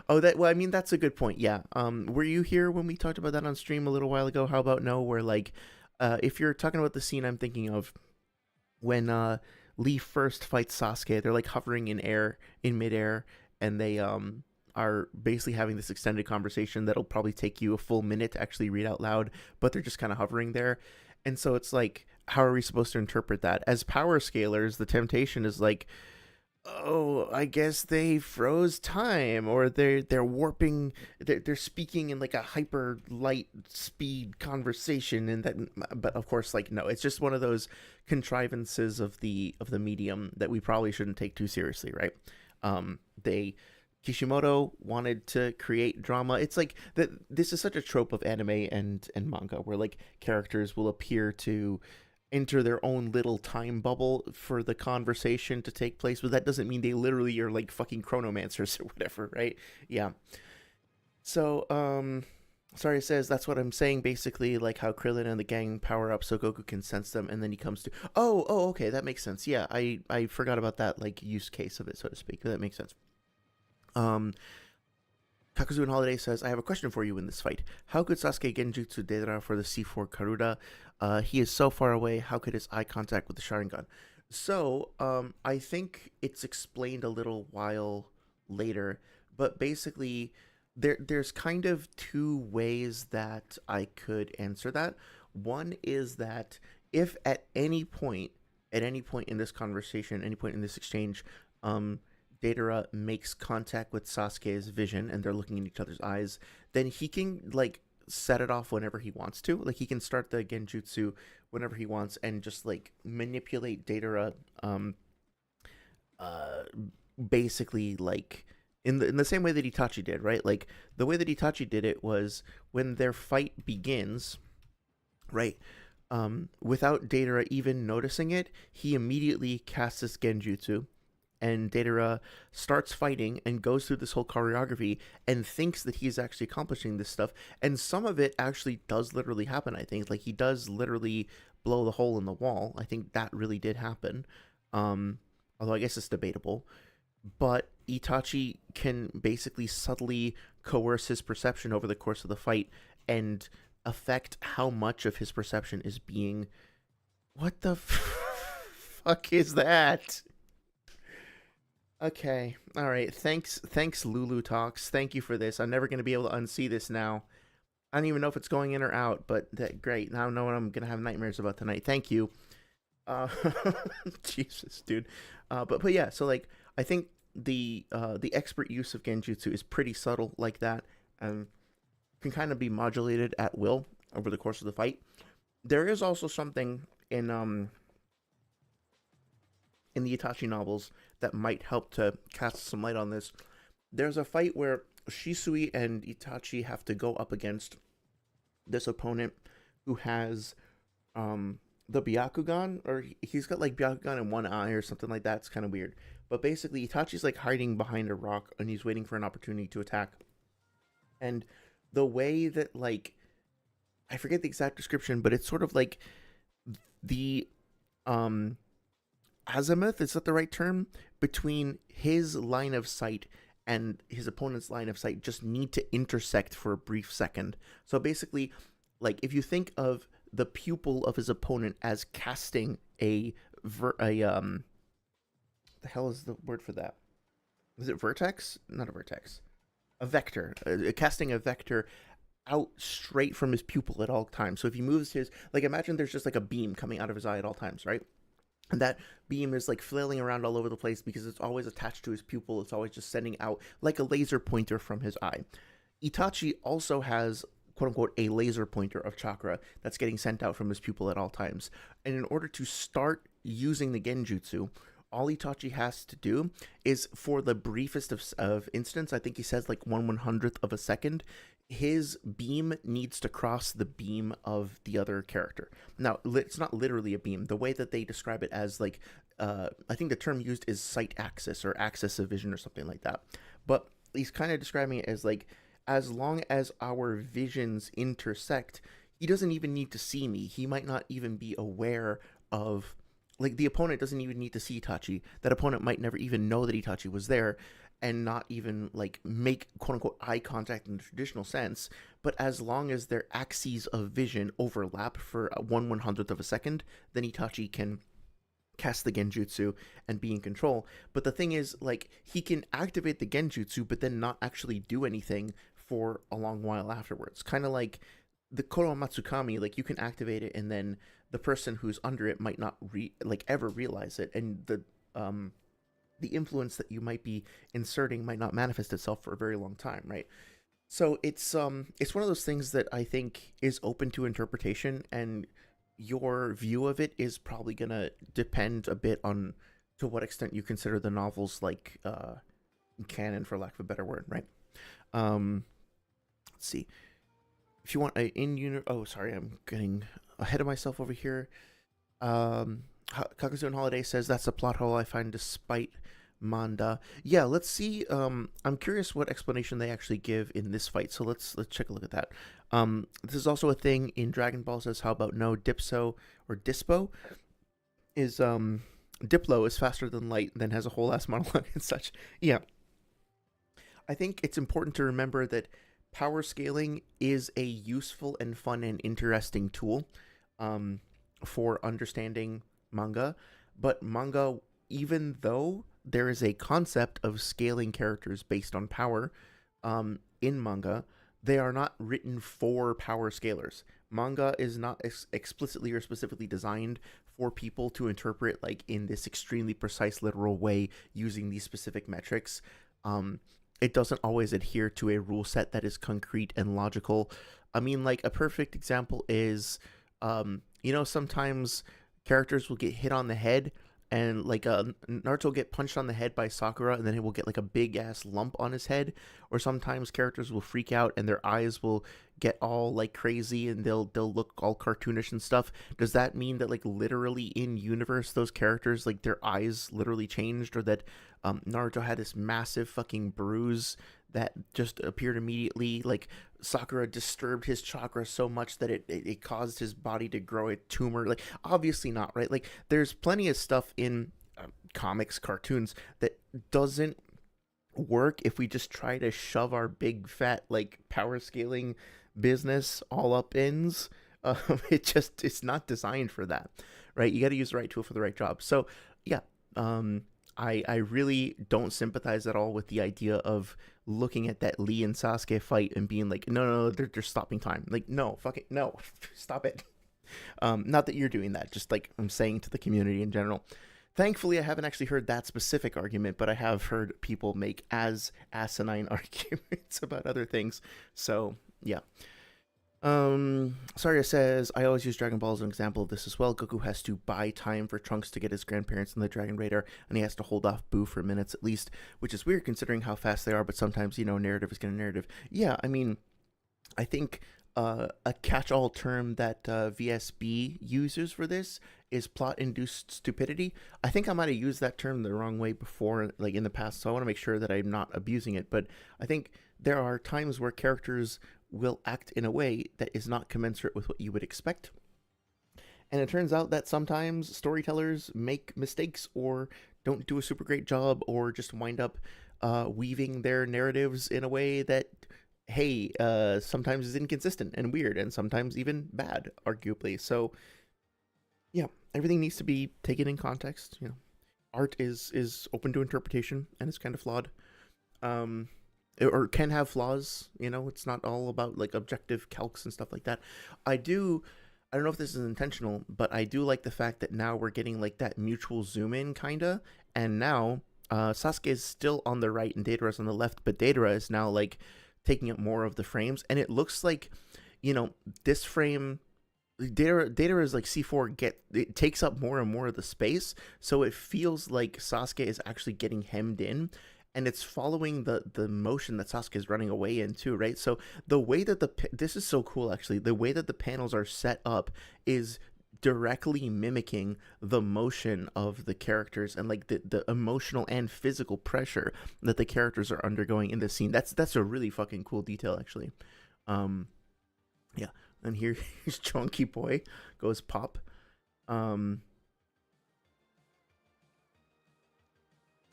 Oh, well, I mean, that's a good point. Yeah. Were you here when we talked about that on stream a little while ago? How about no? Where like, if you're talking about the scene I'm thinking of, when Lee first fights Sasuke, they're like hovering in midair, and they are basically having this extended conversation that'll probably take you a full minute to actually read out loud, but they're just kind of hovering there. And so it's like, how are we supposed to interpret that? As power scalers, the temptation is like, oh, I guess they froze time, or they're warping, they're speaking in like a hyper light speed conversation, and that. But of course, like, no, it's just one of those contrivances of the medium that we probably shouldn't take too seriously, right? They Kishimoto wanted to create drama. It's like that. This is such a trope of anime and manga, where like characters will appear to enter their own little time bubble for the conversation to take place, but that doesn't mean they literally are like fucking chronomancers or whatever, right? Yeah. So, sorry, it says that's what I'm saying, basically, like how Krillin and the gang power up so Goku can sense them, and then he comes to, oh, okay, that makes sense. Yeah, I forgot about that, like, use case of it, so to speak. That makes sense. Kakuzu and Holiday says, I have a question for you in this fight. How could Sasuke Genjutsu Deidara for the C4 Karuda? He is so far away. How could his eye contact with the Sharingan? So, I think it's explained a little while later, but basically, there's kind of two ways that I could answer that. One is that if at any point in this conversation, any point in this exchange, Deidara makes contact with Sasuke's vision and they're looking in each other's eyes, then he can like set it off whenever he wants to. Like he can start the genjutsu whenever he wants and just like manipulate Deidara, basically like in the same way that Itachi did, right? Like the way that Itachi did it was when their fight begins, right? Without Deidara even noticing it, he immediately casts his genjutsu, and Deidara starts fighting and goes through this whole choreography and thinks that he's actually accomplishing this stuff. And some of it actually does literally happen, I think. Like, he does literally blow the hole in the wall. I think that really did happen. Although I guess it's debatable. But Itachi can basically subtly coerce his perception over the course of the fight and affect how much of his perception is being... What the fuck is that? Okay, all right. Thanks, Lulu Talks. Thank you for this. I'm never gonna be able to unsee this now. I don't even know if it's going in or out, but great. Now I know what I'm gonna have nightmares about tonight. Thank you. Jesus, dude. But yeah. So like, I think the expert use of genjutsu is pretty subtle like that, and can kind of be modulated at will over the course of the fight. There is also something in the Itachi novels that might help to cast some light on this. There's a fight where Shisui and Itachi have to go up against this opponent who has the Byakugan, or he's got like Byakugan in one eye or something like that. It's kind of weird. But basically, Itachi's like hiding behind a rock and he's waiting for an opportunity to attack. And the way that, like, I forget the exact description, but it's sort of like the azimuth, is that the right term, between his line of sight and his opponent's line of sight just need to intersect for a brief second. So basically, like if you think of the pupil of his opponent as casting the hell is the word for that? Is it vertex? Not a vertex. A vector. Casting a vector out straight from his pupil at all times. So if he moves his, like imagine there's just like a beam coming out of his eye at all times, right? And that beam is like flailing around all over the place because it's always attached to his pupil. It's always just sending out like a laser pointer from his eye. Itachi also has, quote unquote, a laser pointer of chakra that's getting sent out from his pupil at all times. And in order to start using the genjutsu, all Itachi has to do is, for the briefest of instance, I think he says like 1/100th of a second, his beam needs to cross the beam of the other character. Now, it's not literally a beam. The way that they describe it as like, I think the term used is sight axis or axis of vision or something like that. But he's kind of describing it as like, as long as our visions intersect, he doesn't even need to see me. He might not even be aware of, like, the opponent doesn't even need to see Itachi. That opponent might never even know that Itachi was there and not even, like, make, quote-unquote, eye contact in the traditional sense. But as long as their axes of vision overlap for 1/100th of a second, then Itachi can cast the genjutsu and be in control. But the thing is, like, he can activate the genjutsu but then not actually do anything for a long while afterwards. Kind of like the Koro Matsukami, like, you can activate it and then the person who's under it might not ever realize it, and the influence that you might be inserting might not manifest itself for a very long time, right? So it's one of those things that I think is open to interpretation, and your view of it is probably gonna depend a bit on to what extent you consider the novels like canon, for lack of a better word, right? Let's see. If you want a oh, sorry, I'm getting ahead of myself over here. Kakuzu and Holiday says that's a plot hole I find despite Manda. Yeah, let's see. I'm curious what explanation they actually give in this fight. So let's check a look at that. This is also a thing in Dragon Ball. Says, how about no Dipso or Dispo is Diplo is faster than light, then has a whole ass monologue and such. Yeah, I think it's important to remember that power scaling is a useful and fun and interesting tool for understanding manga. But manga, even though there is a concept of scaling characters based on power in manga, they are not written for power scalers. Manga is not explicitly or specifically designed for people to interpret like in this extremely precise literal way using these specific metrics. It doesn't always adhere to a rule set that is concrete and logical. I mean, like, a perfect example is, sometimes characters will get hit on the head, and like Naruto will get punched on the head by Sakura, and then he will get like a big ass lump on his head. Or sometimes characters will freak out and their eyes will get all like crazy and they'll look all cartoonish and stuff. Does that mean that like literally in universe those characters, like, their eyes literally changed, or that Naruto had this massive fucking bruise that just appeared immediately? Like, Sakura disturbed his chakra so much that it caused his body to grow a tumor? Like, obviously not, right? Like, there's plenty of stuff in comics, cartoons that doesn't work if we just try to shove our big fat like power scaling business all up ins. It's not designed for that, right? You got to use the right tool for the right job. So yeah, I really don't sympathize at all with the idea of looking at that Lee and Sasuke fight and being like, no, they're stopping time. Like, no, fucking no, stop it. Not that you're doing that, just like I'm saying to the community in general. Thankfully, I haven't actually heard that specific argument, but I have heard people make as asinine arguments about other things. So yeah. Saria says, I always use Dragon Ball as an example of this as well. Goku has to buy time for Trunks to get his grandparents in the Dragon Raider, and he has to hold off Boo for minutes at least, which is weird considering how fast they are, but sometimes, narrative is gonna narrative. Yeah, I mean, I think a catch-all term that VSB uses for this is plot-induced stupidity. I think I might have used that term the wrong way before, like in the past, so I want to make sure that I'm not abusing it. But I think there are times where characters will act in a way that is not commensurate with what you would expect. And it turns out that sometimes storytellers make mistakes or don't do a super great job or just wind up weaving their narratives in a way that, hey, sometimes is inconsistent and weird, and sometimes even bad, arguably. So yeah, everything needs to be taken in context. Art is open to interpretation and it's kind of flawed. Um, or can have flaws. It's not all about like objective calcs and stuff like that. I do. I don't know if this is intentional, but I do like the fact that now we're getting like that mutual zoom in kinda, and now Sasuke is still on the right and Deidara is on the left, but Deidara is now like taking up more of the frames, and it looks like, this frame. Data is like C4 it takes up more and more of the space, so it feels like Sasuke is actually getting hemmed in, and it's following the motion that Sasuke is running away in too, right? So the way that this is so cool actually. The way that the panels are set up is directly mimicking the motion of the characters and like the emotional and physical pressure that the characters are undergoing in the scene. That's a really fucking cool detail actually. Yeah. And here's Chunky Boy goes pop.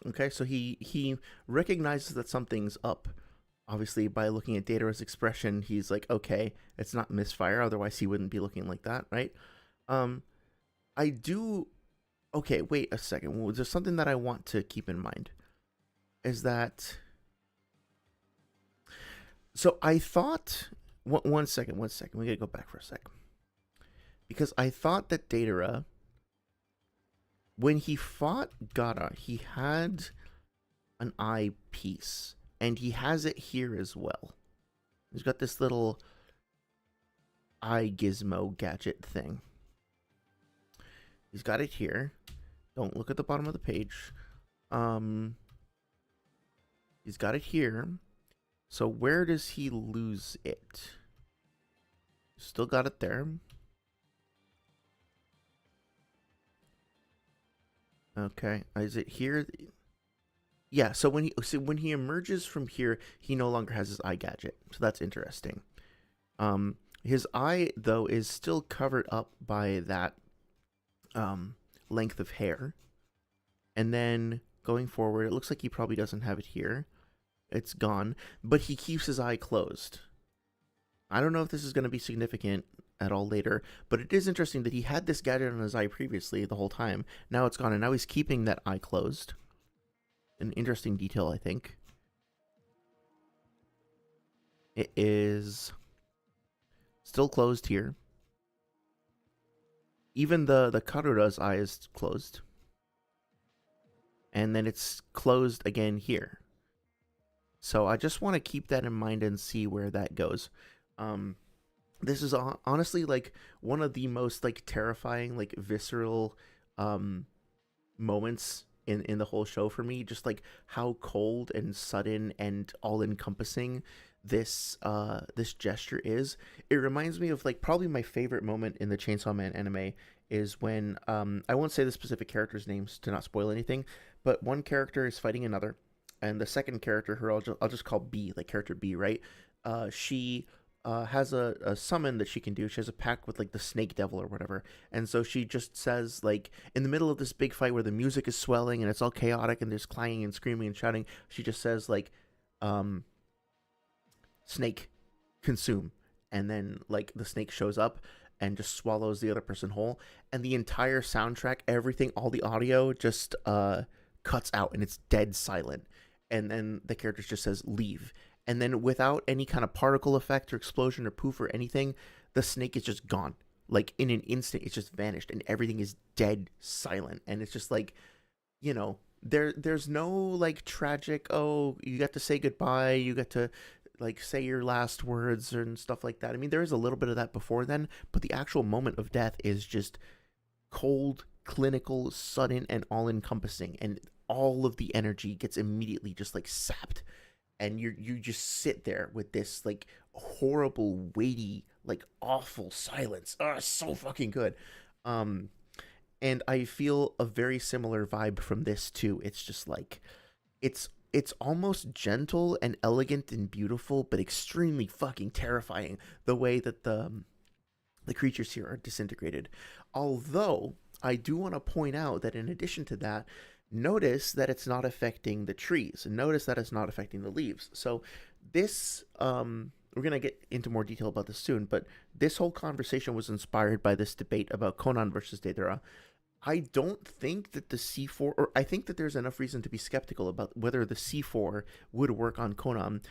Okay, so he recognizes that something's up. Obviously, by looking at Datara's expression, he's like, okay, it's not misfire. Otherwise, he wouldn't be looking like that, right? I do. Okay, wait a second. Well, there's something that I want to keep in mind. Is that. So I thought. One second. We gotta go back for a second. Because I thought that Deidara, when he fought Gara, he had an eye piece. And he has it here as well. He's got this little eye gizmo gadget thing. He's got it here. Don't look at the bottom of the page. He's got it here. So where does he lose it? Still got it there. Okay, is it here? Yeah, so when he emerges from here, he no longer has his eye gadget. So that's interesting. His eye though is still covered up by that length of hair. And then going forward, it looks like he probably doesn't have it here. It's gone, but he keeps his eye closed. I don't know if this is going to be significant at all later, but it is interesting that he had this gadget on his eye previously the whole time. Now it's gone, and now he's keeping that eye closed. An interesting detail, I think. It is still closed here. Even the Karura's eye is closed. And then it's closed again here. So I just want to keep that in mind and see where that goes. This is honestly like one of the most like terrifying, like visceral moments in the whole show for me. Just like how cold and sudden and all encompassing this gesture is. It reminds me of like probably my favorite moment in the Chainsaw Man anime is when I won't say the specific characters' names to not spoil anything, but one character is fighting another, and the second character, her I'll just call B, like character B, right? She has a summon that she can do. She has a pact with like the snake devil or whatever, and so she just says like in the middle of this big fight where the music is swelling and it's all chaotic and there's clanging and screaming and shouting, she just says like snake consume, and then like the snake shows up and just swallows the other person whole, and the entire soundtrack, everything, all the audio just cuts out and it's dead silent, and then the character just says leave, and then without any kind of particle effect or explosion or poof or anything, the snake is just gone. Like in an instant it's just vanished and everything is dead silent, and it's just like, there's no like tragic, oh, you got to say goodbye, you got to like say your last words and stuff like that. I mean, there is a little bit of that before then, but the actual moment of death is just cold, clinical, sudden, and all encompassing, and all of the energy gets immediately just like sapped, and you just sit there with this like horrible, weighty, like awful silence. Oh, so fucking good. And I feel a very similar vibe from this too. It's just like it's almost gentle and elegant and beautiful, but extremely fucking terrifying the way that the creatures here are disintegrated. Although I do want to point out that in addition to that, notice that it's not affecting the trees. Notice that it's not affecting the leaves. So this, we're going to get into more detail about this soon, but this whole conversation was inspired by this debate about Conan versus Deidara. I don't think that the C4, or I think that there's enough reason to be skeptical about whether the C4 would work on Conan,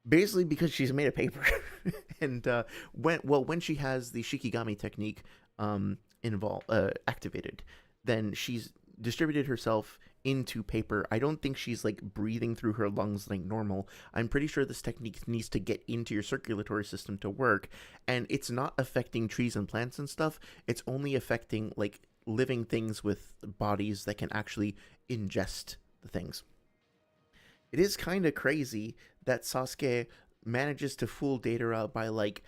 basically because she's made of paper. And when she has the Shikigami technique involved activated, then she's distributed herself into paper. I don't think she's like breathing through her lungs like normal. I'm pretty sure this technique needs to get into your circulatory system to work, and it's not affecting trees and plants and stuff. It's only affecting like living things with bodies that can actually ingest the things. It is kind of crazy that Sasuke manages to fool Deidara by like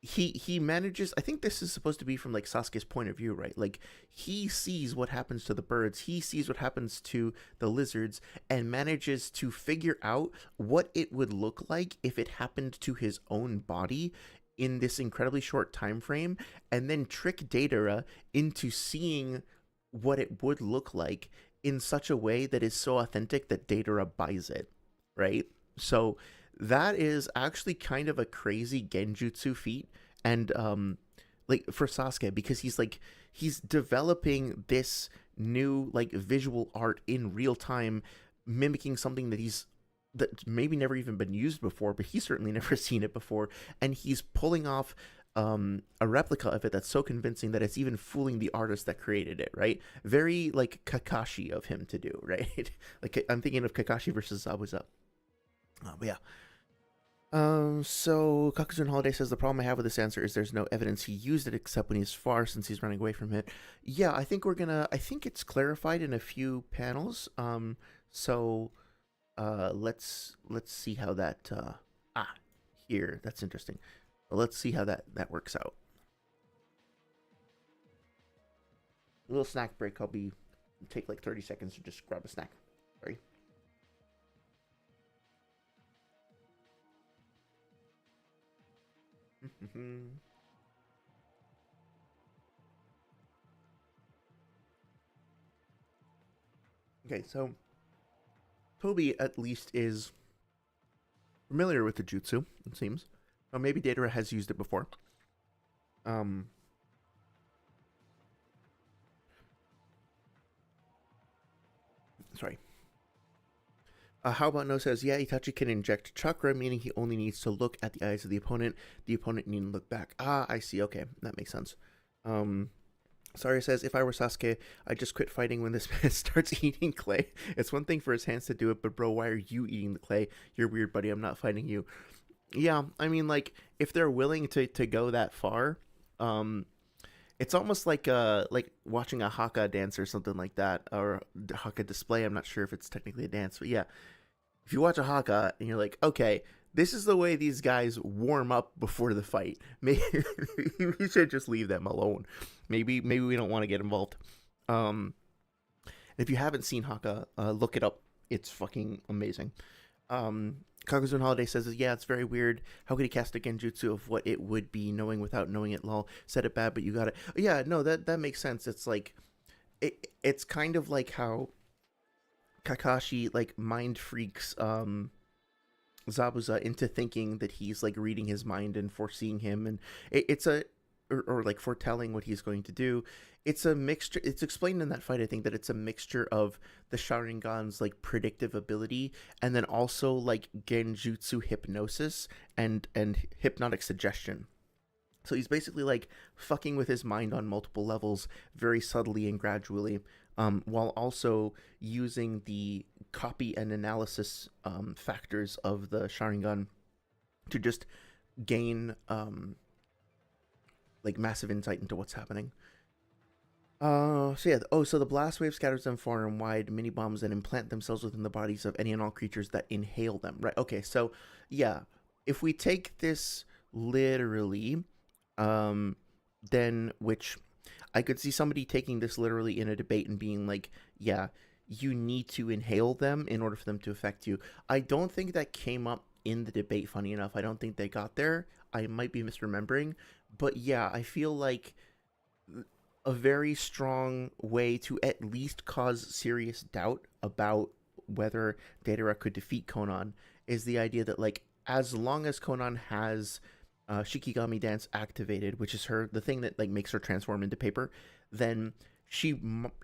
he manages. I think this is supposed to be from like Sasuke's point of view, right? Like he sees what happens to the birds, he sees what happens to the lizards, and manages to figure out what it would look like if it happened to his own body in this incredibly short time frame, and then trick Deidara into seeing what it would look like in such a way that is so authentic that Deidara buys it, right? So that is actually kind of a crazy genjutsu feat, and like for Sasuke, because he's developing this new like visual art in real time, mimicking something that maybe never even been used before, but he's certainly never seen it before, and he's pulling off a replica of it that's so convincing that it's even fooling the artist that created it, right? Very like Kakashi of him to do, right? Like I'm thinking of Kakashi versus Zabuza. But yeah. So Kakuzun Holiday says the problem I have with this answer is there's no evidence he used it except when he's far, since he's running away from it. Yeah, I think I think it's clarified in a few panels. So let's see how that here, that's interesting. Let's see how that works out. A little snack break. Take like 30 seconds to just grab a snack. Sorry. Okay, so Toby at least is familiar with the jutsu, it seems. Or maybe Deidara has used it before. Sorry. How about No says, yeah, Itachi can inject chakra, meaning he only needs to look at the eyes of the opponent. The opponent needn't look back. Ah, I see. Okay, that makes sense. Sorry says, if I were Sasuke, I'd just quit fighting when this man starts eating clay. It's one thing for his hands to do it, but bro, why are you eating the clay? You're weird, buddy. I'm not fighting you. Yeah, I mean, like, if they're willing to go that far, it's almost like watching a haka dance or something like that, or haka display. I'm not sure if it's technically a dance, but yeah, if you watch a haka and you're like, okay, this is the way these guys warm up before the fight, maybe we should just leave them alone. Maybe we don't want to get involved. If you haven't seen haka, look it up. It's fucking amazing. Kakuzun Holiday says, yeah, it's very weird. How could he cast a genjutsu of what it would be knowing without knowing it? Lol. Said it bad, but you got it. Yeah, no, that makes sense. It's like, it's kind of like how Kakashi like mind freaks Zabuza into thinking that he's like reading his mind and foreseeing him, and it's a or like foretelling what he's going to do. It's a mixture. It's explained in that fight, I think, that it's a mixture of the Sharingan's like predictive ability, and then also like genjutsu hypnosis and hypnotic suggestion. So he's basically like fucking with his mind on multiple levels, very subtly and gradually, while also using the copy and analysis factors of the Sharingan to just gain like massive insight into what's happening. So yeah. Oh, so the blast wave scatters them far and wide. Mini bombs that implant themselves within the bodies of any and all creatures that inhale them. Right. Okay. So yeah, if we take this literally, then which I could see somebody taking this literally in a debate and being like, yeah, you need to inhale them in order for them to affect you. I don't think that came up in the debate, funny enough. I don't think they got there. I might be misremembering. But yeah, I feel like a very strong way to at least cause serious doubt about whether Deidara could defeat Konan is the idea that, like, as long as Konan has Shikigami dance activated, which is the thing that like makes her transform into paper, then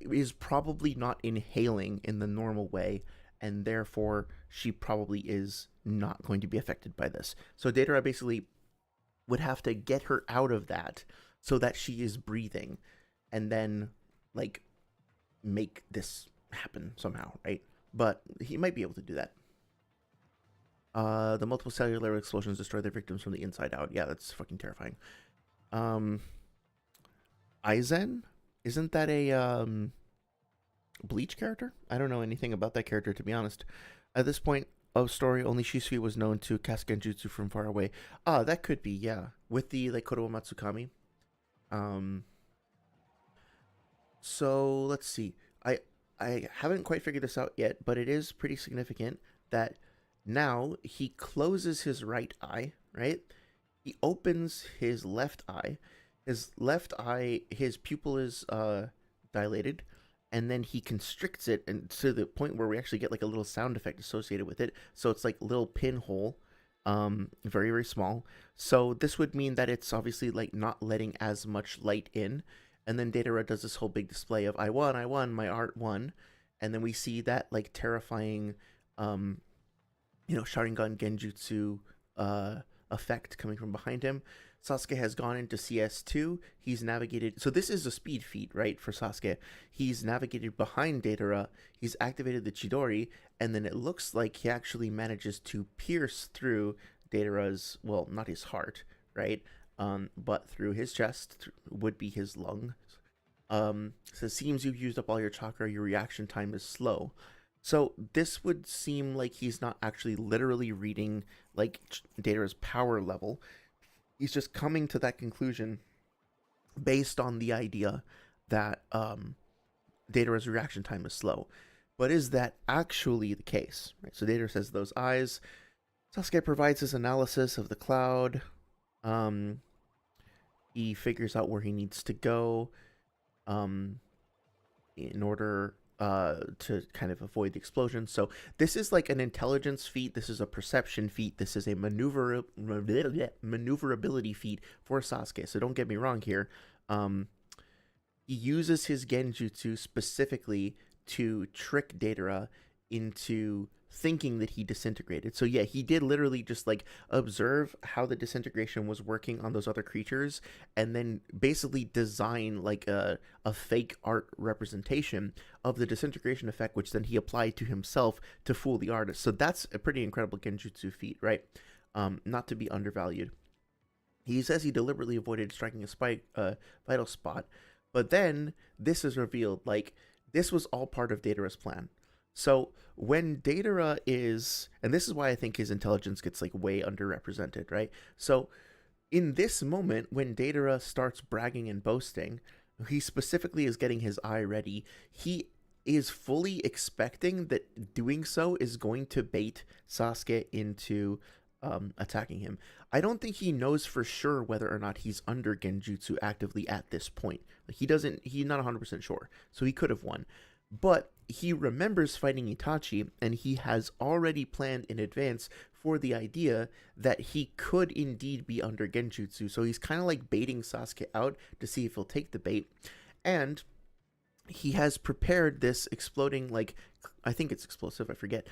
is probably not inhaling in the normal way, and therefore she probably is not going to be affected by this. So Deidara basically would have to get her out of that so that she is breathing, and then like make this happen somehow, right? But he might be able to do that. The multiple cellular explosions destroy their victims from the inside out. Yeah, that's fucking terrifying. Um, Aizen? Isn't that a Bleach character? I don't know anything about that character, to be honest. At this point of story, only Shisui was known to cast genjutsu from far away. Ah, that could be, yeah. With the like Korowa Matsukami. So let's see. I haven't quite figured this out yet, but it is pretty significant that now he closes his right eye, right? He opens his left eye. His left eye, his pupil is dilated, and then he constricts it, and to the point where we actually get like a little sound effect associated with it. So it's like a little pinhole, very very small. So this would mean that it's obviously like not letting as much light in. And then Deidara does this whole big display of I won, my art won, and then we see that like terrifying, Sharingan Genjutsu effect coming from behind him. Sasuke has gone into CS2. He's navigated. So this is a speed feat, right, for Sasuke. He's navigated behind Deidara. He's activated the Chidori, and then it looks like he actually manages to pierce through Deidara's, well, not his heart, right, but through his chest, would be his lungs. So it seems you've used up all your chakra. Your reaction time is slow. So this would seem like he's not actually literally reading like Deidara's power level. He's just coming to that conclusion based on the idea that Deidara's reaction time is slow. But is that actually the case? Right. So Deidara says those eyes. Sasuke provides his analysis of the cloud. He figures out where he needs to go in order to kind of avoid the explosion. So this is like an intelligence feat. This is a perception feat. This is a maneuverability feat for Sasuke. So don't get me wrong here. He uses his genjutsu specifically to trick Deidara into thinking that he disintegrated. So yeah, he did literally just like observe how the disintegration was working on those other creatures, and then basically design like a fake art representation of the disintegration effect, which then he applied to himself to fool the artist. So that's a pretty incredible genjutsu feat, right? Not to be undervalued. He says he deliberately avoided striking a vital spot, but then this is revealed like this was all part of Deidara's plan. So when Deidara is, and this is why I think his intelligence gets like way underrepresented, right? So in this moment, when Deidara starts bragging and boasting, he specifically is getting his eye ready. He is fully expecting that doing so is going to bait Sasuke into attacking him. I don't think he knows for sure whether or not he's under Genjutsu actively at this point. Like he's not 100% sure. So he could have won. But he remembers fighting Itachi, and he has already planned in advance for the idea that he could indeed be under Genjutsu. So he's kind of like baiting Sasuke out to see if he'll take the bait. And he has prepared this exploding, like, I think it's explosive, I forget.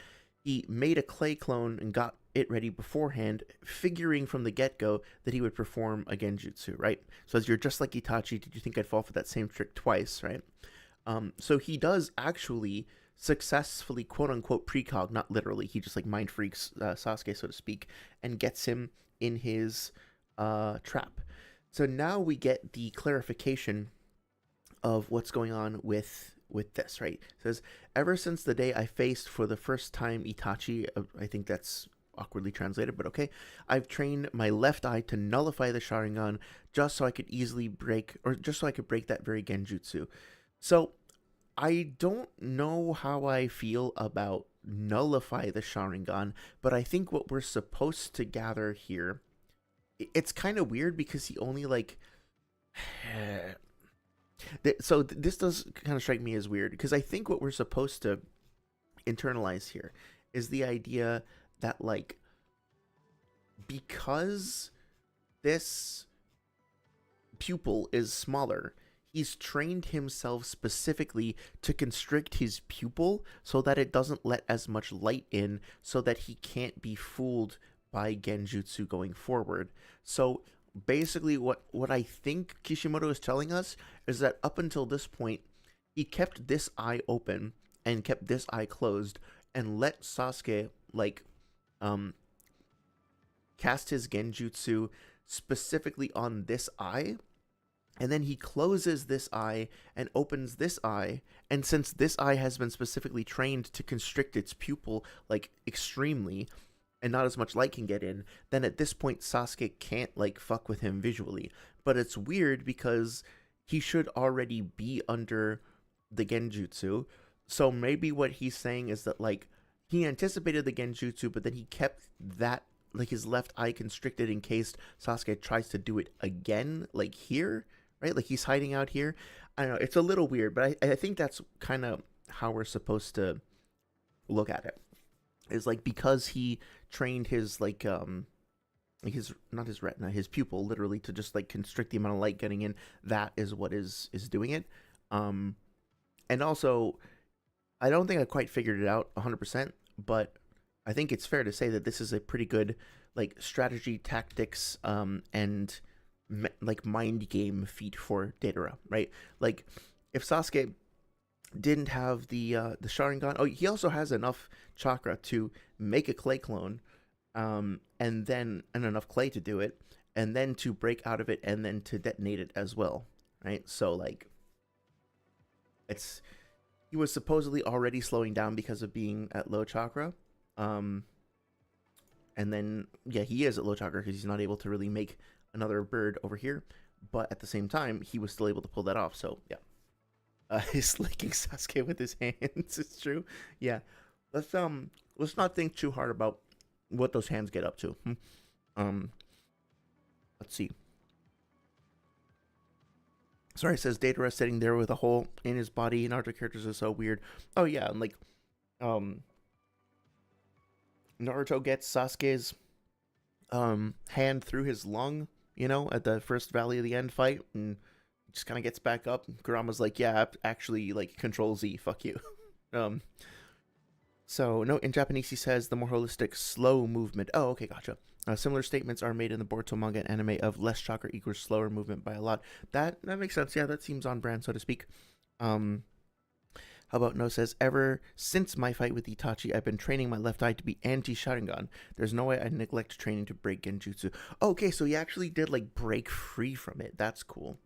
He made a clay clone and got it ready beforehand, figuring from the get-go that he would perform a Genjutsu, right? So as you're just like Itachi, did you think I'd fall for that same trick twice, right? So he does actually successfully, quote unquote, precog, not literally. He just like mind freaks Sasuke, so to speak, and gets him in his trap. So now we get the clarification of what's going on with this, right? It says, ever since the day I faced for the first time Itachi, I think that's awkwardly translated, but okay, I've trained my left eye to nullify the Sharingan just so I could easily break, or just so I could break that very Genjutsu. So I don't know how I feel about nullify the Sharingan, but I think what we're supposed to gather here, it's kind of weird because he only like This does kind of strike me as weird because I think what we're supposed to internalize here is the idea that like because this pupil is smaller, he's trained himself specifically to constrict his pupil so that it doesn't let as much light in so that he can't be fooled by genjutsu going forward. So basically what I think Kishimoto is telling us is that up until this point, he kept this eye open and kept this eye closed and let Sasuke like um cast his genjutsu specifically on this eye, and then he closes this eye and opens this eye, and since this eye has been specifically trained to constrict its pupil like extremely and not as much light can get in, then at this point Sasuke can't like fuck with him visually. But it's weird because he should already be under the genjutsu. So maybe what he's saying is that like he anticipated the genjutsu, but then he kept that like his left eye constricted in case Sasuke tries to do it again, like here, right? Like he's hiding out here. I don't know. It's a little weird, but I think that's kind of how we're supposed to look at it. Is like because he trained his like his not his retina, his pupil literally to just like constrict the amount of light getting in. That is what is doing it. And also, I don't think I quite figured it out 100%, but I think it's fair to say that this is a pretty good like strategy, tactics, and like mind game feat for Deidara, right? Like if Sasuke didn't have the Sharingan, oh, he also has enough chakra to make a clay clone, and enough clay to do it, and then to break out of it, and then to detonate it as well, right? So like, he was supposedly already slowing down because of being at low chakra. And then, yeah, he is at low chakra because he's not able to really make another bird over here. But at the same time, he was still able to pull that off. So, yeah. He's licking Sasuke with his hands. It's true. Yeah. Let's not think too hard about what those hands get up to. Let's see. Sorry, it says Deidara sitting there with a hole in his body. Naruto characters are so weird. Oh, yeah. And, like, Naruto gets Sasuke's hand through his lung, you know, at the first Valley of the End fight, and just kind of gets back up. Kurama's like, yeah, actually, like, Control Z, fuck you. So, no, in Japanese he says the more holistic, slow movement. Oh, okay, gotcha. Similar statements are made in the Boruto manga and anime of less chakra equals slower movement by a lot. That makes sense. Yeah, that seems on brand, so to speak. How about No says, ever since my fight with Itachi, I've been training my left eye to be anti-Sharingan. There's no way I neglect training to break genjutsu. Okay, so he actually did, like, break free from it. That's cool.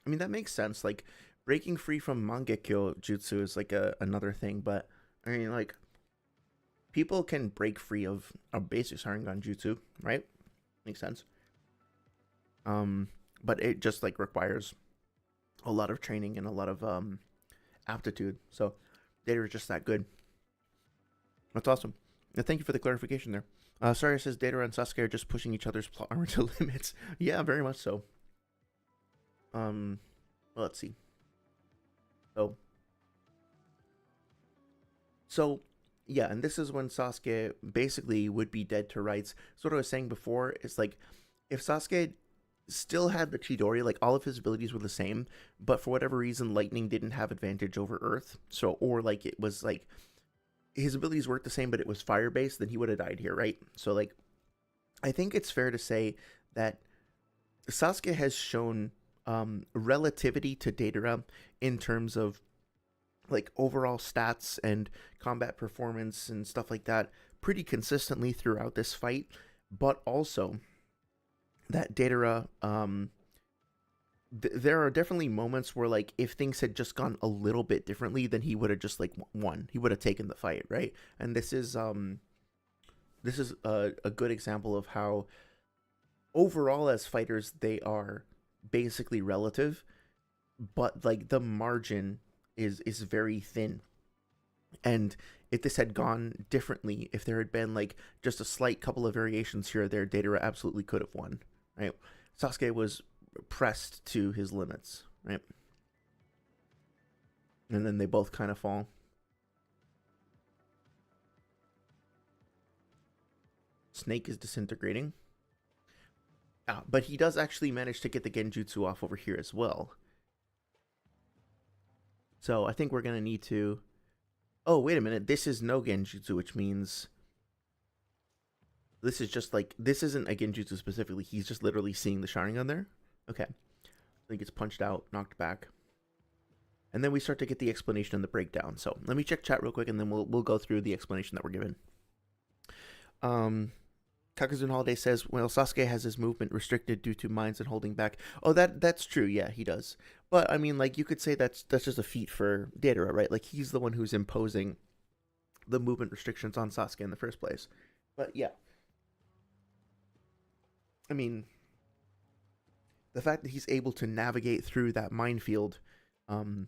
I mean, that makes sense. Like, breaking free from Mangekyo jutsu is, like, another thing. But, I mean, like, people can break free of a basic Sharingan jutsu, right? Makes sense. But it just, like, requires a lot of training and a lot of, aptitude. So Deidara is just that good. That's awesome. And thank you for the clarification there. Sorry, says Deidara and Sasuke are just pushing each other's plot armor to limits. Yeah, very much so. Well, let's see. So yeah, and this is when Sasuke basically would be dead to rights. So what I was saying before is like, if Sasuke still had the Chidori, like all of his abilities were the same, but for whatever reason lightning didn't have advantage over earth, so, or like it was like his abilities weren't the same but it was fire based, then he would have died here, right? So like, I think it's fair to say that Sasuke has shown relativity to Deidara in terms of like overall stats and combat performance and stuff like that pretty consistently throughout this fight, but also that Deidara, there are definitely moments where like if things had just gone a little bit differently, then he would have just like won. He would have taken the fight, right? And this is a good example of how overall as fighters they are basically relative, but like the margin is very thin. And if this had gone differently, if there had been like just a slight couple of variations here or there, Deidara absolutely could have won, right? Sasuke was pressed to his limits, right? And then they both kind of fall. Snake is disintegrating. But he does actually manage to get the genjutsu off over here as well. So I think we're going to need to... Oh, wait a minute. This is no genjutsu, which means... This is just like... This isn't a genjutsu specifically. He's just literally seeing the Sharingan there. Okay. I think it's punched out, knocked back. And then we start to get the explanation and the breakdown. So let me check chat real quick, and then we'll go through the explanation that we're given. Kakazun Holiday says, well, Sasuke has his movement restricted due to minds and holding back. Oh, that's true. Yeah, he does. But, I mean, like, you could say that's just a feat for Deidara, right? Like, he's the one who's imposing the movement restrictions on Sasuke in the first place. But, yeah. I mean, the fact that he's able to navigate through that minefield and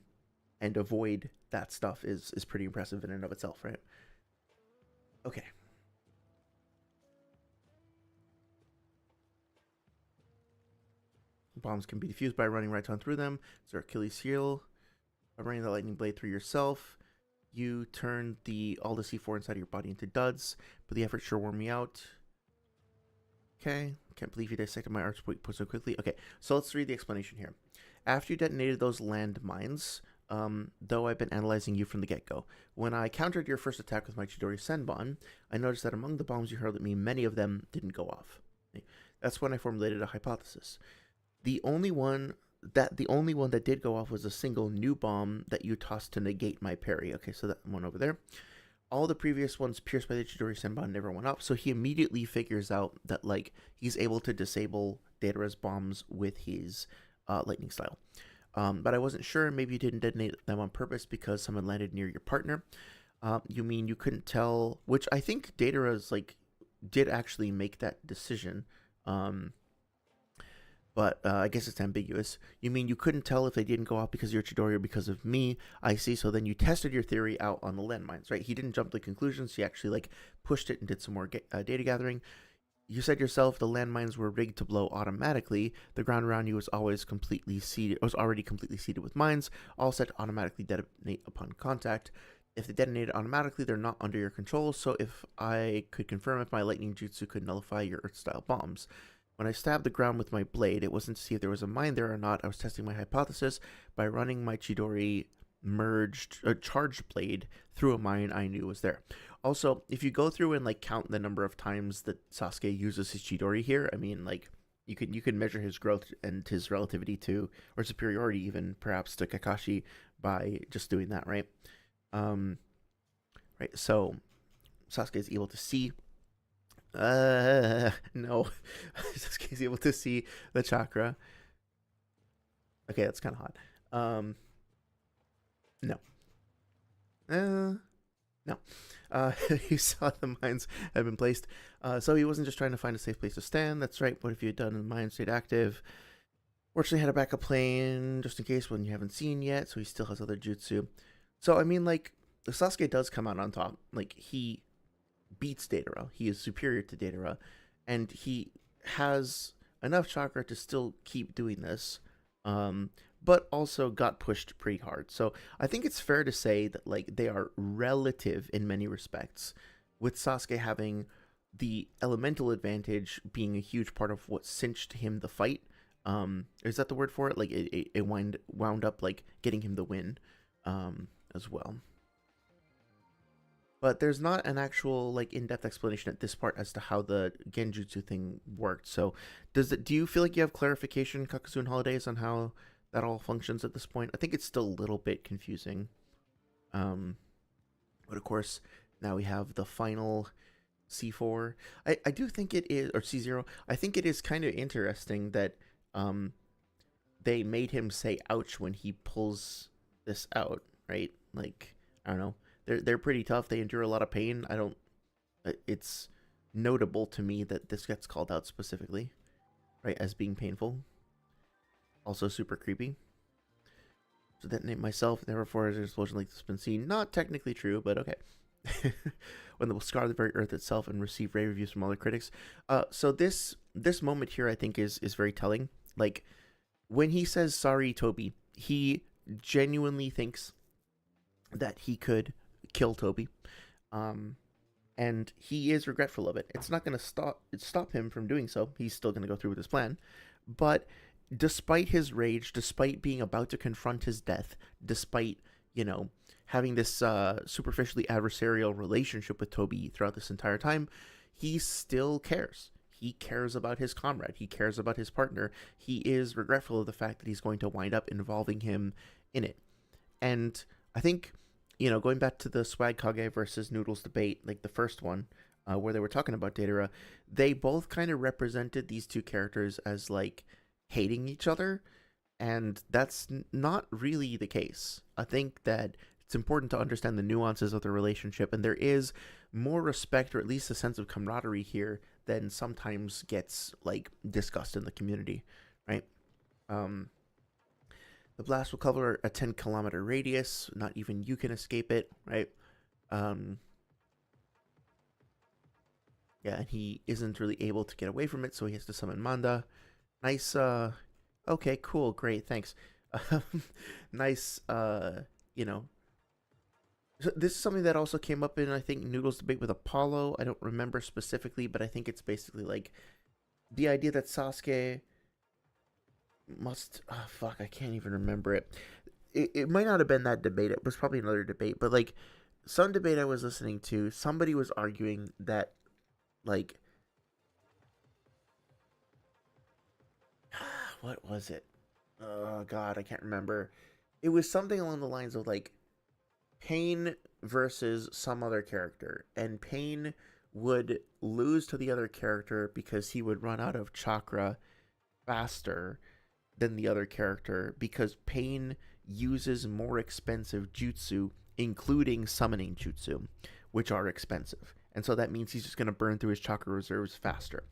avoid that stuff is pretty impressive in and of itself, right? Okay. Bombs can be defused by running right on through them. It's their Achilles heel. By running the lightning blade through yourself, you turn all the C4 inside of your body into duds, but the effort sure wore me out. Okay, can't believe you dissected my arch point so quickly. Okay, so let's read the explanation here. After you detonated those landmines, though I've been analyzing you from the get-go, when I countered your first attack with my Chidori Senbon, I noticed that among the bombs you hurled at me, many of them didn't go off. That's when I formulated a hypothesis. The only one that did go off was a single new bomb that you tossed to negate my parry. Okay, so that one over there. All the previous ones pierced by the Chidori Senbon never went up, so he immediately figures out that, like, he's able to disable Deidara's bombs with his lightning style. But I wasn't sure. Maybe you didn't detonate them on purpose because someone landed near your partner. You mean you couldn't tell? Which I think Deidara's, like, did actually make that decision. But I guess it's ambiguous. You mean you couldn't tell if they didn't go off because of your Chidori or because of me? I see. So then you tested your theory out on the landmines, right? He didn't jump to conclusions. He actually, like, pushed it and did some more data gathering. You said yourself the landmines were rigged to blow automatically. The ground around you was always completely seeded. Was already completely seeded with mines, all set to automatically detonate upon contact. If they detonated automatically, they're not under your control. So if I could confirm if my lightning jutsu could nullify your Earth-style bombs. When I stabbed the ground with my blade, it wasn't to see if there was a mine there or not. I was testing my hypothesis by running my Chidori charged blade through a mine I knew was there. Also, if you go through and, like, count the number of times that Sasuke uses his Chidori here, I mean, like, you can measure his growth and his relativity to, or superiority even, perhaps, to Kakashi by just doing that, right? Right, so Sasuke is able to see... no. Sasuke's able to see the chakra. Okay, that's kind of hot. No. No. He saw the mines had been placed. So he wasn't just trying to find a safe place to stand. That's right. What have you done? The mine stayed active. Fortunately, had a backup plan just in case one you haven't seen yet. So he still has other jutsu. So, I mean, like, Sasuke does come out on top. Like, he beats Deidara. He is superior to Deidara, and he has enough chakra to still keep doing this, but also got pushed pretty hard. So I think it's fair to say that, like, they are relative in many respects, with Sasuke having the elemental advantage being a huge part of what cinched him the fight. Is that the word for it? Like, it wound up, like, getting him the win as well. But there's not an actual, like, in-depth explanation at this part as to how the genjutsu thing worked. So, do you feel like you have clarification, Kakazun Holidays, on how that all functions at this point? I think it's still a little bit confusing. But of course, now we have the final C4. I do think it is, or C0. I think it is kind of interesting that they made him say "ouch" when he pulls this out, right? Like, I don't know. They're pretty tough. They endure a lot of pain. It's notable to me that this gets called out specifically, right, as being painful. Also super creepy. So detonate myself, never before has an explosion like this been seen. Not technically true, but okay. When they will scar the very earth itself and receive rave reviews from other critics. So this moment here, I think, is very telling. Like, when he says, "Sorry, Toby," he genuinely thinks that he could kill Toby. Um, and he is regretful of it. It's not going to stop him from doing so. He's still going to go through with his plan. But despite his rage, despite being about to confront his death, despite, you know, having this superficially adversarial relationship with Toby throughout this entire time, he still cares. He cares about his comrade. He cares about his partner. He is regretful of the fact that he's going to wind up involving him in it. And I think, going back to the Swag Kage versus Noodles debate, like the first one, where they were talking about Deidara, they both kind of represented these two characters as like hating each other, and that's not really the case. I think that it's important to understand the nuances of the relationship, and there is more respect, or at least a sense of camaraderie here, than sometimes gets like discussed in the community, right? Um, the blast will cover a 10-kilometer radius. Not even you can escape it, right? Um, yeah, and he isn't really able to get away from it, so he has to summon Manda. Nice, okay, cool, great, thanks. Nice, you know. So this is something that also came up in, I think, Noodle's debate with Apollo. I don't remember specifically, but I think it's basically like the idea that Sasuke must. Oh, fuck, I can't even remember it. It might not have been that debate. It was probably another debate, but like some debate I was listening to, somebody was arguing that like what was it? Oh god, I can't remember. It was something along the lines of like Pain versus some other character, and Pain would lose to the other character because he would run out of chakra faster than the other character because Pain uses more expensive jutsu, including summoning jutsu, which are expensive. And so that means he's just going to burn through his chakra reserves faster.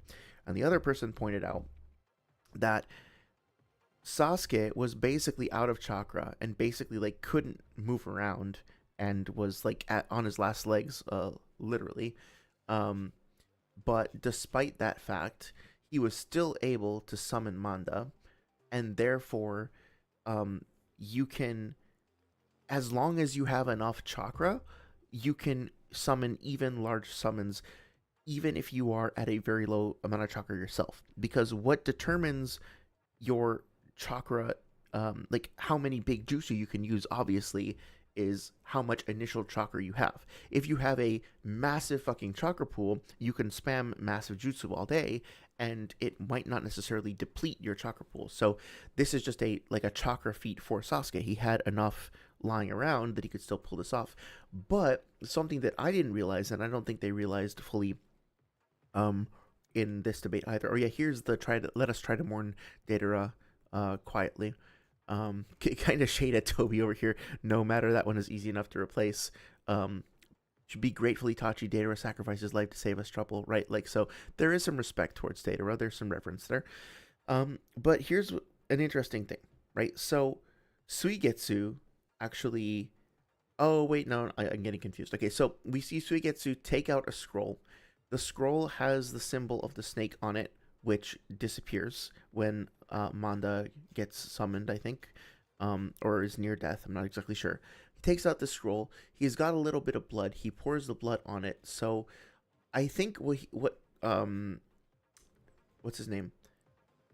And the other person pointed out that Sasuke was basically out of chakra and basically like couldn't move around and was like on his last legs, literally. Um, but despite that fact, he was still able to summon Manda, and therefore, you can, as long as you have enough chakra, you can summon even large summons, even if you are at a very low amount of chakra yourself. Because what determines your chakra, like how many big jutsu you can use, obviously, is how much initial chakra you have. If you have a massive fucking chakra pool, you can spam massive jutsu all day, and it might not necessarily deplete your chakra pool. So this is just a like a chakra feat for Sasuke. He had enough lying around that he could still pull this off. But something that I didn't realize, and I don't think they realized fully, um, in this debate either. Oh yeah, here's the let us try to mourn Deidara, quietly. Kind of shade at Toby over here. No matter, that one is easy enough to replace. Should be grateful Itachi Deidara sacrificed his life to save us trouble, right? Like, so there is some respect towards Deidara. There's some reverence there. But here's an interesting thing, right? So Suigetsu actually. Oh wait, no, I'm getting confused. Okay, so we see Suigetsu take out a scroll. The scroll has the symbol of the snake on it, which disappears when Manda gets summoned, I think, or is near death. I'm not exactly sure. He takes out the scroll. He's got a little bit of blood. He pours the blood on it. So I think what's his name?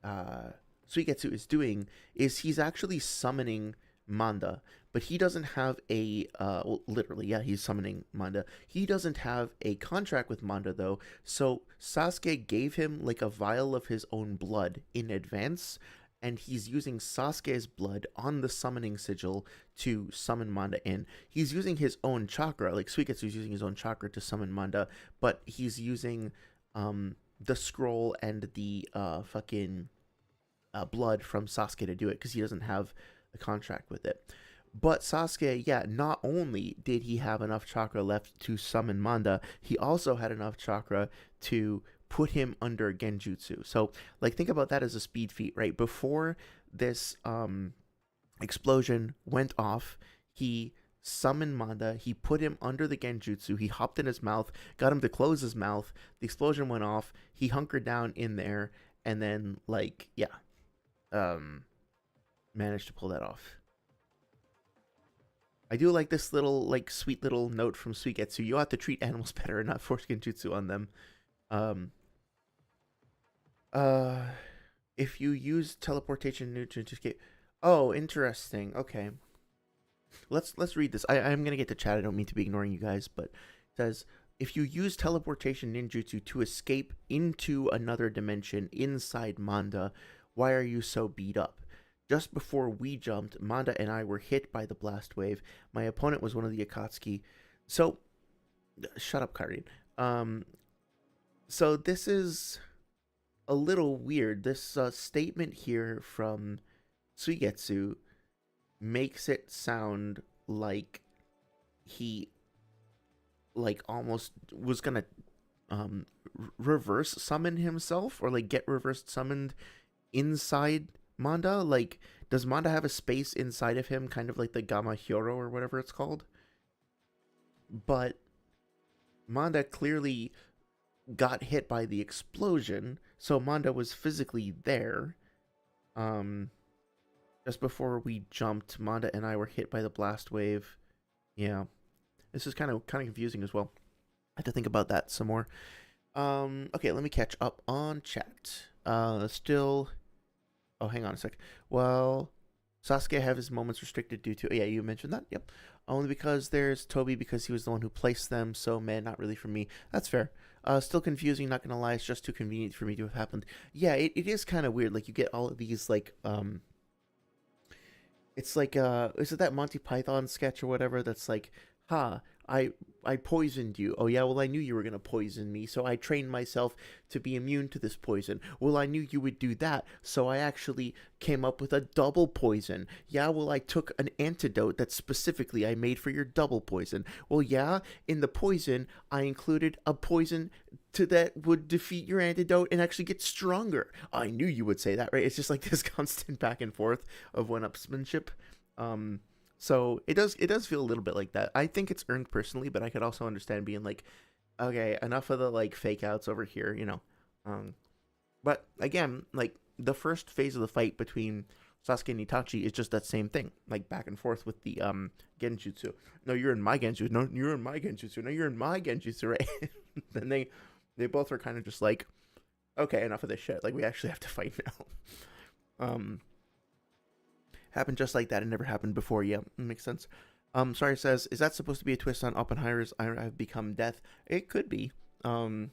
Suigetsu is doing is he's actually summoning Manda, but he doesn't have a well, literally, yeah, he's summoning Manda. He doesn't have a contract with Manda though, so Sasuke gave him like a vial of his own blood in advance, and he's using Sasuke's blood on the summoning sigil to summon Manda in. He's using his own chakra, like Suigetsu's using his own chakra to summon Manda, but he's using the scroll and the fucking blood from Sasuke to do it because he doesn't have a contract with it. But Sasuke, yeah, not only did he have enough chakra left to summon Manda, he also had enough chakra to put him under Genjutsu. So, like, think about that as a speed feat, right? Before this explosion went off, he summoned Manda, he put him under the Genjutsu, he hopped in his mouth, got him to close his mouth, the explosion went off, he hunkered down in there, and then, like, yeah, managed to pull that off. I do like this little, like, sweet little note from Suigetsu. You ought to treat animals better and not force genjutsu on them. Um, uh, if you use teleportation to escape. Oh, interesting. Okay. Let's read this. I'm gonna get to chat. I don't mean to be ignoring you guys, but it says if you use teleportation ninjutsu to escape into another dimension inside Manda, why are you so beat up? Just before we jumped, Manda and I were hit by the blast wave. My opponent was one of the Akatsuki. So, shut up, Karin. Um, so this is a little weird. This statement here from Suigetsu makes it sound like he like almost was gonna reverse summon himself, or like get reverse summoned inside Manda. Like, does Manda have a space inside of him, kind of like the Gamma Hyoro or whatever it's called? But Manda clearly got hit by the explosion, so Manda was physically there. Um, just before we jumped, Manda and I were hit by the blast wave. Yeah, this is kind of confusing as well. I have to think about that some more. Okay, let me catch up on chat. Still. Oh, hang on a sec. Well, Sasuke have his moments restricted due to. Yeah, you mentioned that. Yep. Only because there's Toby because he was the one who placed them. So man, not really for me. That's fair. Still confusing. Not gonna lie, it's just too convenient for me to have happened. Yeah, it is kind of weird. Like you get all of these like it's like is it that Monty Python sketch or whatever that's like, ha, I poisoned you. Oh yeah, well I knew you were gonna poison me, so I trained myself to be immune to this poison. Well, I knew you would do that, so I actually came up with a double poison. Yeah, well I took an antidote that specifically I made for your double poison. Well, yeah, in the poison I included a poison to that would defeat your antidote and actually get stronger. I knew you would say that, right? It's just like this constant back and forth of one-upsmanship. So it does feel a little bit like that. I think it's earned personally, but I could also understand being like, okay, enough of the like fake outs over here, you know. But again, like the first phase of the fight between Sasuke and Itachi is just that same thing, like back and forth with the genjutsu. No, you're in my genjutsu. No, you're in my genjutsu. No, you're in my genjutsu, right? Then they both are kind of just like, okay, enough of this shit. Like we actually have to fight now. Happened just like that. It never happened before. Yeah, makes sense. Sorry says, is that supposed to be a twist on Oppenheimer's I have become death? It could be. Might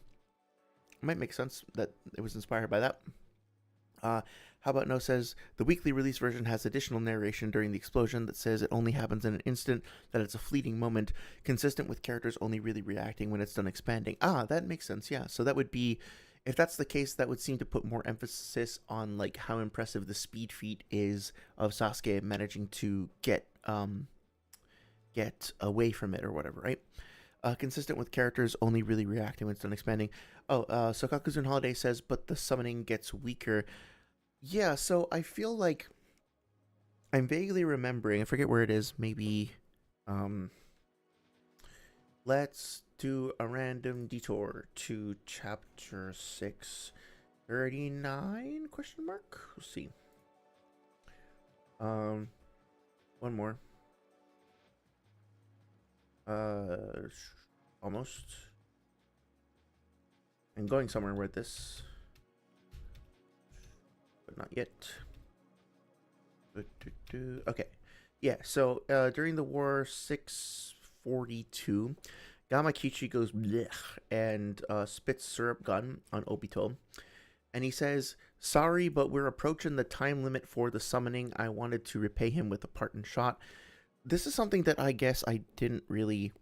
make sense that it was inspired by that. How about No says, the weekly release version has additional narration during the explosion that says it only happens in an instant, that it's a fleeting moment, consistent with characters only really reacting when it's done expanding. Ah, that makes sense, yeah. So that would be, if that's the case, that would seem to put more emphasis on like how impressive the speed feat is of Sasuke managing to get away from it or whatever, right? Consistent with characters only really reacting when it's done expanding. Oh, Sokakuzun Holiday says, but the summoning gets weaker. Yeah, so I feel like I'm vaguely remembering, I forget where it is, maybe let's do a random detour to chapter 639 question mark. We'll see. One more. Almost. I'm going somewhere with this, but not yet. Okay. Yeah, so during the war 642, Gamakichi goes blech and spits syrup gun on Obito. And he says, sorry, but we're approaching the time limit for the summoning. I wanted to repay him with a parting shot. This is something that I guess I didn't really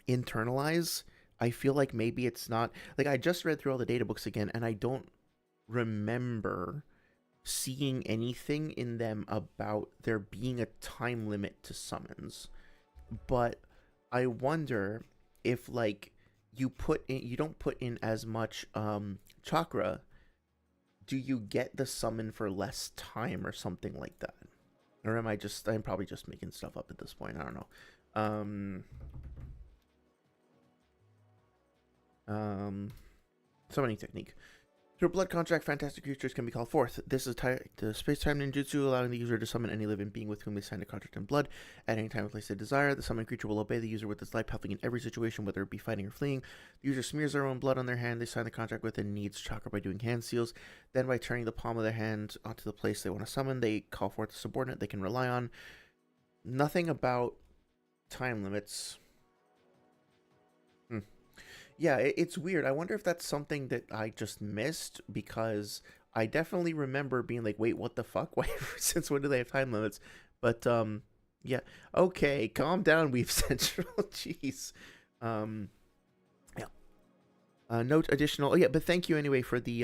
internalize. I feel like maybe it's not, like I just read through all the data books again, and I don't remember seeing anything in them about there being a time limit to summons. But I wonder if like you don't put in as much chakra, do you get the summon for less time or something like that? Or I'm probably just making stuff up at this point. I don't know. Summoning technique. Through blood contract, fantastic creatures can be called forth. This is the space-time ninjutsu, allowing the user to summon any living being with whom they signed a contract in blood. At any time or place they desire, the summoned creature will obey the user with its life, helping in every situation, whether it be fighting or fleeing. The user smears their own blood on their hand they sign the contract with and needs chakra by doing hand seals. Then by turning the palm of their hand onto the place they want to summon, they call forth a subordinate they can rely on. Nothing about time limits. Yeah, it's weird. I wonder if that's something that I just missed, because I definitely remember being like, wait, what the fuck? Why, since when do they have time limits? But, yeah. Okay, calm down, Weave Central. Jeez. Yeah. Note additional. Oh, yeah, but thank you anyway for the,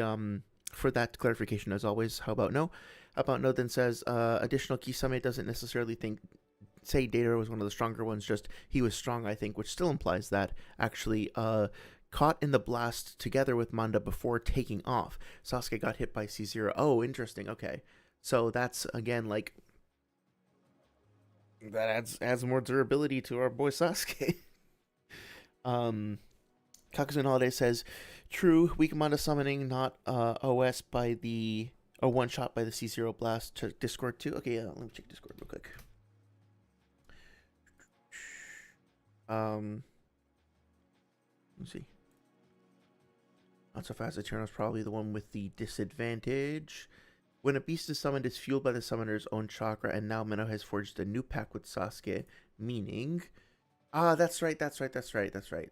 for that clarification, as always. How about no? How about no then says, additional Kisame doesn't necessarily say Deidara was one of the stronger ones, just he was strong, I think, which still implies that, actually, caught in the blast together with Manda before taking off. Sasuke got hit by C0. Oh, interesting. Okay. So that's, again, like, that adds more durability to our boy Sasuke. Kakuzun Holiday says, true, weak Manda summoning, not OS by the, one shot by the C0 blast to Discord too. Okay, yeah, let me check Discord real quick. Let's see. Not so fast. Eterno's probably the one with the disadvantage. When a beast is summoned, it's fueled by the summoner's own chakra, and now Menno has forged a new pact with Sasuke, meaning... Ah, that's right.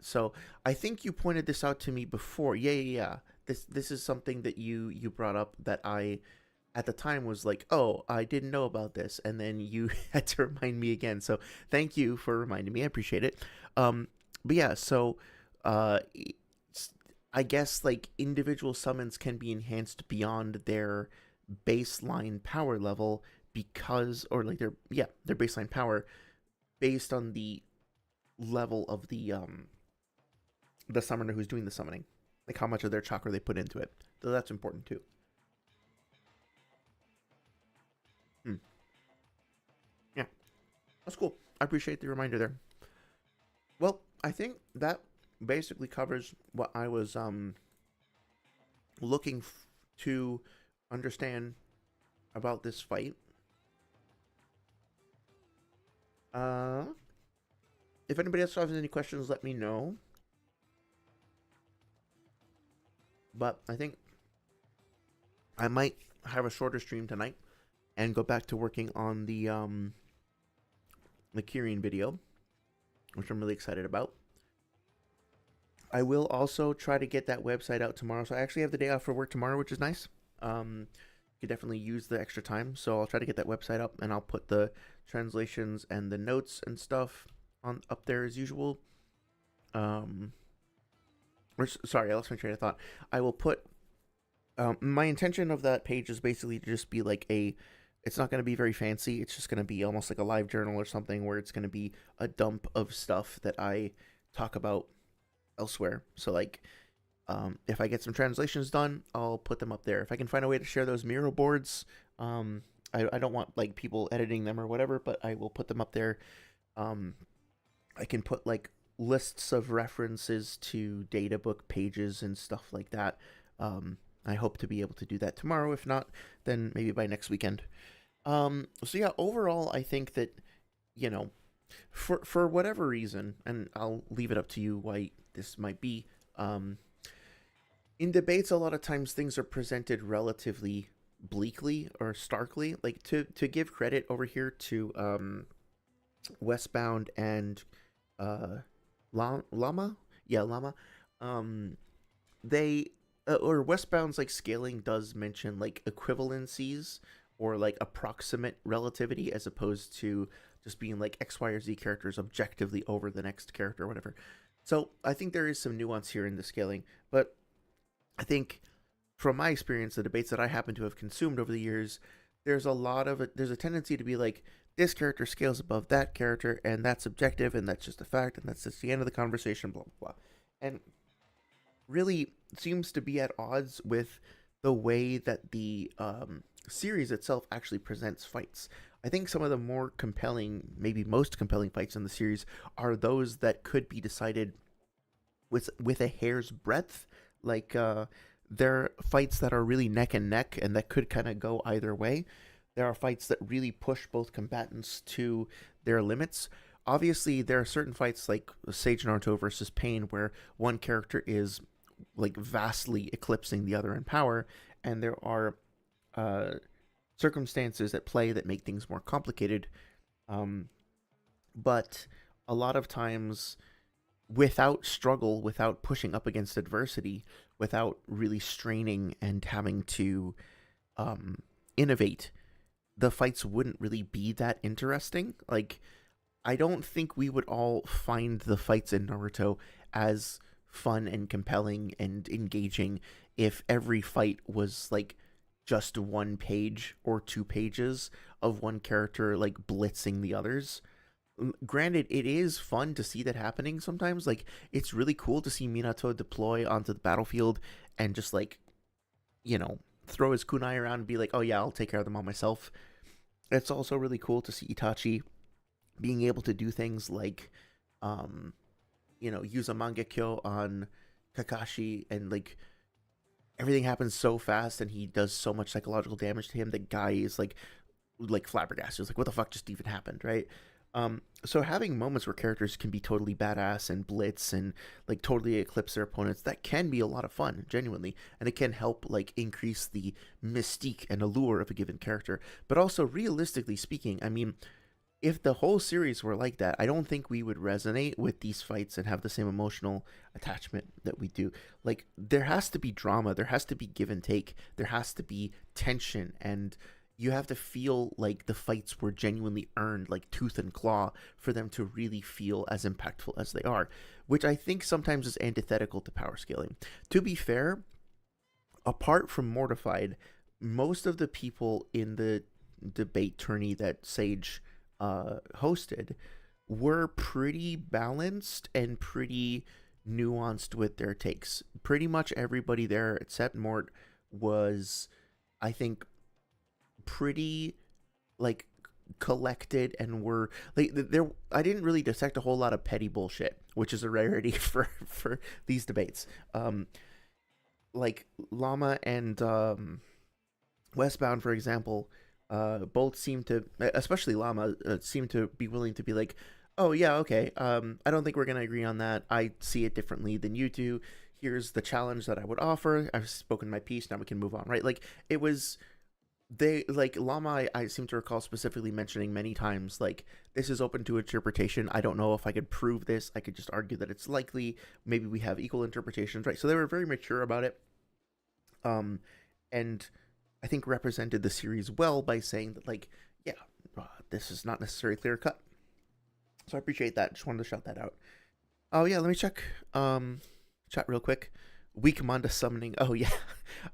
So, I think you pointed this out to me before. Yeah. This is something that you brought up that I, at the time, was like, oh, I didn't know about this, and then you had to remind me again. So, thank you for reminding me. I appreciate it. But yeah, so, I guess, like, individual summons can be enhanced beyond their baseline power level because, or like their baseline power based on the level of the summoner who's doing the summoning, like how much of their chakra they put into it. So that's important too. Yeah, that's cool. I appreciate the reminder there. Well, I think that basically covers what I was looking to understand about this fight. If anybody else has any questions, let me know. But I think I might have a shorter stream tonight and go back to working on the Kyrian video, which I'm really excited about. I will also try to get that website out tomorrow. So I actually have the day off for work tomorrow, which is nice. Could definitely use the extra time. So I'll try to get that website up, and I'll put the translations and the notes and stuff up there as usual. Sorry, I lost my train of thought. I will put my intention of that page is basically to just be like it's not going to be very fancy. It's just going to be almost like a live journal or something, where it's going to be a dump of stuff that I talk about elsewhere. So like, if I get some translations done, I'll put them up there. If I can find a way to share those Miro boards, I don't want like people editing them or whatever, but I will put them up there. I can put like lists of references to data book pages and stuff like that. I hope to be able to do that tomorrow. If not, then maybe by next weekend. So yeah, overall, I think that, you know, for whatever reason, and I'll leave it up to you why this might be, in debates, a lot of times things are presented relatively bleakly or starkly. Like, to give credit over here to Westbound and Llama. They or Westbound's like scaling does mention like equivalencies or like approximate relativity, as opposed to just being like X, Y, or Z characters objectively over the next character or whatever. So I think there is some nuance here in the scaling, but I think from my experience, the debates that I happen to have consumed over the years, there's a tendency to be like, this character scales above that character, and that's objective, and that's just a fact, and that's just the end of the conversation, blah, blah, blah. And really seems to be at odds with the way that the series itself actually presents fights. I think some of the more compelling, maybe most compelling fights in the series are those that could be decided with a hair's breadth, like There are fights that are really neck and neck and that could kind of go either way. There are fights that really push both combatants to their limits. Obviously, there are certain fights like Sage Naruto versus Pain where one character is like vastly eclipsing the other in power, and there are uh, circumstances at play that make things more complicated. Um, but a lot of times, without struggle, without pushing up against adversity, without really straining and having to um, innovate, the fights wouldn't really be that interesting. Like, I don't think we would all find the fights in Naruto as fun and compelling and engaging if every fight was like just one page or 2 pages of one character like blitzing the others. Granted, it is fun to see that happening sometimes. Like, it's really cool to see Minato deploy onto the battlefield and just like, you know, throw his kunai around and be like, oh yeah, I'll take care of them all myself. It's also really cool to see Itachi being able to do things like, um, use a mangekyo on Kakashi, and like everything happens so fast and he does so much psychological damage to him. The guy is like flabbergasted. It's like, what the fuck just even happened, right? So having moments where characters can be totally badass and blitz and like totally eclipse their opponents, that can be a lot of fun, genuinely, and it can help like increase the mystique and allure of a given character. But also, realistically speaking, I mean, if the whole series were like that, I don't think we would resonate with these fights and have the same emotional attachment that we do. Like, there has to be drama, there has to be give and take, there has to be tension, and you have to feel like the fights were genuinely earned, like tooth and claw, for them to really feel as impactful as they are, which I think sometimes is antithetical to power scaling. To be fair, apart from Mortified, most of the people in the debate tourney that Sage hosted were pretty balanced and pretty nuanced with their takes. Pretty much everybody there except Mort was, I think, pretty like collected, and were like there. I didn't really detect a whole lot of petty bullshit, which is a rarity for these debates. Like Llama and Westbound, for example, both seem to, especially Llama, seem to be willing to be like, oh yeah, okay, I don't think we're gonna agree on that. I see it differently than you do. Here's the challenge that I would offer. I've spoken my piece. Now we can move on, right? Like, it was, they like Llama. I seem to recall specifically mentioning many times like, this is open to interpretation. I don't know if I could prove this. I could just argue that it's likely. Maybe we have equal interpretations, right? So they were very mature about it. And I think represented the series well by saying that, like, yeah, this is not necessarily clear cut. So I appreciate that. Just wanted to shout that out. Oh yeah, let me check chat real quick. Weak Manda summoning. Oh yeah.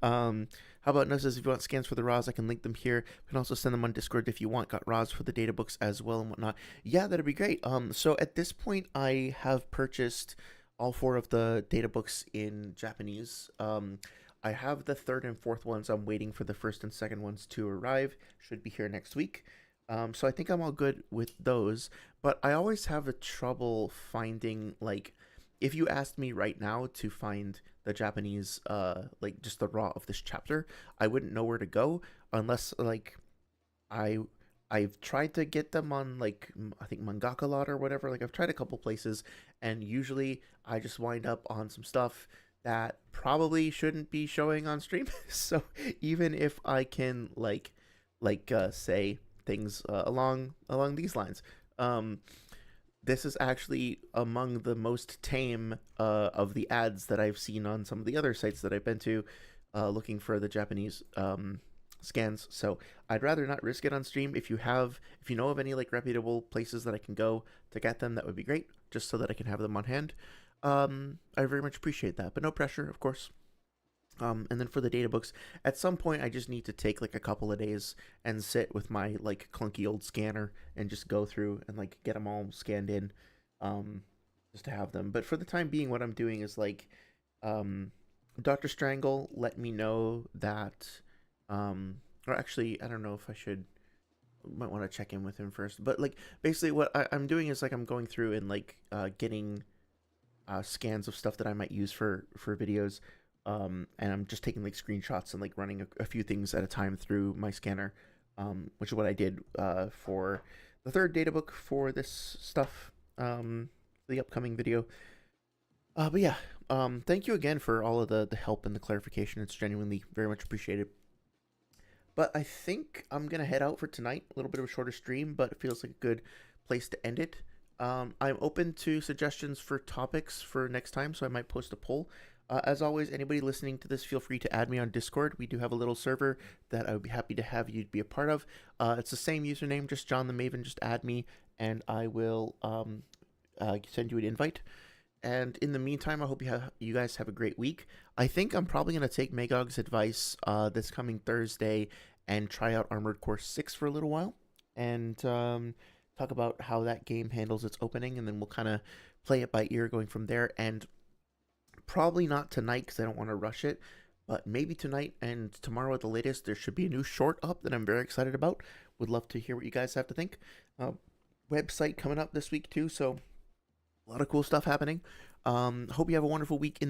How about Noses? If you want scans for the RAWs, I can link them here. You can also send them on Discord if you want. Got RAWs for the data books as well and whatnot. Yeah, that'd be great. So at this point, I have purchased all 4 of the data books in Japanese. I have the 3rd and 4th ones. I'm waiting for the 1st and 2nd ones to arrive. Should be here next week. So I think I'm all good with those. But I always have a trouble finding, like, if you asked me right now to find the Japanese, like just the raw of this chapter, I wouldn't know where to go unless like I I've tried to get them on like I think Mangaka Lot or whatever. Like, I've tried a couple places, and usually I just wind up on some stuff that probably shouldn't be showing on stream. So even if I can say things along these lines, um this is actually among the most tame of the ads that I've seen on some of the other sites that I've been to, looking for the Japanese scans. So I'd rather not risk it on stream. If you know of any like reputable places that I can go to get them, that would be great, just so that I can have them on hand. I very much appreciate that, but no pressure, of course. And then for the data books, at some point I just need to take like a couple of days and sit with my like clunky old scanner and just go through and like get them all scanned in, just to have them. But for the time being, what I'm doing is like, Dr. Strangle let me know that, or actually, I don't know if I should, might want to check in with him first. But like, basically what I'm doing is like, I'm going through and like, getting scans of stuff that I might use for videos. and I'm just taking like screenshots and like running a few things at a time through my scanner, which is what I did for the third data book for this stuff, the upcoming video. But yeah, thank you again for all of the help and the clarification. It's genuinely very much appreciated. But I think I'm gonna head out for tonight. A little bit of a shorter stream, but it feels like a good place to end it. I'm open to suggestions for topics for next time, so I might post a poll. As always, anybody listening to this, feel free to add me on Discord. We do have a little server that I would be happy to have you be a part of. It's the same username, just John the Maven. Just add me, and I will send you an invite. And in the meantime, I hope you guys have a great week. I think I'm probably going to take Magog's advice this coming Thursday and try out Armored Core 6 for a little while and talk about how that game handles its opening, and then we'll kind of play it by ear going from there. And probably not tonight because I don't want to rush it, but maybe tonight and tomorrow at the latest, there should be a new short up that I'm very excited about. Would love to hear what you guys have to think. Website coming up this week too, so a lot of cool stuff happening. Hope you have a wonderful week in the